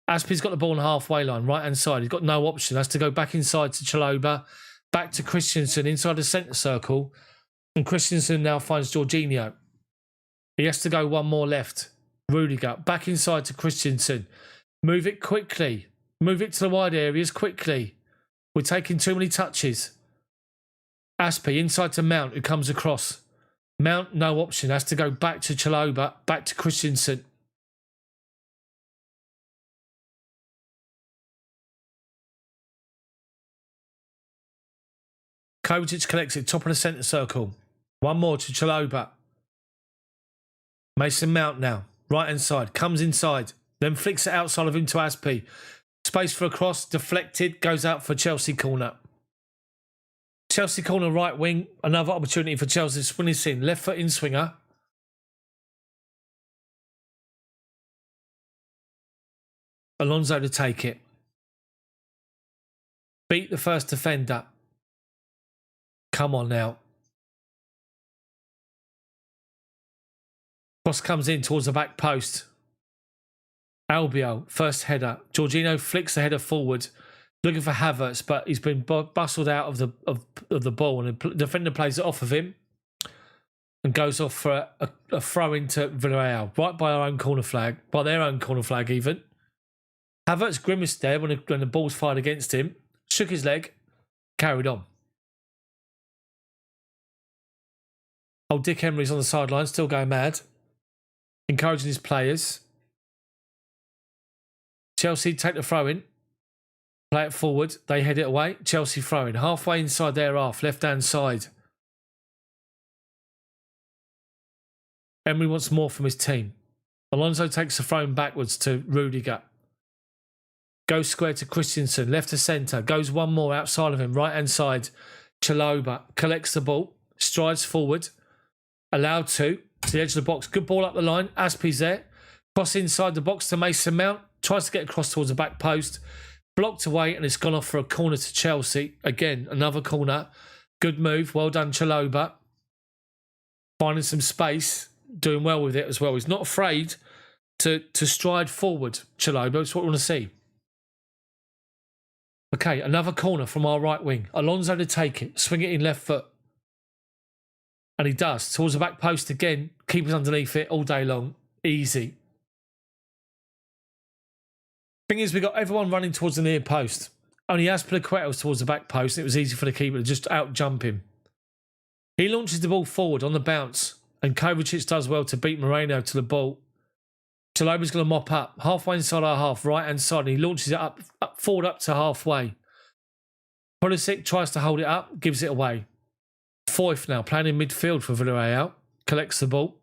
Aspi's got the ball on the halfway line, right-hand side. He's got no option. Has to go back inside to Chalobah. Back to Christensen inside the centre circle. And Christensen now finds Jorginho. He has to go one more left. Rudiger. Back inside to Christensen. Move it quickly. Move it to the wide areas quickly. We're taking too many touches. Aspi inside to Mount, who comes across. Mount, no option. Has to go back to Chalobah. Back to Christensen. Kovacic collects it, top of the centre circle. One more to Chalobah. Mason Mount now. Right-hand side. Comes inside. Then flicks it outside of him to Aspi. Space for a cross. Deflected. Goes out for Chelsea corner. Chelsea corner right wing. Another opportunity for Chelsea to swing this in. Left foot in swinger. Alonso to take it. Beat the first defender. Come on now. Cross comes in towards the back post. Albiol, first header. Jorginho flicks the header forward. Looking for Havertz, but he's been bustled out of the ball and the defender plays it off of him. and goes off for a throw into Villareal, right by our own corner flag, by their own corner flag even. Havertz grimaced there when the ball's fired against him, shook his leg, carried on. Old Dick Emery's on the sideline, still going mad, encouraging his players. Chelsea take the throw in, play it forward, they head it away. Chelsea throw in, halfway inside their half, left-hand side. Emery wants more from his team. Alonso takes the throw in backwards to Rudiger. Goes square to Christensen, left to centre. Goes one more outside of him, right-hand side. Chalobah collects the ball, strides forward. Allowed to the edge of the box. Good ball up the line. Aspie's there. Cross inside the box to Mason Mount. Tries to get across towards the back post. Blocked away and it's gone off for a corner to Chelsea. Again, another corner. Good move. Well done, Chalobah. Finding some space. Doing well with it as well. He's not afraid to stride forward, Chalobah. That's what we want to see. Okay, another corner from our right wing. Alonso to take it. Swing it in left foot. And he does. Towards the back post again. Keepers underneath it all day long. Easy. Thing is, we got everyone running towards the near post. Only Azpilicueta was towards the back post. And it was easy for the keeper to just out-jump him. He launches the ball forward on the bounce. And Kovacic does well to beat Moreno to the ball. Chalobah's going to mop up. Halfway inside our half, right-hand side. And he launches it forward up to halfway. Pulisic tries to hold it up. Gives it away. Foyth now, playing in midfield for Villarreal, collects the ball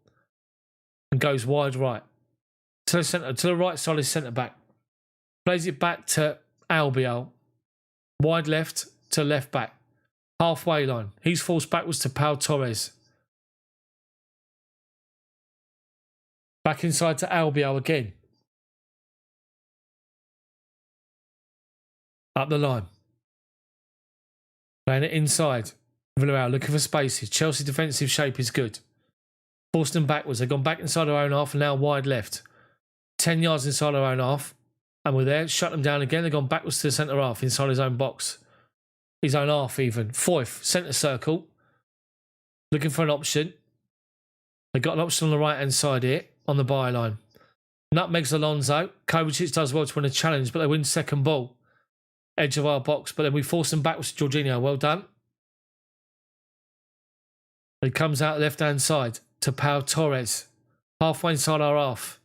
and goes wide right. To the centre, to the right side is centre back. Plays it back to Albiol. Wide left to left back. Halfway line. He's forced backwards to Pau Torres. Back inside to Albiol again. Up the line. Playing it inside. Villareal looking for spaces. Chelsea defensive shape is good. Forced them backwards. They've gone back inside our own half and now wide left. 10 yards inside our own half. And we're there. Shut them down again. They've gone backwards to the centre half inside his own box. His own half even. Foyth, centre circle. Looking for an option. They've got an option on the right hand side here. On the byline. Nutmegs Alonso. Kovacic does well to win a challenge, but they win second ball. Edge of our box. But then we force them backwards to Jorginho. Well done. He comes out left-hand side to Pau Torres. Halfway inside our half.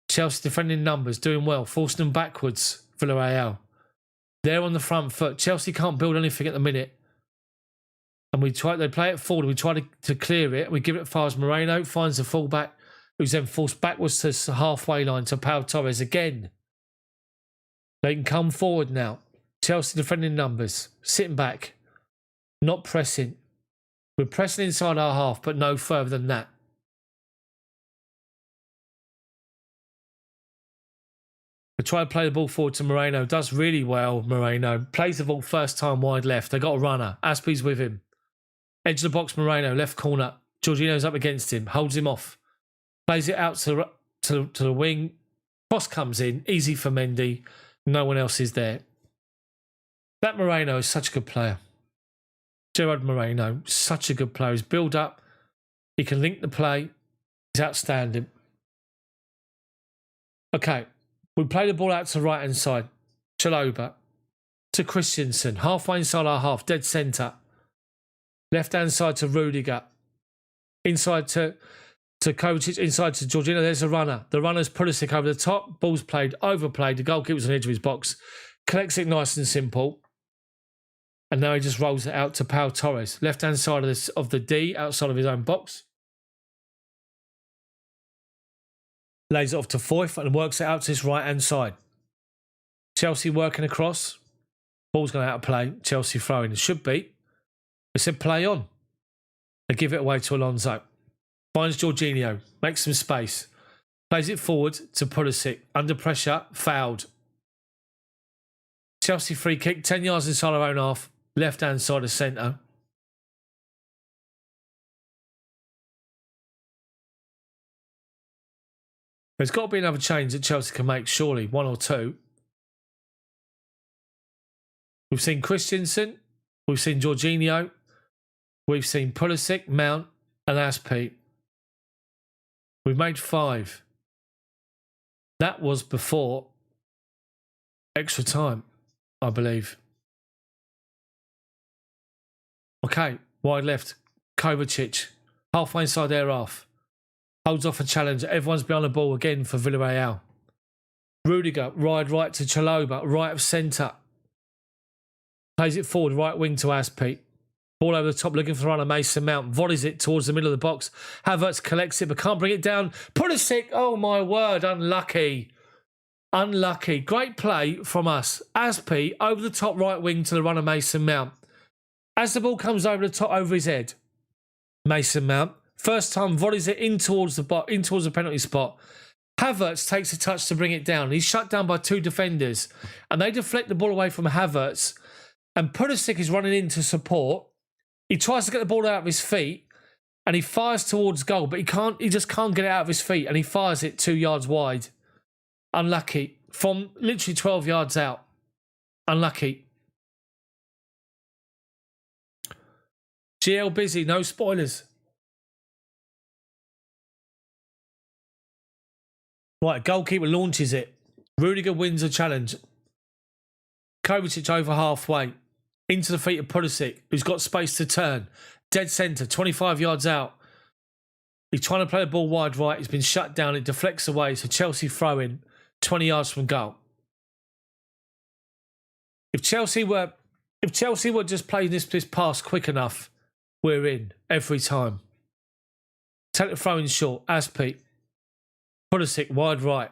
Chelsea defending numbers, doing well. Forcing them backwards, Villarreal. They're on the front foot. Chelsea can't build anything at the minute. And they play it forward. We try to clear it. We give it as far as Moreno. Finds the fullback, who's then forced backwards to the halfway line to Pau Torres again. They can come forward now. Chelsea defending numbers. Sitting back. Not pressing. We're pressing inside our half, but no further than that. We try to play the ball forward to Moreno. Does really well, Moreno. Plays the ball first time wide left. They got a runner. Aspie's with him. Edge of the box, Moreno. Left corner. Jorginho's up against him. Holds him off. Plays it out to the wing. Cross comes in. Easy for Mendy. No one else is there. That Moreno is such a good player. Gerard Moreno, such a good player. He's build up. He can link the play. He's outstanding. Okay. We play the ball out to the right-hand side. Chalobah. To Christensen. Halfway inside our half. Dead centre. Left-hand side to Rudiger. Inside to Kovacic. Inside to Jorginho. There's a runner. The runner's Pulisic over the top. Ball's played. Overplayed. The goalkeeper's on the edge of his box. Collects it nice and simple. And now he just rolls it out to Pau Torres. Left-hand side of the D, outside of his own box. Lays it off to Foyth and works it out to his right-hand side. Chelsea working across. Ball's going out of play. Chelsea throwing. It should be. They said play on. They give it away to Alonso. Finds Jorginho. Makes some space. Plays it forward to Pulisic. Under pressure. Fouled. Chelsea free kick. 10 yards inside our own half. Left-hand side of centre. There's got to be another change that Chelsea can make, surely. One or two. We've seen Christensen. We've seen Jorginho. We've seen Pulisic, Mount and Aspi. We've made 5. That was before extra time, I believe. Okay, wide left. Kovacic, halfway inside their half. Holds off a challenge. Everyone's behind the ball again for Villareal. Rudiger, wide right to Chaloba, right of centre. Plays it forward, right wing to Aspi. Ball over the top, looking for runner Mason Mount. Volleys it towards the middle of the box. Havertz collects it, but can't bring it down. Pulisic, oh my word, unlucky. Unlucky. Great play from us. Aspi over the top right wing to the runner Mason Mount. As the ball comes over the top, over his head, Mason Mount, first time volleys it in towards the penalty spot. Havertz takes a touch to bring it down. He's shut down by 2 defenders, and they deflect the ball away from Havertz. And Pulisic is running in to support. He tries to get the ball out of his feet, and he fires towards goal, but he can't. He just can't get it out of his feet, and he fires it 2 yards wide. Unlucky from literally 12 yards out. Unlucky. GL busy, no spoilers. Right, goalkeeper launches it. Rudiger wins the challenge. Kovacic over halfway. Into the feet of Pulisic, who's got space to turn. Dead centre, 25 yards out. He's trying to play the ball wide right. He's been shut down. It deflects away. So Chelsea throw in 20 yards from goal. If Chelsea were just playing this pass quick enough, we're in every time. Take the throw in short. Aspi. Pulisic wide right.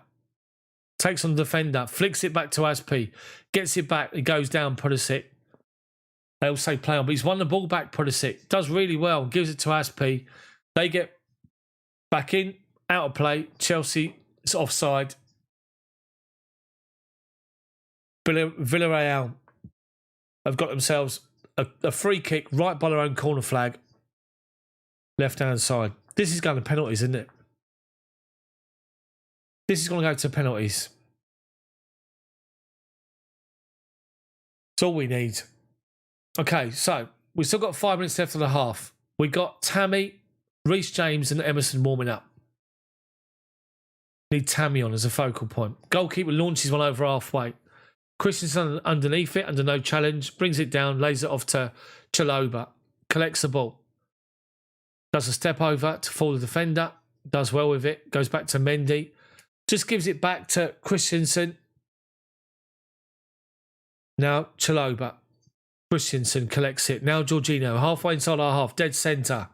Takes on the defender. Flicks it back to Aspi. Gets it back. It goes down Pulisic. They'll say play on, but he's won the ball back, Pulisic. Does really well. Gives it to Aspi. They get back in. Out of play. Chelsea is offside. Villarreal have got themselves a free kick right by their own corner flag. Left-hand side. This is going to penalties, isn't it? This is going to go to penalties. It's all we need. Okay, so we've still got 5 minutes left of the half. We got Tammy, Reece James and Emerson warming up. Need Tammy on as a focal point. Goalkeeper launches one over halfway. Christensen underneath it, under no challenge. Brings it down, lays it off to Chaloba. Collects the ball. Does a step over to foul the defender. Does well with it. Goes back to Mendy. Just gives it back to Christensen. Now Chaloba. Christensen collects it. Now Jorginho, halfway inside our half, dead centre.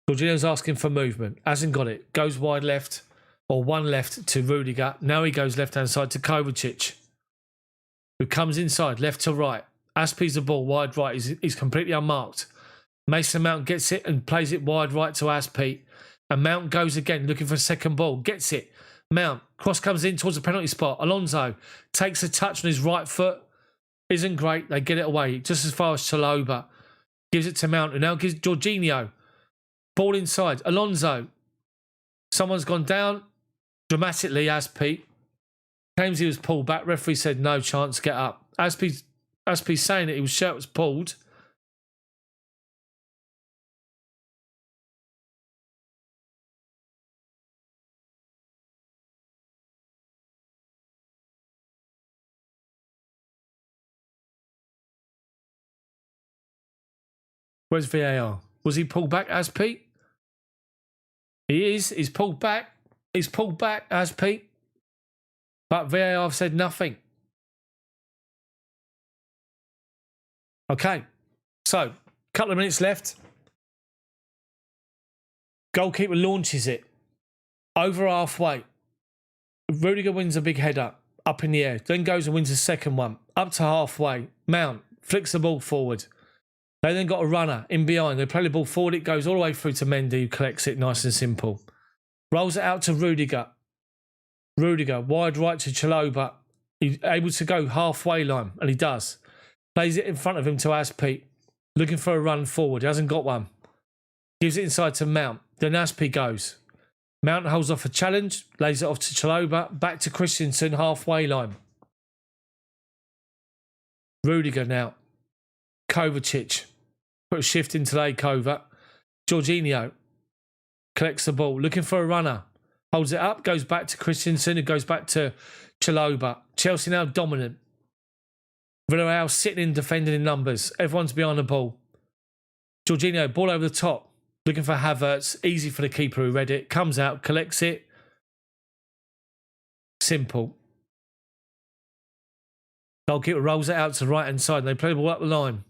Jorginho's asking for movement. Hasn't got it. Goes wide left, or one left to Rudiger. Now he goes left-hand side to Kovacic, who comes inside, left to right. Aspi's the ball, wide right. He's completely unmarked. Mason Mount gets it and plays it wide right to Aspi. And Mount goes again, looking for a second ball. Gets it. Mount. Cross comes in towards the penalty spot. Alonso takes a touch on his right foot. Isn't great. They get it away just as far as Chaloba. Gives it to Mount, and now gives Jorginho. Ball inside. Alonso. Someone's gone down. Dramatically, Aspi. Claims he was pulled back. Referee said no chance, get up. Aspi's saying that his shirt was pulled. Where's VAR? Was he pulled back, Aspi? He is. He's pulled back. He's pulled back, Aspi. But VAR have said nothing. Okay. So, couple of minutes left. Goalkeeper launches it. Over halfway. Rudiger wins a big header. Up in the air. Then goes and wins the second one. Up to halfway. Mount flicks the ball forward. They then got a runner in behind. They play the ball forward. It goes all the way through to Mendy, who collects it nice and simple. Rolls it out to Rudiger. Rudiger, wide right to Chaloba. He's able to go halfway line, and he does. Plays it in front of him to Aspi. Looking for a run forward. He hasn't got one. Gives it inside to Mount. Then Aspi goes. Mount holds off a challenge. Lays it off to Chaloba. Back to Christensen, halfway line. Rudiger now. Kovacic. Put a shift into the covert. Jorginho collects the ball, looking for a runner. Holds it up, goes back to Christensen, it goes back to Chalobah. Chelsea now dominant. Villareal sitting in, defending in numbers. Everyone's behind the ball. Jorginho, ball over the top. Looking for Havertz. Easy for the keeper who read it. Comes out, collects it. Simple. Goalkeeper rolls it out to the right-hand side and they play the ball up the line.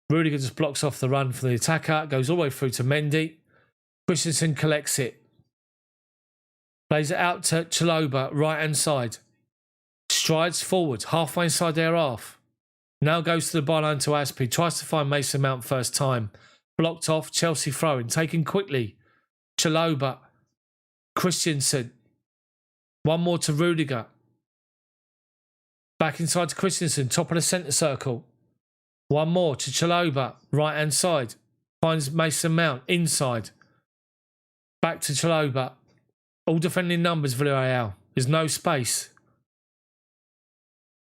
Rudiger just blocks off the run for the attacker. Goes all the way through to Mendy. Christensen collects it. Plays it out to Chalobah, right-hand side. Strides forward, halfway inside their half. Now goes to the byline to Aspi. Tries to find Mason Mount first time. Blocked off, Chelsea throwing. Taken quickly. Chalobah. Christensen. One more to Rudiger. Back inside to Christensen, top of the centre circle. One more to Chalobah, right-hand side. Finds Mason Mount, inside. Back to Chalobah. All defending numbers, Villarreal. There's no space.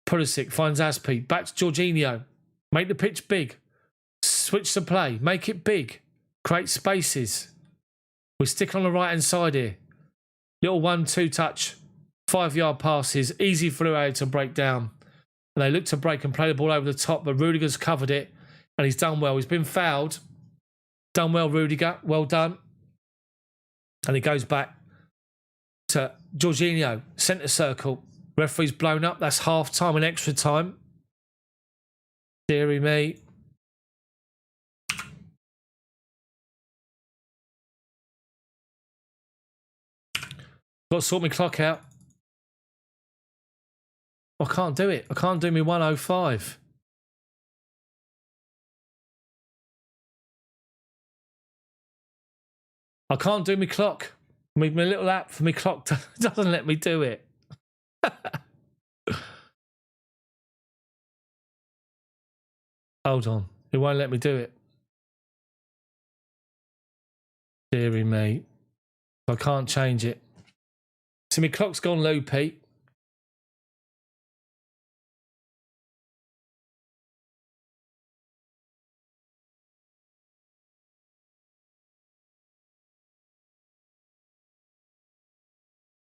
Pulisic finds Aspi. Back to Jorginho. Make the pitch big. Switch the play. Make it big. Create spaces. We're sticking on the right-hand side here. Little 1-2 touch. 5-yard passes. Easy for Villarreal to break down. And they look to break and play the ball over the top, but Rudiger's covered it. And he's done well. He's been fouled. Done well, Rudiger. Well done. And he goes back to Jorginho, centre circle. Referee's blown up. That's half time and extra time. Deary me. Got to sort my clock out. I can't do it. I can't do me 1:05. I can't do my clock. My little app for my clock doesn't let me do it. Hold on. It won't let me do it. Deary me. I can't change it. So my clock's gone loopy.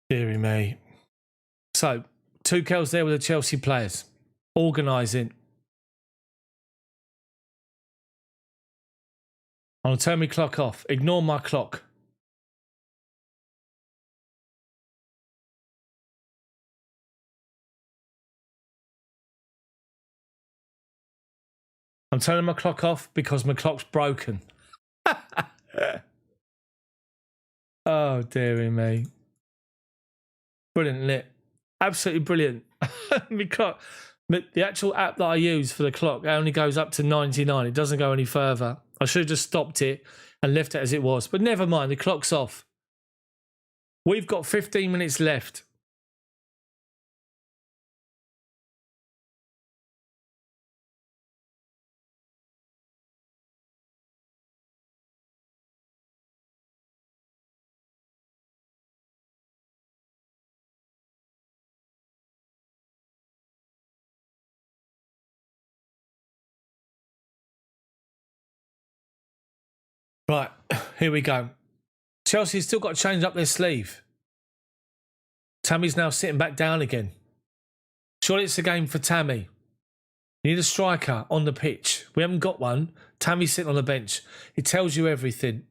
Deary me. So, Tuchel's there with the Chelsea players. Organising. I'll turn my clock off. Ignore my clock. I'm turning my clock off because my clock's broken. Oh, dearie me. Brilliant, isn't it? Absolutely brilliant. My clock, the actual app that I use for the clock only goes up to 99. It doesn't go any further. I should have just stopped it and left it as it was. But never mind, the clock's off. We've got 15 minutes left. Right, here we go. Chelsea's still got to change up their sleeve. Tammy's now sitting back down again. Surely it's a game for Tammy. You need a striker on the pitch. We haven't got one. Tammy's sitting on the bench. It tells you everything.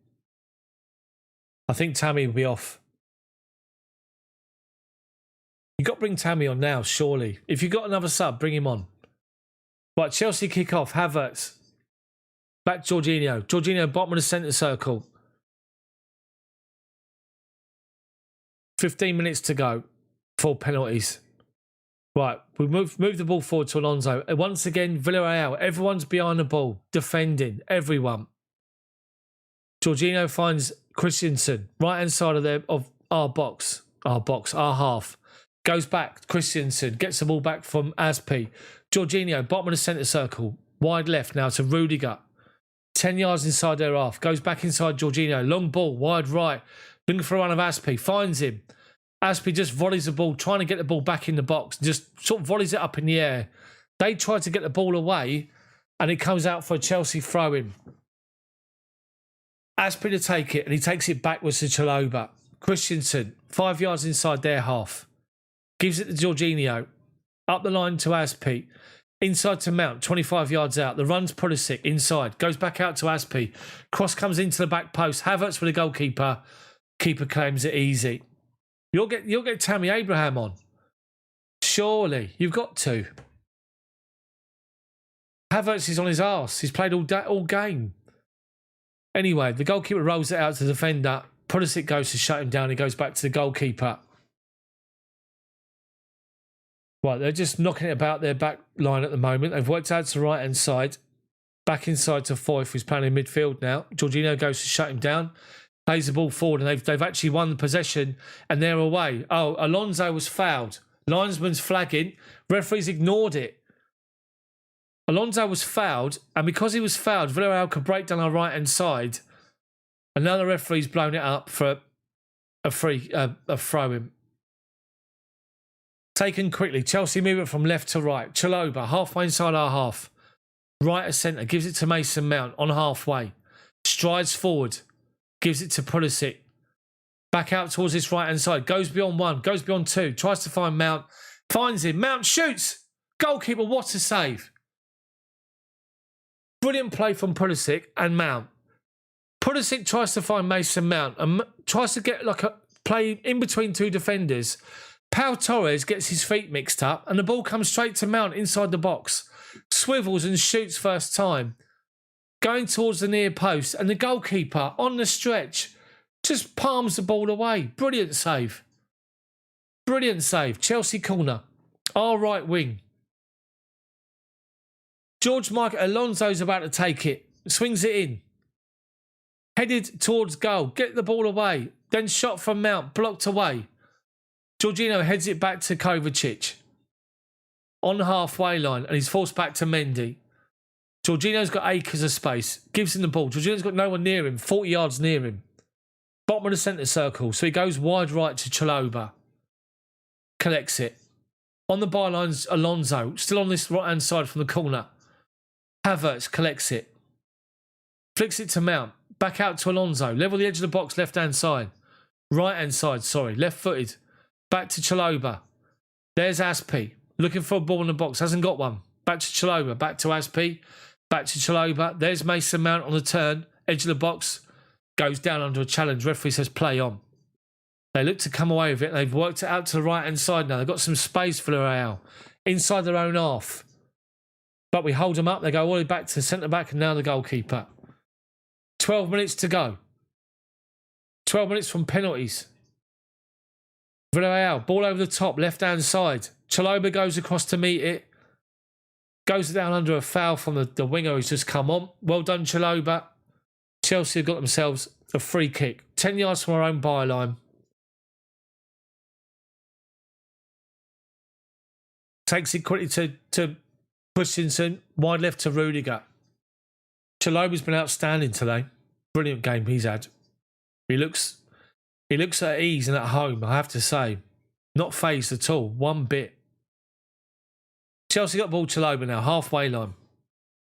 I think Tammy will be off. You've got to bring Tammy on now, surely. If you've got another sub, bring him on. Right, Chelsea kick off. Havertz. Back Jorginho. Jorginho, bottom of the centre circle. 15 minutes to go. 4 penalties. Right, we move the ball forward to Alonso. And once again, Villareal. Everyone's behind the ball. Defending. Everyone. Jorginho finds Christensen. Right-hand side of our box. Our half. Goes back. Christensen. Gets the ball back from Aspi. Jorginho, bottom of the centre circle. Wide left now to Rudiger. 10 yards inside their half. Goes back inside Jorginho. Long ball. Wide right. Looking for a run of Aspi. Finds him. Aspi just volleys the ball, trying to get the ball back in the box. Just sort of volleys it up in the air. They tried to get the ball away, And it comes out for a Chelsea throw-in. Aspie to take it, and he takes it backwards to Chalobah. Christensen, 5 yards inside their half. Gives it to Jorginho. Up the line to Aspie. Inside to Mount, 25 yards out. The run's Pulisic inside. Goes back out to Aspie. Cross comes into the back post. Havertz with the goalkeeper. Keeper claims it easy. You'll get Tammy Abraham on. Surely. You've got to. Havertz is on his arse. He's played all game. Anyway, the goalkeeper rolls it out to the defender. Pulisic goes to shut him down. He goes back to the goalkeeper. Right, they're just knocking it about their back line at the moment. They've worked out to the right-hand side. Back inside to Foyth, who's playing in midfield now. Jorginho goes to shut him down. Plays the ball forward, and they've actually won the possession, and they're away. Oh, Alonso was fouled. Linesman's flagging. Referees ignored it. Alonso was fouled, and because he was fouled, Villareal could break down our right-hand side. And now the referee's blown it up for a throw-in. Taken quickly. Chelsea move it from left to right. Chalobah, halfway inside our half. Right of centre. Gives it to Mason Mount on halfway. Strides forward. Gives it to Pulisic. Back out towards this right-hand side. Goes beyond one. Goes beyond two. Tries to find Mount. Finds him. Mount shoots. Goalkeeper, what a save. Brilliant play from Pulisic and Mount. Pulisic tries to find Mason Mount and tries to get like a play in between two defenders. Pau Torres gets his feet mixed up and the ball comes straight to Mount inside the box. Swivels and shoots first time. Going towards the near post, and the goalkeeper on the stretch just palms the ball away. Brilliant save. Brilliant save. Chelsea corner. Our right wing. George Michael Alonso's about to take it. Swings it in. Headed towards goal. Get the ball away. Then shot from Mount. Blocked away. Jorginho heads it back to Kovacic. On the halfway line. And he's forced back to Mendy. Jorginho's got acres of space. Gives him the ball. Jorginho's got no one near him. 40 yards near him. Bottom of the centre circle. So he goes wide right to Chalobah. Collects it. On the bylines, Alonso. Still on this right-hand side from the corner. Havertz collects it. Flicks it to Mount. Back out to Alonso. Level the edge of the box, left-hand side. Right-hand side, sorry. Left-footed. Back to Chalobah. There's Aspie. Looking for a ball in the box. Hasn't got one. Back to Chalobah. Back to Aspie. Back to Chalobah. There's Mason Mount on the turn. Edge of the box. Goes down under a challenge. Referee says play on. They look to come away with it. They've worked it out to the right-hand side now. They've got some space for Villarreal. Inside their own half. But we hold them up. They go all the way back to the centre-back and now the goalkeeper. 12 minutes to go. 12 minutes from penalties. Villarreal, ball over the top, left-hand side. Chalobah goes across to meet it. Goes down under a foul from the winger who's just come on. Well done, Chalobah. Chelsea have got themselves a free kick. 10 yards from our own byline. Takes it quickly to Christensen. Wide left to Rudiger. Chalobah's been outstanding today. Brilliant game he's had. He looks at ease and at home, I have to say. Not phased at all, one bit. Chelsea got ball Chalobah now, halfway line.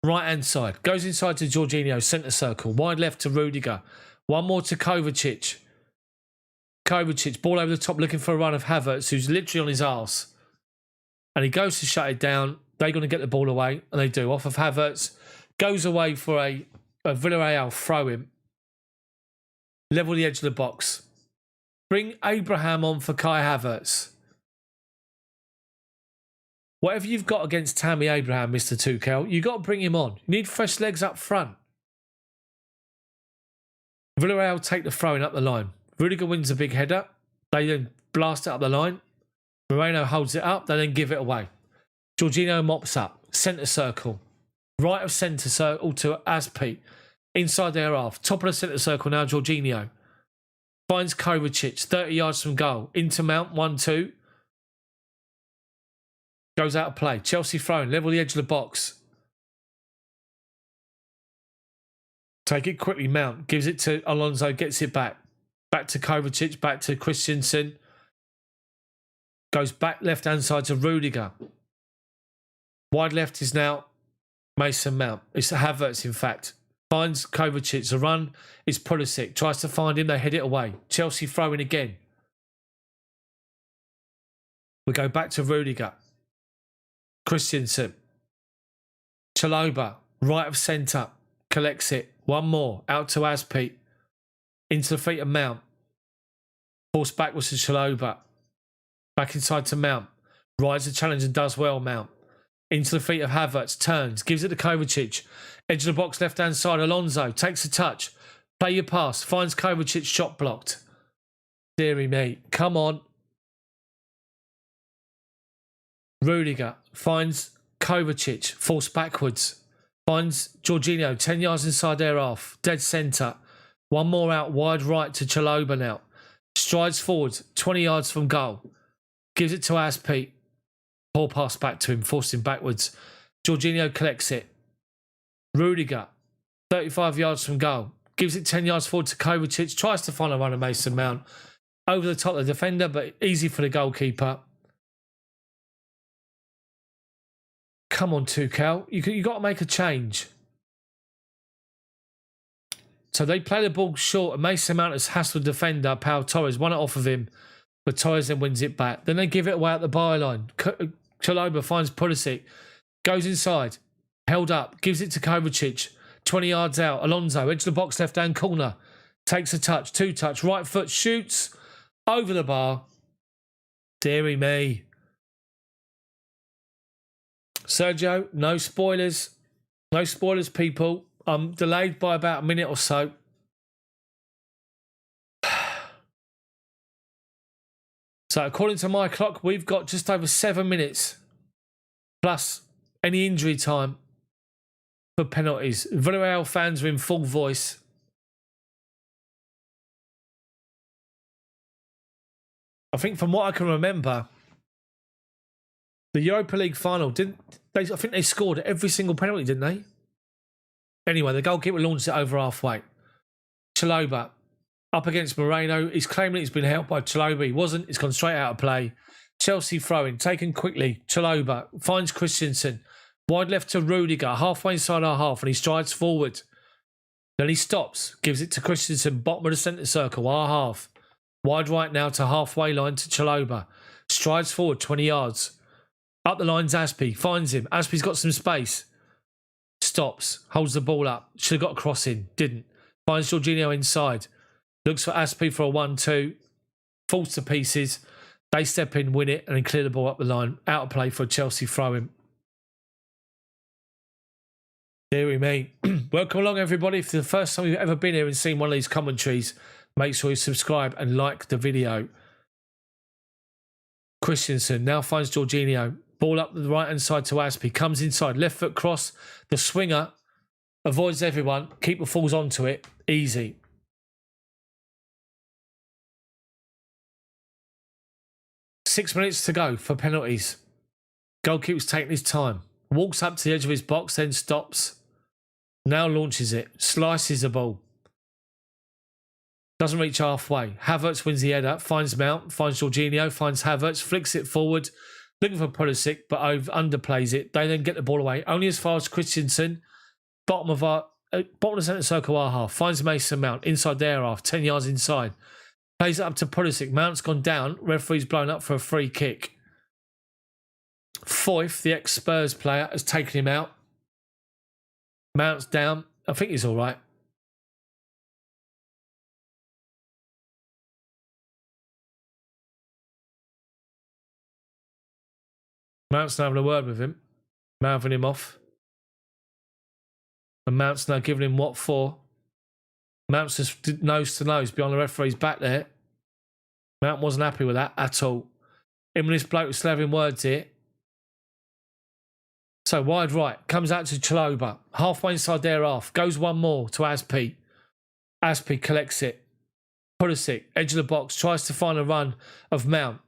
Right-hand side. Goes inside to Jorginho, centre circle. Wide left to Rudiger. One more to Kovacic. Kovacic, ball over the top, looking for a run of Havertz, who's literally on his arse. And he goes to shut it down. They're going to get the ball away, and they do. Off of Havertz. Goes away for a Villareal throw-in. Level the edge of the box. Bring Abraham on for Kai Havertz. Whatever you've got against Tammy Abraham, Mr. Tuchel, you've got to bring him on. You need fresh legs up front. Villareal take the throw-in up the line. Rudiger wins a big header. They then blast it up the line. Moreno holds it up. They then give it away. Jorginho mops up. Centre circle. Right of centre circle to Aspie. Inside their half. Top of the centre circle now, Jorginho. Finds Kovacic. 30 yards from goal. Into Mount. 1-2. Goes out of play. Chelsea throwing. Level the edge of the box. Take it quickly. Mount. Gives it to Alonso. Gets it back. Back to Kovacic. Back to Christensen. Goes back left-hand side to Rudiger. Wide left is now Mason Mount. It's Havertz, in fact. Finds Kovacic. The run is Pulisic. Tries to find him. They head it away. Chelsea throw in again. We go back to Rudiger. Christensen. Chalobah. Right of centre. Collects it. One more. Out to Aspi. Into the feet of Mount. Forced backwards to Chalobah. Back inside to Mount. Rides the challenge and does well, Mount. Into the feet of Havertz. Turns. Gives it to Kovacic. Edge of the box, left-hand side. Alonso takes a touch. Play your pass. Finds Kovacic. Shot blocked. Deary me. Come on. Rudiger finds Kovacic. Forced backwards. Finds Jorginho. 10 yards inside their half. Dead centre. One more out. Wide right to Chalobah now. Strides forward. 20 yards from goal. Gives it to Aspi. Poor pass back to him. Forced him backwards. Jorginho collects it. Rudiger. 35 yards from goal. Gives it 10 yards forward to Kovacic. Tries to find a run of Mason Mount. Over the top of the defender, but easy for the goalkeeper. Come on, Tuchel. You got to make a change. So they play the ball short, and Mason Mount has hassled the defender, Pau Torres, won it off of him, but Torres then wins it back. Then they give it away at the byline. Chalobah finds Pulisic, goes inside, held up, gives it to Kovacic, 20 yards out. Alonso, edge of the box, left-hand corner, takes a touch, two touch, right foot, shoots, over the bar. Deary me. Sergio, no spoilers. No spoilers, people. I'm delayed by about a minute or so. So according to my clock, we've got just over 7 minutes plus any injury time for penalties. Villareal fans are in full voice. I think from what I can remember, the Europa League final, I think they scored every single penalty, didn't they? Anyway, the goalkeeper launched it over halfway. Chalobah up against Moreno. He's claiming he's been helped by Chalobah. He wasn't. It's gone straight out of play. Chelsea throwing, taken quickly. Chalobah finds Christensen. Wide left to Rudiger, halfway inside our half, and he strides forward. Then he stops, gives it to Christensen, bottom of the centre circle, our half. Wide right now to halfway line to Chalobah. Strides forward 20 yards. Up the line's Aspi. Finds him. Aspi's got some space. Stops. Holds the ball up. Should have got a cross in. Didn't. Finds Jorginho inside. Looks for Aspi for a 1-2. Falls to pieces. They step in, win it, and then clear the ball up the line. Out of play for a Chelsea throw-in. Deary me. Welcome along, everybody. If it's the first time you've ever been here and seen one of these commentaries, make sure you subscribe and like the video. Christensen now finds Jorginho. Ball up the right-hand side to Aspi. Comes inside. Left foot cross. The swinger avoids everyone. Keeper falls onto it. Easy. Six minutes to go for penalties. Goalkeeper's taking his time. Walks up to the edge of his box, then stops. Now launches it. Slices the ball. Doesn't reach halfway. Havertz wins the header. Finds Mount. Finds Jorginho. Finds Havertz. Flicks it forward. Looking for Pulisic, but underplays it. They then get the ball away. Only as far as Christensen. Bottom of the centre circle, our half. Finds Mason Mount. Inside their half. 10 yards inside. Plays it up to Pulisic. Mount's gone down. Referee's blown up for a free kick. Foyth, the ex-Spurs player, has taken him out. Mount's down. I think he's all right. Mount's now having a word with him. Mouthing him off. And Mount's now giving him what for. Mount's just nose to nose behind the referee's back there. Mount wasn't happy with that at all. Him and this bloke was still having words here. So wide right. Comes out to Chalobah. Halfway inside their half. Goes one more to Aspi. Aspi collects it. Pulisic, edge of the box. Tries to find a run of Mount.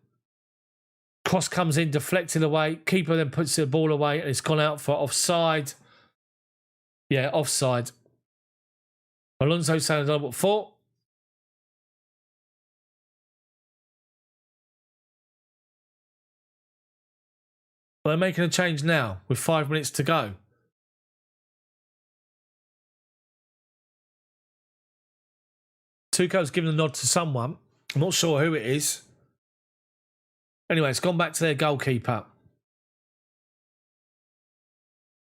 Cross comes in, deflected away. Keeper then puts the ball away and it's gone out for offside. Yeah, offside. Alonso saying I don't know what for. Well, they're making a change now with 5 minutes to go. Tuchel's given a nod to someone. I'm not sure who it is. Anyway, it's gone back to their goalkeeper.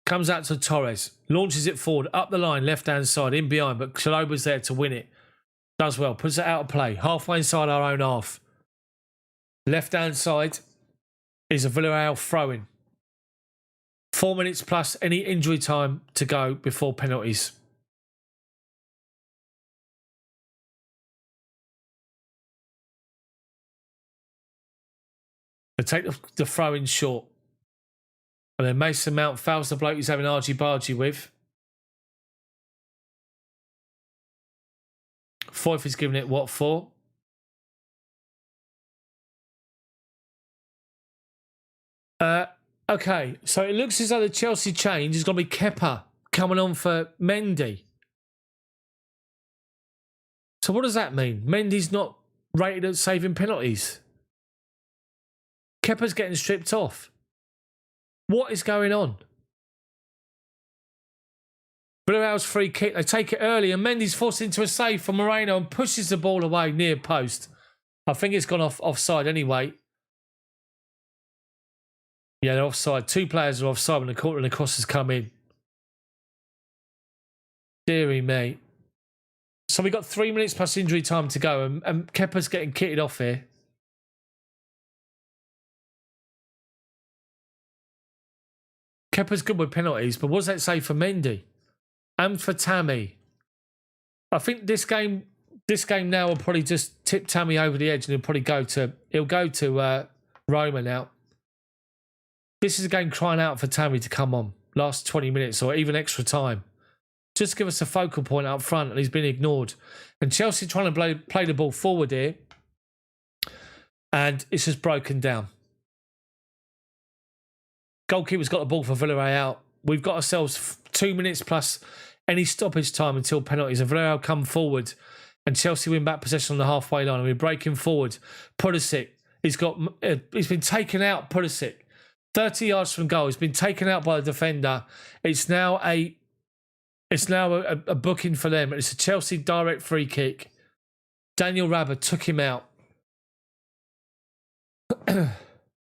Comes out to Torres. Launches it forward, up the line, left-hand side, in behind. But Chaloba's there to win it. Does well. Puts it out of play. Halfway inside our own half. Left-hand side is a Villareal throw-in. 4 minutes plus any injury time to go before penalties. They take the throw-in short. And then Mason Mount fouls the bloke he's having argy-bargy with. Foyth is giving it what for? Okay, so it looks as though the Chelsea change is going to be Kepa coming on for Mendy. So what does that mean? Mendy's not rated at saving penalties. Kepa's getting stripped off. What is going on? Villarreal's free kick. They take it early and Mendy's forced into a save from Moreno and pushes the ball away near post. I think it's gone offside anyway. Yeah, they're offside. 2 players are offside when the cross has come in. Deary me. So we got 3 minutes plus injury time to go and Kepa's getting kitted off here. Kepa's good with penalties, but what does that say for Mendy? And for Tammy. I think this game now will probably just tip Tammy over the edge and he'll go to Roma now. This is a game crying out for Tammy to come on. Last 20 minutes or even extra time. Just give us a focal point up front and he's been ignored. And Chelsea trying to play the ball forward here. And it's just broken down. Goalkeeper's got the ball for Villarreal. We've got ourselves 2 minutes plus any stoppage time until penalties. And Villarreal come forward and Chelsea win back possession on the halfway line. And we're breaking forward. Pulisic, he's been taken out, Pulisic. 30 yards from goal. He's been taken out by the defender. It's now a booking for them. It's a Chelsea direct free kick. Daniel Rabba took him out.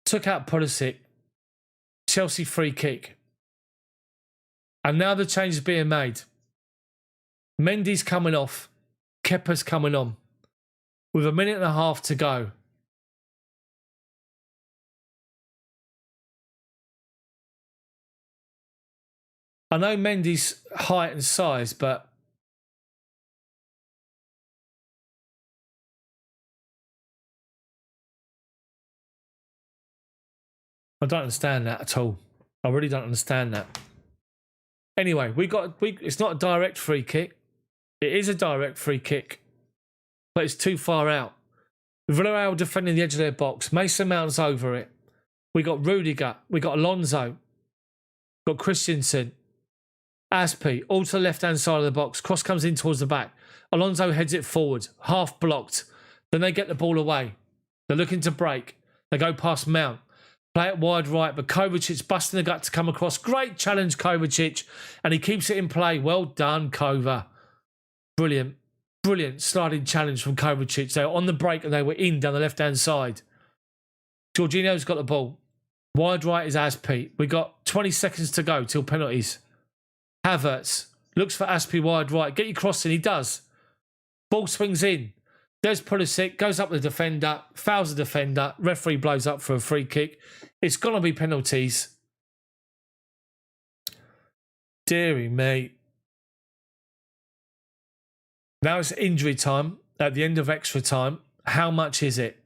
Took out Pulisic. Chelsea free kick. And now the change is being made. Mendy's coming off. Kepa's coming on. With 1.5 minutes to go. I know Mendy's height and size, but I don't understand that at all. I really don't understand that. Anyway, it's not a direct free kick. It is a direct free kick, but it's too far out. Villarreal defending the edge of their box. Mason Mount's over it. We got Rudiger. We got Alonso. Got Christensen. Aspi, all to the left-hand side of the box. Cross comes in towards the back. Alonso heads it forward. Half blocked. Then they get the ball away. They're looking to break. They go past Mount. Play it wide right, but Kovacic's busting the gut to come across. Great challenge, Kovacic. And he keeps it in play. Well done, Kova. Brilliant. Brilliant sliding challenge from Kovacic. They were on the break and they were in down the left-hand side. Jorginho's got the ball. Wide right is Aspi. We got 20 seconds to go till penalties. Havertz looks for Aspi wide right. Get your cross in. He does. Ball swings in. There's Pulisic. Goes up the defender. Fouls the defender. Referee blows up for a free kick. It's going to be penalties. Deary me. Now it's injury time at the end of extra time. How much is it?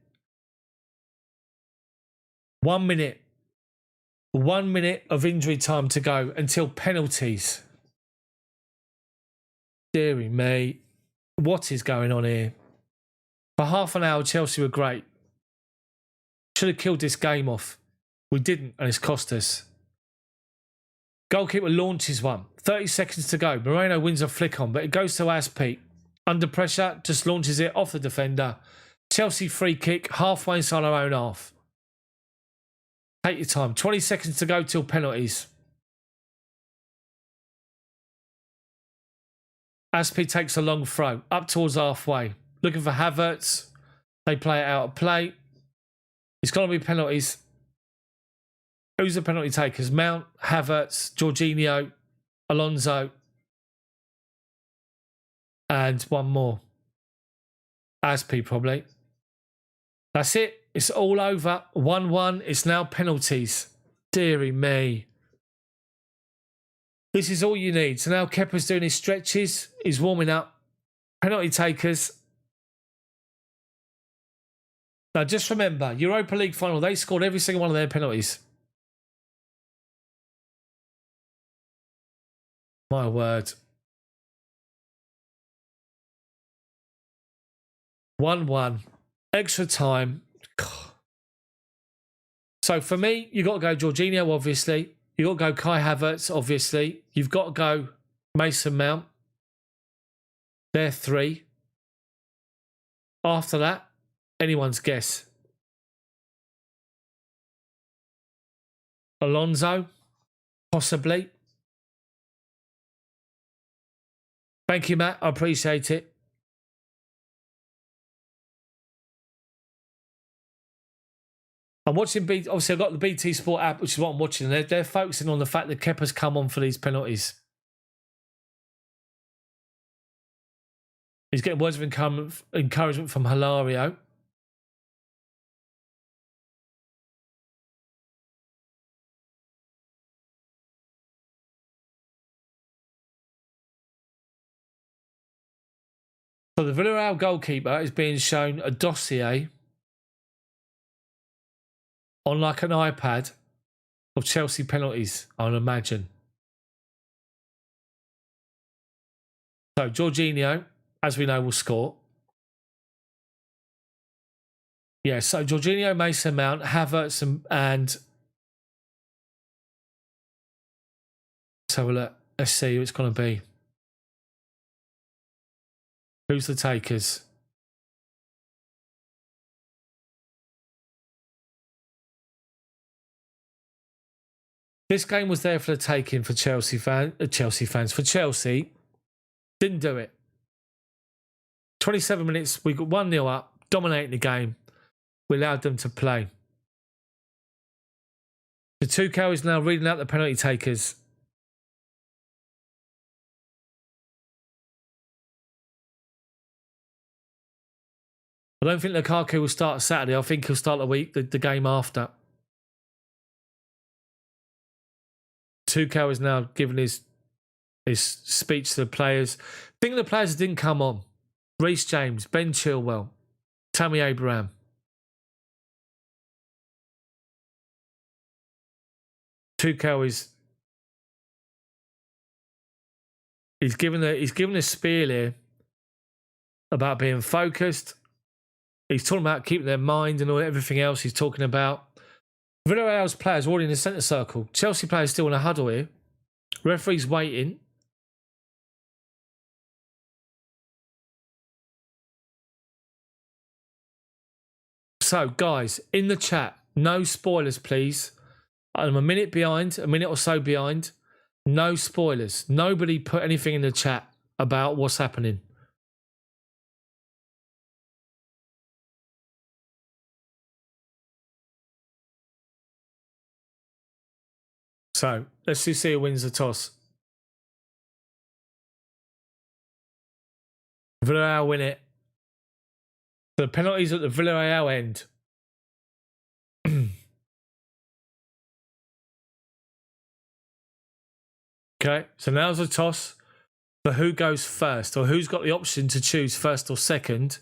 1 minute. 1 minute of injury time to go until penalties. Deary me. What is going on here? For half an hour, Chelsea were great. Should have killed this game off. We didn't, and it's cost us. Goalkeeper launches one. 30 seconds to go. Moreno wins a flick on, but it goes to Aspi. Under pressure, just launches it off the defender. Chelsea free kick, halfway inside our own half. Take your time. 20 seconds to go till penalties. Aspi takes a long throw up towards halfway. Looking for Havertz. They play it out of play. It's got to be penalties. Who's the penalty takers? Mount, Havertz, Jorginho, Alonso, and one more. Aspi probably. That's it. It's all over. 1-1. It's now penalties. Deary me. This is all you need. So now Kepa's doing his stretches. He's warming up. Penalty takers. Now just remember, Europa League final, they scored every single one of their penalties. My word. 1-1. Extra time. So for me, you've got to go Jorginho, obviously. You've got to go Kai Havertz, obviously. You've got to go Mason Mount. They're 3. After that, anyone's guess. Alonso, possibly. Thank you, Matt. I appreciate it. I'm watching obviously I've got the BT Sport app, which is what I'm watching. They're focusing on the fact that Kepa's come on for these penalties. He's getting words of encouragement from Hilario. So the Villareal goalkeeper is being shown a dossier on like an iPad of Chelsea penalties, I would imagine. So Jorginho, as we know, will score. Yeah, so Jorginho, Mason Mount, Havertz and so let's see who it's going to be. Who's the takers? This game was there for the taking for Chelsea fans. For Chelsea, didn't do it. 27 minutes, we got 1-0 up, dominating the game. We allowed them to play. The Tuchel is now reading out the penalty takers. I don't think Lukaku will start Saturday. I think he'll start the game after. Tuchel is now giving his speech to the players. I think the players didn't come on. Reece James, Ben Chilwell, Tammy Abraham. Tuchel he's given a spiel here about being focused. He's talking about keeping their mind and everything else he's talking about. Villarreal's players are already in the centre circle. Chelsea players still in a huddle here. Referee's waiting. So, guys, in the chat, no spoilers, please. I'm a minute behind, a minute or so behind. No spoilers. Nobody put anything in the chat about what's happening. So, let's see who wins the toss. Villarreal win it. The penalties at the Villarreal end. Okay, so now's the toss for who goes first, or who's got the option to choose first or second.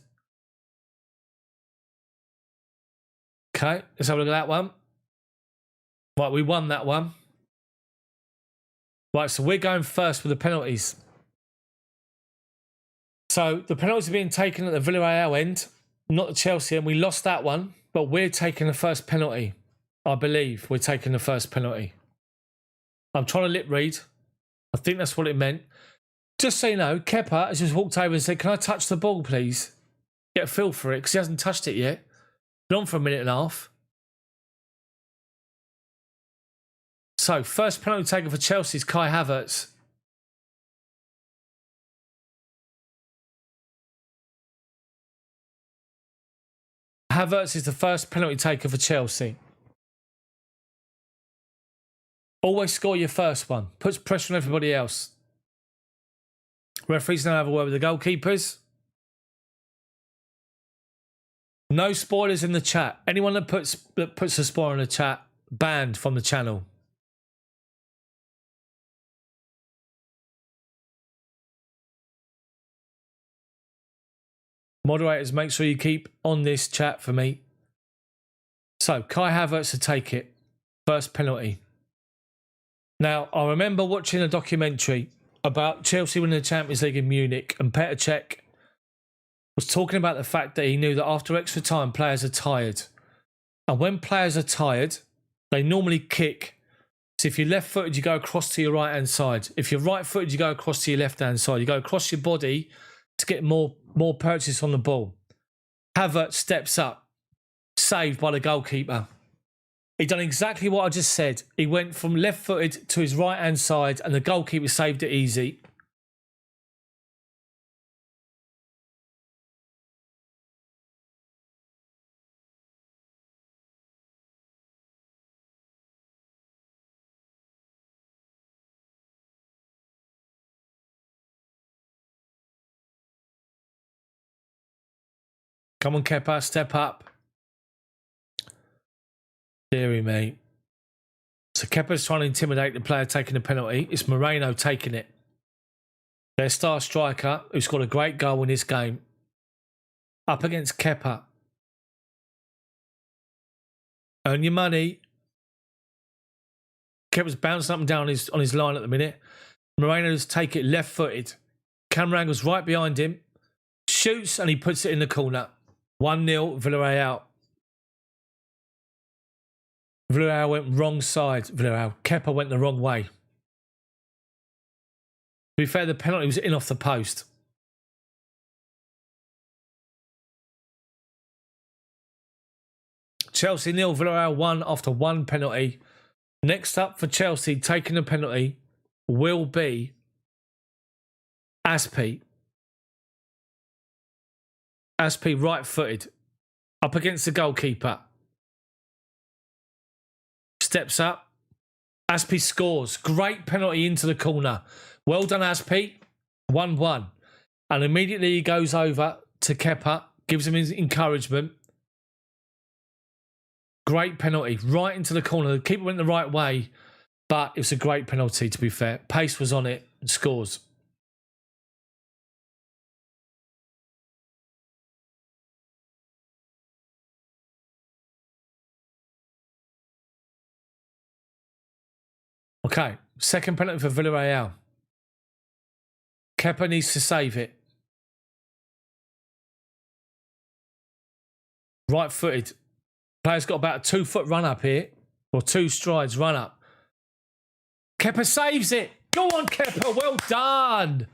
Okay, let's have a look at that one. Right, we won that one. Right, so we're going first with the penalties. So the penalties are being taken at the Villarreal end, not the Chelsea end. We lost that one, but we're taking the first penalty. I believe we're taking the first penalty. I'm trying to lip read. I think that's what it meant. Just so you know, Kepa has just walked over and said, "Can I touch the ball, please? Get a feel for it," because he hasn't touched it yet. Been on for a minute and a half. So, first penalty taken for Chelsea is Kai Havertz. Havertz is the first penalty taker for Chelsea. Always score your first one. Puts pressure on everybody else. Referees now have a word with the goalkeepers. No spoilers in the chat. Anyone that puts a spoiler in the chat, banned from the channel. Moderators, make sure you keep on this chat for me. So, Kai Havertz to take it. First penalty. Now, I remember watching a documentary about Chelsea winning the Champions League in Munich, and Petr Cech was talking about the fact that he knew that after extra time, players are tired. And when players are tired, they normally kick. So if you're left-footed, you go across to your right-hand side. If you're right-footed, you go across to your left-hand side. You go across your body to get more purchase on the ball. Havertz steps up, saved by the goalkeeper. He done exactly what I just said. He went from left-footed to his right-hand side, and the goalkeeper saved it easy. Come on, Kepa, step up. Deary me. So Kepa's trying to intimidate the player taking the penalty. It's Moreno taking it. Their star striker, who's got a great goal in this game. Up against Kepa. Earn your money. Kepa's bouncing up and down on his line at the minute. Moreno's take it left-footed. Cameron goes right behind him. Shoots and he puts it in the corner. 1-0, Villarreal. Villarreal went wrong side. Villarreal. Kepa went the wrong way. To be fair, the penalty was in off the post. Chelsea 0, Villarreal 1 after one penalty. Next up for Chelsea, taking the penalty, will be Aspi. Aspi right-footed. Up against the goalkeeper. Steps up. Aspi scores. Great penalty into the corner. Well done, Aspi. 1-1. And immediately he goes over to Kepa. Gives him his encouragement. Great penalty. Right into the corner. The keeper went the right way. But it was a great penalty, to be fair. Pace was on it. And scores. Okay, second penalty for Villarreal. Kepa needs to save it. Right-footed. Player's got about a 2-foot run-up here. Or 2 strides run-up. Kepa saves it. Go on, Kepa. Well done.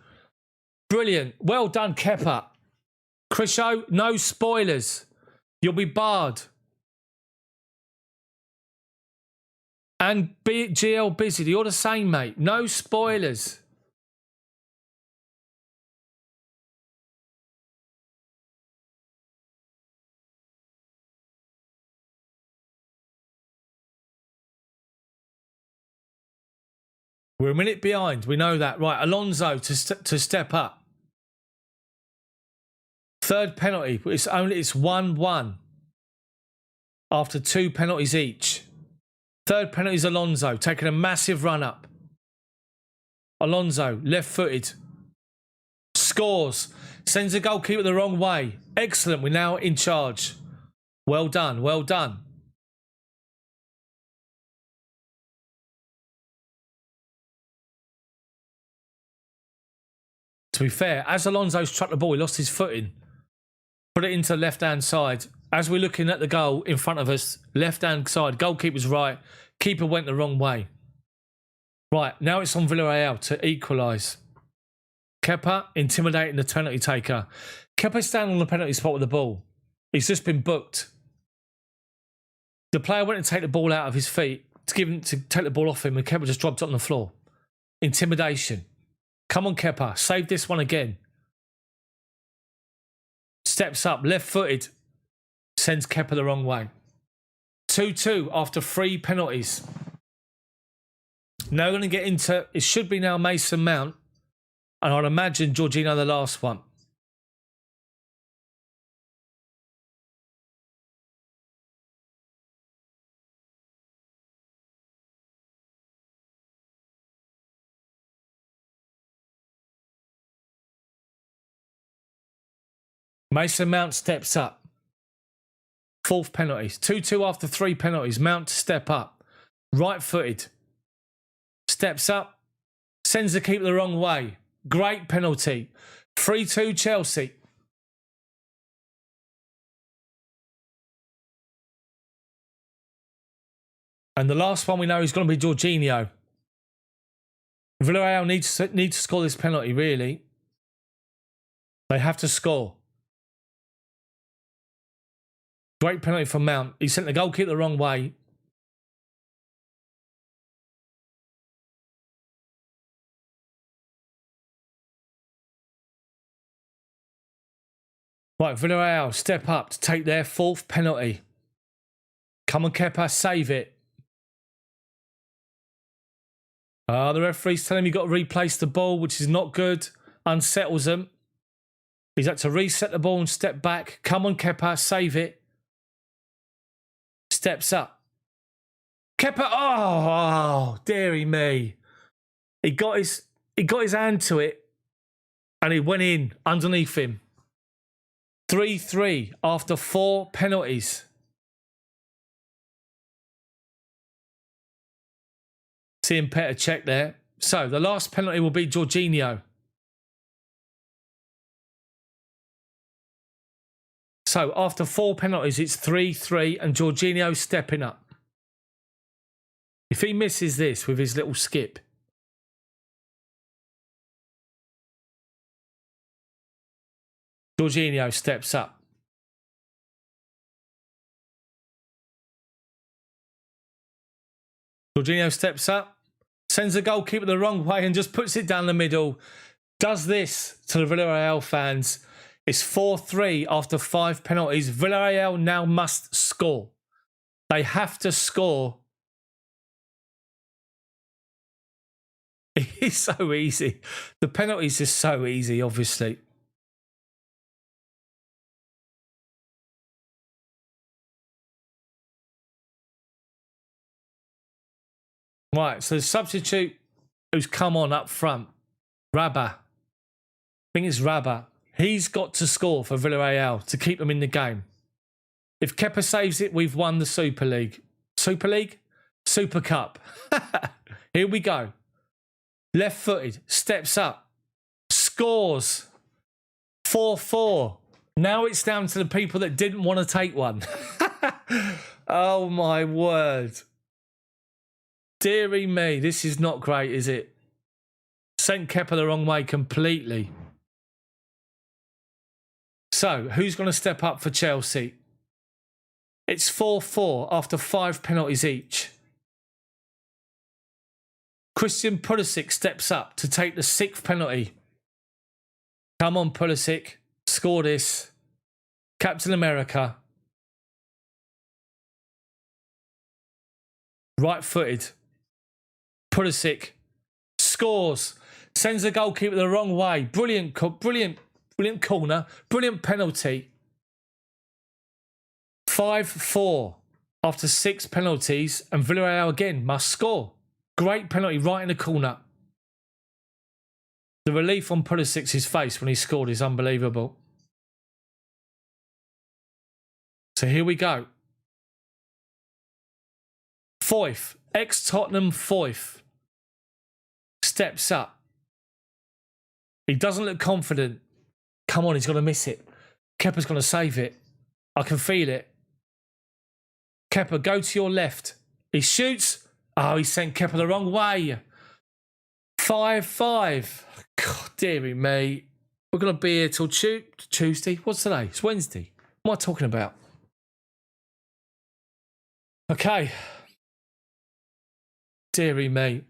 Brilliant. Well done, Kepa. Krisho, no spoilers. You'll be barred. And GL Busy, you're the same, mate. No spoilers. We're a minute behind. We know that. Right, Alonso to step up. Third penalty. It's 1-1 after 2 penalties each. Third penalty is Alonso, taking a massive run up. Alonso, left-footed. Scores. Sends the goalkeeper the wrong way. Excellent. We're now in charge. Well done. Well done. To be fair, as Alonso's trucked the ball, he lost his footing. Put it into the left-hand side. As we're looking at the goal in front of us, left-hand side, goalkeeper's right, keeper went the wrong way. Right, now it's on Villareal to equalise. Kepa intimidating the penalty taker. Kepa's standing on the penalty spot with the ball. He's just been booked. The player went to take the ball out of his feet to take the ball off him, and Kepa just dropped it on the floor. Intimidation. Come on, Kepa. Save this one again. Steps up, left-footed. sends Kepa the wrong way. 2-2 after 3 penalties. Now we're going to get into, it should be now Mason Mount, and I'd imagine Jorginho the last one. Mason Mount steps up. 4th penalties. 2-2 after 3 penalties. Mount to step up. Right-footed. Steps up. Sends the keeper the wrong way. Great penalty. 3-2 Chelsea. And the last one we know is going to be Jorginho. Villarreal need to score this penalty, really. They have to score. Great penalty from Mount. He sent the goalkeeper the wrong way. Right, Villarreal step up to take their 4th penalty. Come on, Kepa, save it. The referee's telling him you've got to replace the ball, which is not good. Unsettles them. He's had to reset the ball and step back. Come on, Kepa, save it. Steps up. Kepa, oh, dearie me. He got his hand to it and he went in underneath him. 3-3 after 4 penalties. Seeing Petr check there. So the last penalty will be Jorginho. So after 4 penalties, it's 3-3 and Jorginho stepping up. If he misses this with his little skip. Jorginho steps up. Jorginho steps up. Sends the goalkeeper the wrong way and just puts it down the middle. Does this to the Villarreal fans. It's 4-3 after 5 penalties. Villarreal now must score. They have to score. It's so easy. The penalties are so easy, obviously. Right, so the substitute who's come on up front, Rabah. I think it's Rabah. He's got to score for Villarreal to keep them in the game. If Kepa saves it, we've won the Super League. Super League? Super Cup. Here we go. Left-footed, steps up, scores. 4-4. Now it's down to the people that didn't want to take one. Oh, my word. Deary me, this is not great, is it? Sent Kepa the wrong way completely. So, who's going to step up for Chelsea? It's 4-4 after 5 penalties each. Christian Pulisic steps up to take the 6th penalty. Come on, Pulisic. Score this. Captain America. Right-footed. Pulisic scores. Sends the goalkeeper the wrong way. Brilliant corner. Brilliant penalty. 5-4 after 6 penalties. And Villarreal again must score. Great penalty right in the corner. The relief on Pulisic's face when he scored is unbelievable. So here we go. Foyth, ex-Tottenham Foyth, steps up. He doesn't look confident. Come on, he's going to miss it. Kepa's going to save it. I can feel it. Kepa, go to your left. He shoots. Oh, he sent Kepa the wrong way. 5-5. God, dearie me. We're going to be here till Tuesday. What's today? It's Wednesday. What am I talking about? Okay. Dearie me.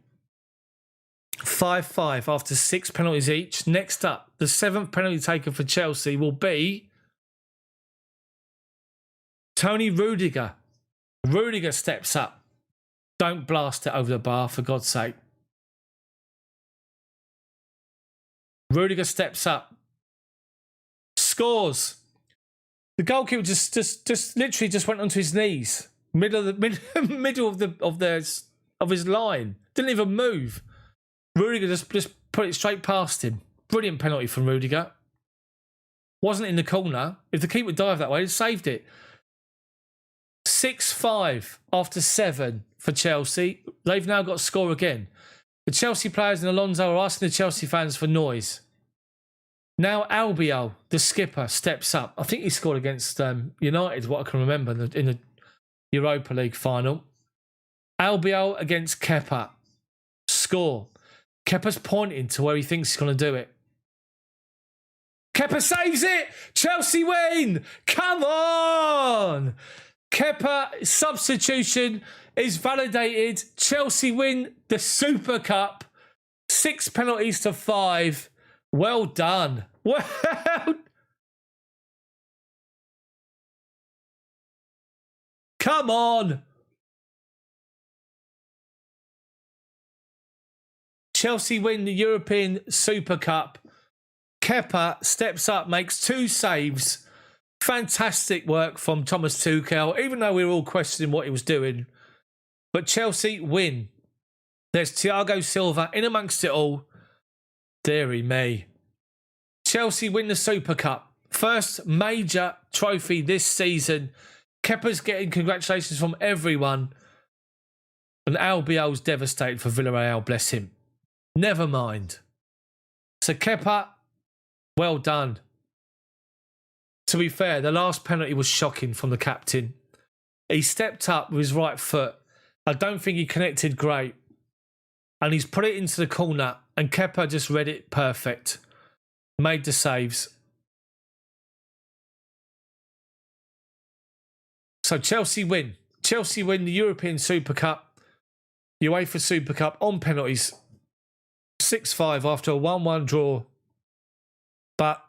5-5 after 6 penalties each. Next up, the 7th penalty taken for Chelsea will be Tony Rudiger. Rudiger steps up. Don't blast it over the bar, for God's sake. Rudiger steps up. Scores. The goalkeeper just literally just went onto his knees. Middle of his line. Didn't even move. Rudiger just put it straight past him. Brilliant penalty from Rudiger. Wasn't in the corner. If the keeper dived that way, he'd saved it. 6-5 after 7 for Chelsea. They've now got to score again. The Chelsea players and Alonso are asking the Chelsea fans for noise. Now Albiol, the skipper, steps up. I think he scored against United, what I can remember, in the Europa League final. Albiol against Kepa. Score. Kepa's pointing to where he thinks he's going to do it. Kepa saves it! Chelsea win! Come on! Kepa substitution is validated. Chelsea win the Super Cup. 6 penalties to 5. Well done. Well, come on. Chelsea win the European Super Cup. Kepa steps up, makes 2 saves. Fantastic work from Thomas Tuchel, even though we were all questioning what he was doing. But Chelsea win. There's Thiago Silva in amongst it all. Deary me. Chelsea win the Super Cup. First major trophy this season. Kepa's getting congratulations from everyone. And Albiol's devastated for Villarreal, bless him. Never mind. So Kepa, well done. To be fair, the last penalty was shocking from the captain. He stepped up with his right foot. I don't think he connected great. And he's put it into the corner. And Kepa just read it perfect. Made the saves. So Chelsea win. Chelsea win the European Super Cup. UEFA Super Cup on penalties. 6-5 after a 1-1 draw. But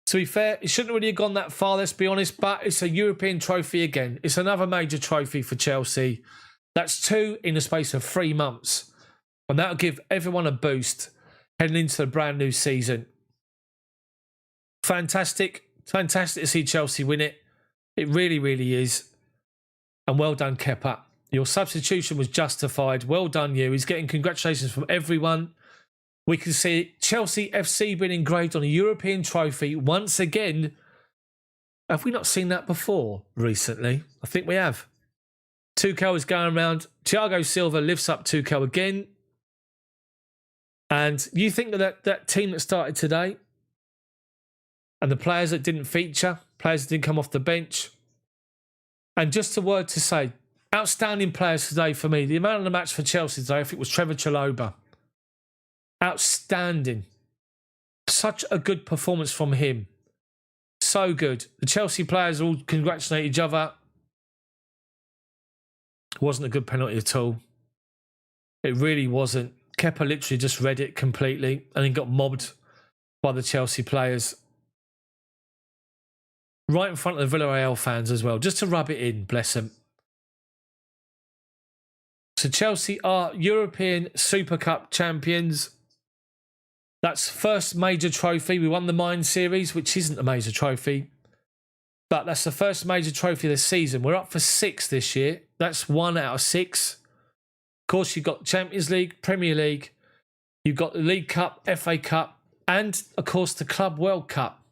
to be fair, it shouldn't really have gone that far, let's be honest. But it's a European trophy again. It's another major trophy for Chelsea. That's 2 in the space of 3 months. And that'll give everyone a boost heading into the brand new season. Fantastic. Fantastic to see Chelsea win it. It really, really is. And well done, Kepa. Your substitution was justified. Well done, you. He's getting congratulations from everyone. We can see Chelsea FC being engraved on a European trophy once again. Have we not seen that before recently? I think we have. Tuchel is going around. Thiago Silva lifts up Tuchel again. And you think that team that started today and the players that didn't feature, players that didn't come off the bench, and just a word to say, outstanding players today for me. The man of the match for Chelsea today, I think, was Trevor Chalobah. Outstanding. Such a good performance from him. So good. The Chelsea players all congratulate each other. It wasn't a good penalty at all. It really wasn't. Kepa literally just read it completely and then got mobbed by the Chelsea players. Right in front of the Villareal fans as well, just to rub it in, bless them. So Chelsea are European Super Cup champions. That's first major trophy. We won the Mine Series, which isn't a major trophy. But that's the first major trophy of the season. We're up for 6 this year. That's 1 out of 6. Of course, you've got Champions League, Premier League. You've got the League Cup, FA Cup, and, of course, the Club World Cup.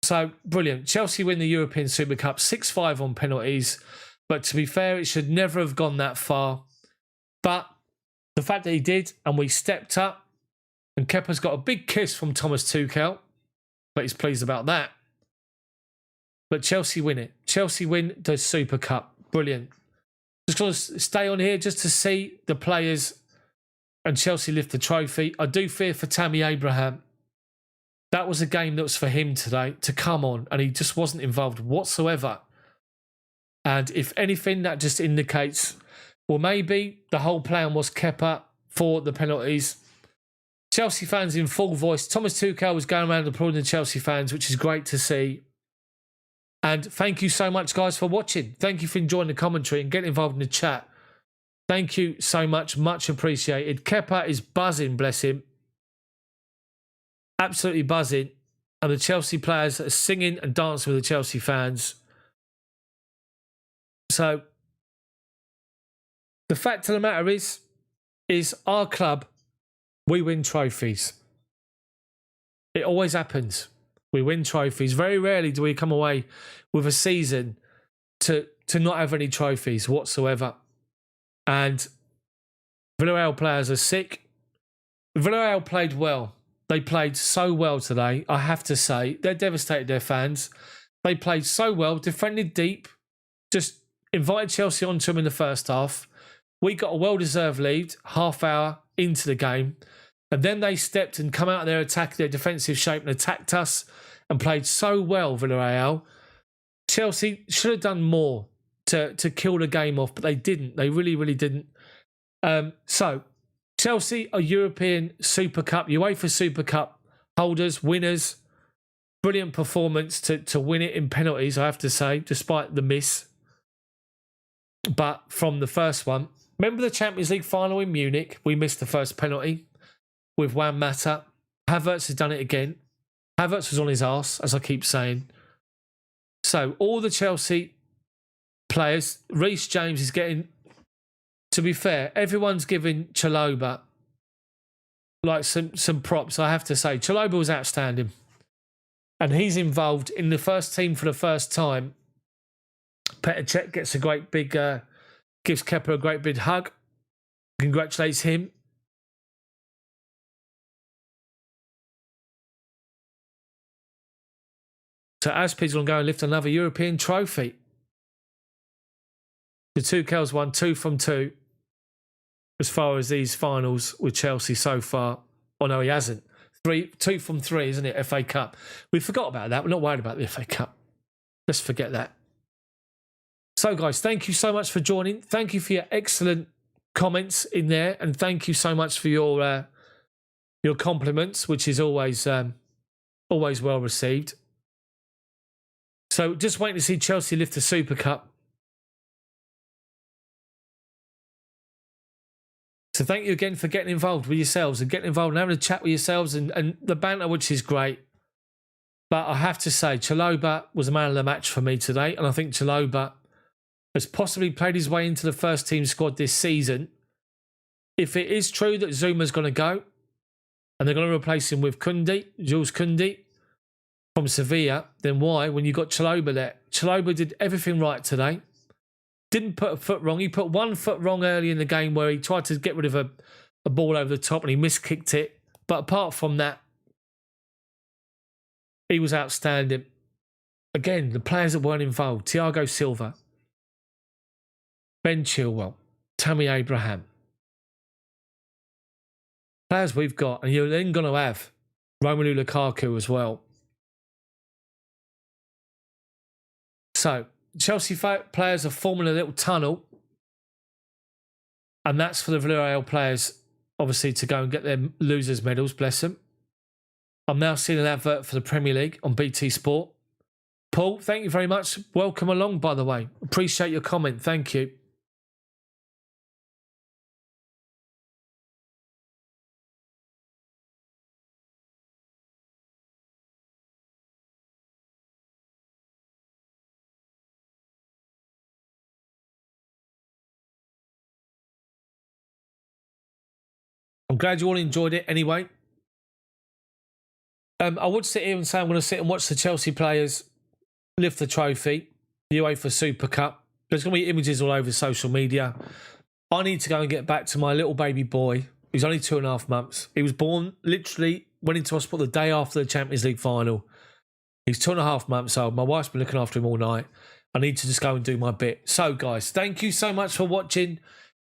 So, brilliant. Chelsea win the European Super Cup, 6-5 on penalties. But to be fair, it should never have gone that far. But the fact that he did, and we stepped up, and Kepa's got a big kiss from Thomas Tuchel. But he's pleased about that. But Chelsea win it. Chelsea win the Super Cup. Brilliant. Just going to stay on here just to see the players and Chelsea lift the trophy. I do fear for Tammy Abraham. That was a game that was for him today to come on, and he just wasn't involved whatsoever. And if anything, that just indicates, well, maybe the whole plan was Kepa for the penalties. Chelsea fans in full voice. Thomas Tuchel was going around applauding the Chelsea fans, which is great to see. And thank you so much, guys, for watching. Thank you for enjoying the commentary and getting involved in the chat. Thank you so much. Much appreciated. Kepa is buzzing, bless him. Absolutely buzzing. And the Chelsea players are singing and dancing with the Chelsea fans. So, the fact of the matter is our club, we win trophies. It always happens. We win trophies. Very rarely do we come away with a season to not have any trophies whatsoever. And Villarreal players are sick. Villarreal played well. They played so well today, I have to say. They're devastated, their fans. They played so well, defended deep, just invited Chelsea onto them in the first half. We got a well-deserved lead, half hour into the game. And then they stepped and come out of their attack, their defensive shape and attacked us and played so well, Villarreal. Chelsea should have done more to kill the game off, but they didn't. They really, really didn't. So, Chelsea are European Super Cup, UEFA Super Cup holders, winners. Brilliant performance to win it in penalties, I have to say, despite the miss. But from the first one, remember the Champions League final in Munich? We missed the first penalty with Juan Mata. Havertz has done it again. Havertz was on his arse, as I keep saying. So all the Chelsea players, Reece James is getting, to be fair, everyone's giving Chalobah like some props, I have to say. Chalobah was outstanding. And he's involved in the first team for the first time. Petr Cech gets a great big, gives Kepa a great big hug. Congratulates him. So Aspie's going to go and lift another European trophy. The Tuchel's won 2 from 2 as far as these finals with Chelsea so far. Oh, no, he hasn't. 2 from 3, isn't it? FA Cup. We forgot about that. We're not worried about the FA Cup. Let's forget that. So, guys, thank you so much for joining. Thank you for your excellent comments in there. And thank you so much for your compliments, which is always well received. So, just waiting to see Chelsea lift the Super Cup. So thank you again for getting involved with yourselves and getting involved and having a chat with yourselves and the banter, which is great. But I have to say, Chalobah was the man of the match for me today. And I think Chalobah has possibly played his way into the first team squad this season. If it is true that Zuma's going to go and they're going to replace him with Jules Koundé from Sevilla, then why, when you got Chalobah there? Chalobah did everything right today. Didn't put a foot wrong. He put 1 foot wrong early in the game where he tried to get rid of a ball over the top and he miskicked it. But apart from that, he was outstanding. Again, the players that weren't involved. Thiago Silva, Ben Chilwell, Tammy Abraham. Players we've got. And you're then going to have Romelu Lukaku as well. So, Chelsea players are forming a little tunnel. And that's for the Villareal players, obviously, to go and get their losers' medals, bless them. I'm now seeing an advert for the Premier League on BT Sport. Paul, thank you very much. Welcome along, by the way. Appreciate your comment. Thank you. I'm glad you all enjoyed it anyway. I would sit here and say I'm going to sit and watch the Chelsea players lift the trophy, the UEFA Super Cup. There's going to be images all over social media. I need to go and get back to my little baby boy, who's only 2.5 months. He was born, literally, went into hospital the day after the Champions League final. He's 2.5 months old. My wife's been looking after him all night. I need to just go and do my bit. So, guys, thank you so much for watching.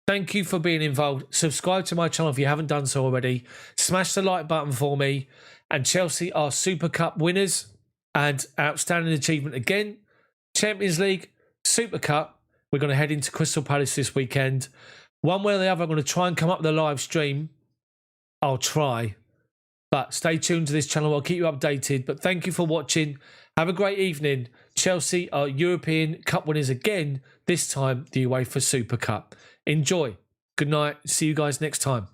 Thank you for being involved. Subscribe to my channel if you haven't done so already. Smash the like button for me. And Chelsea are Super Cup winners. And outstanding achievement again. Champions League, Super Cup. We're going to head into Crystal Palace this weekend. One way or the other, I'm going to try and come up with a live stream. I'll try. But stay tuned to this channel. I'll keep you updated. But thank you for watching. Have a great evening. Chelsea are European Cup winners again, this time the UEFA Super Cup. Enjoy. Good night. See you guys next time.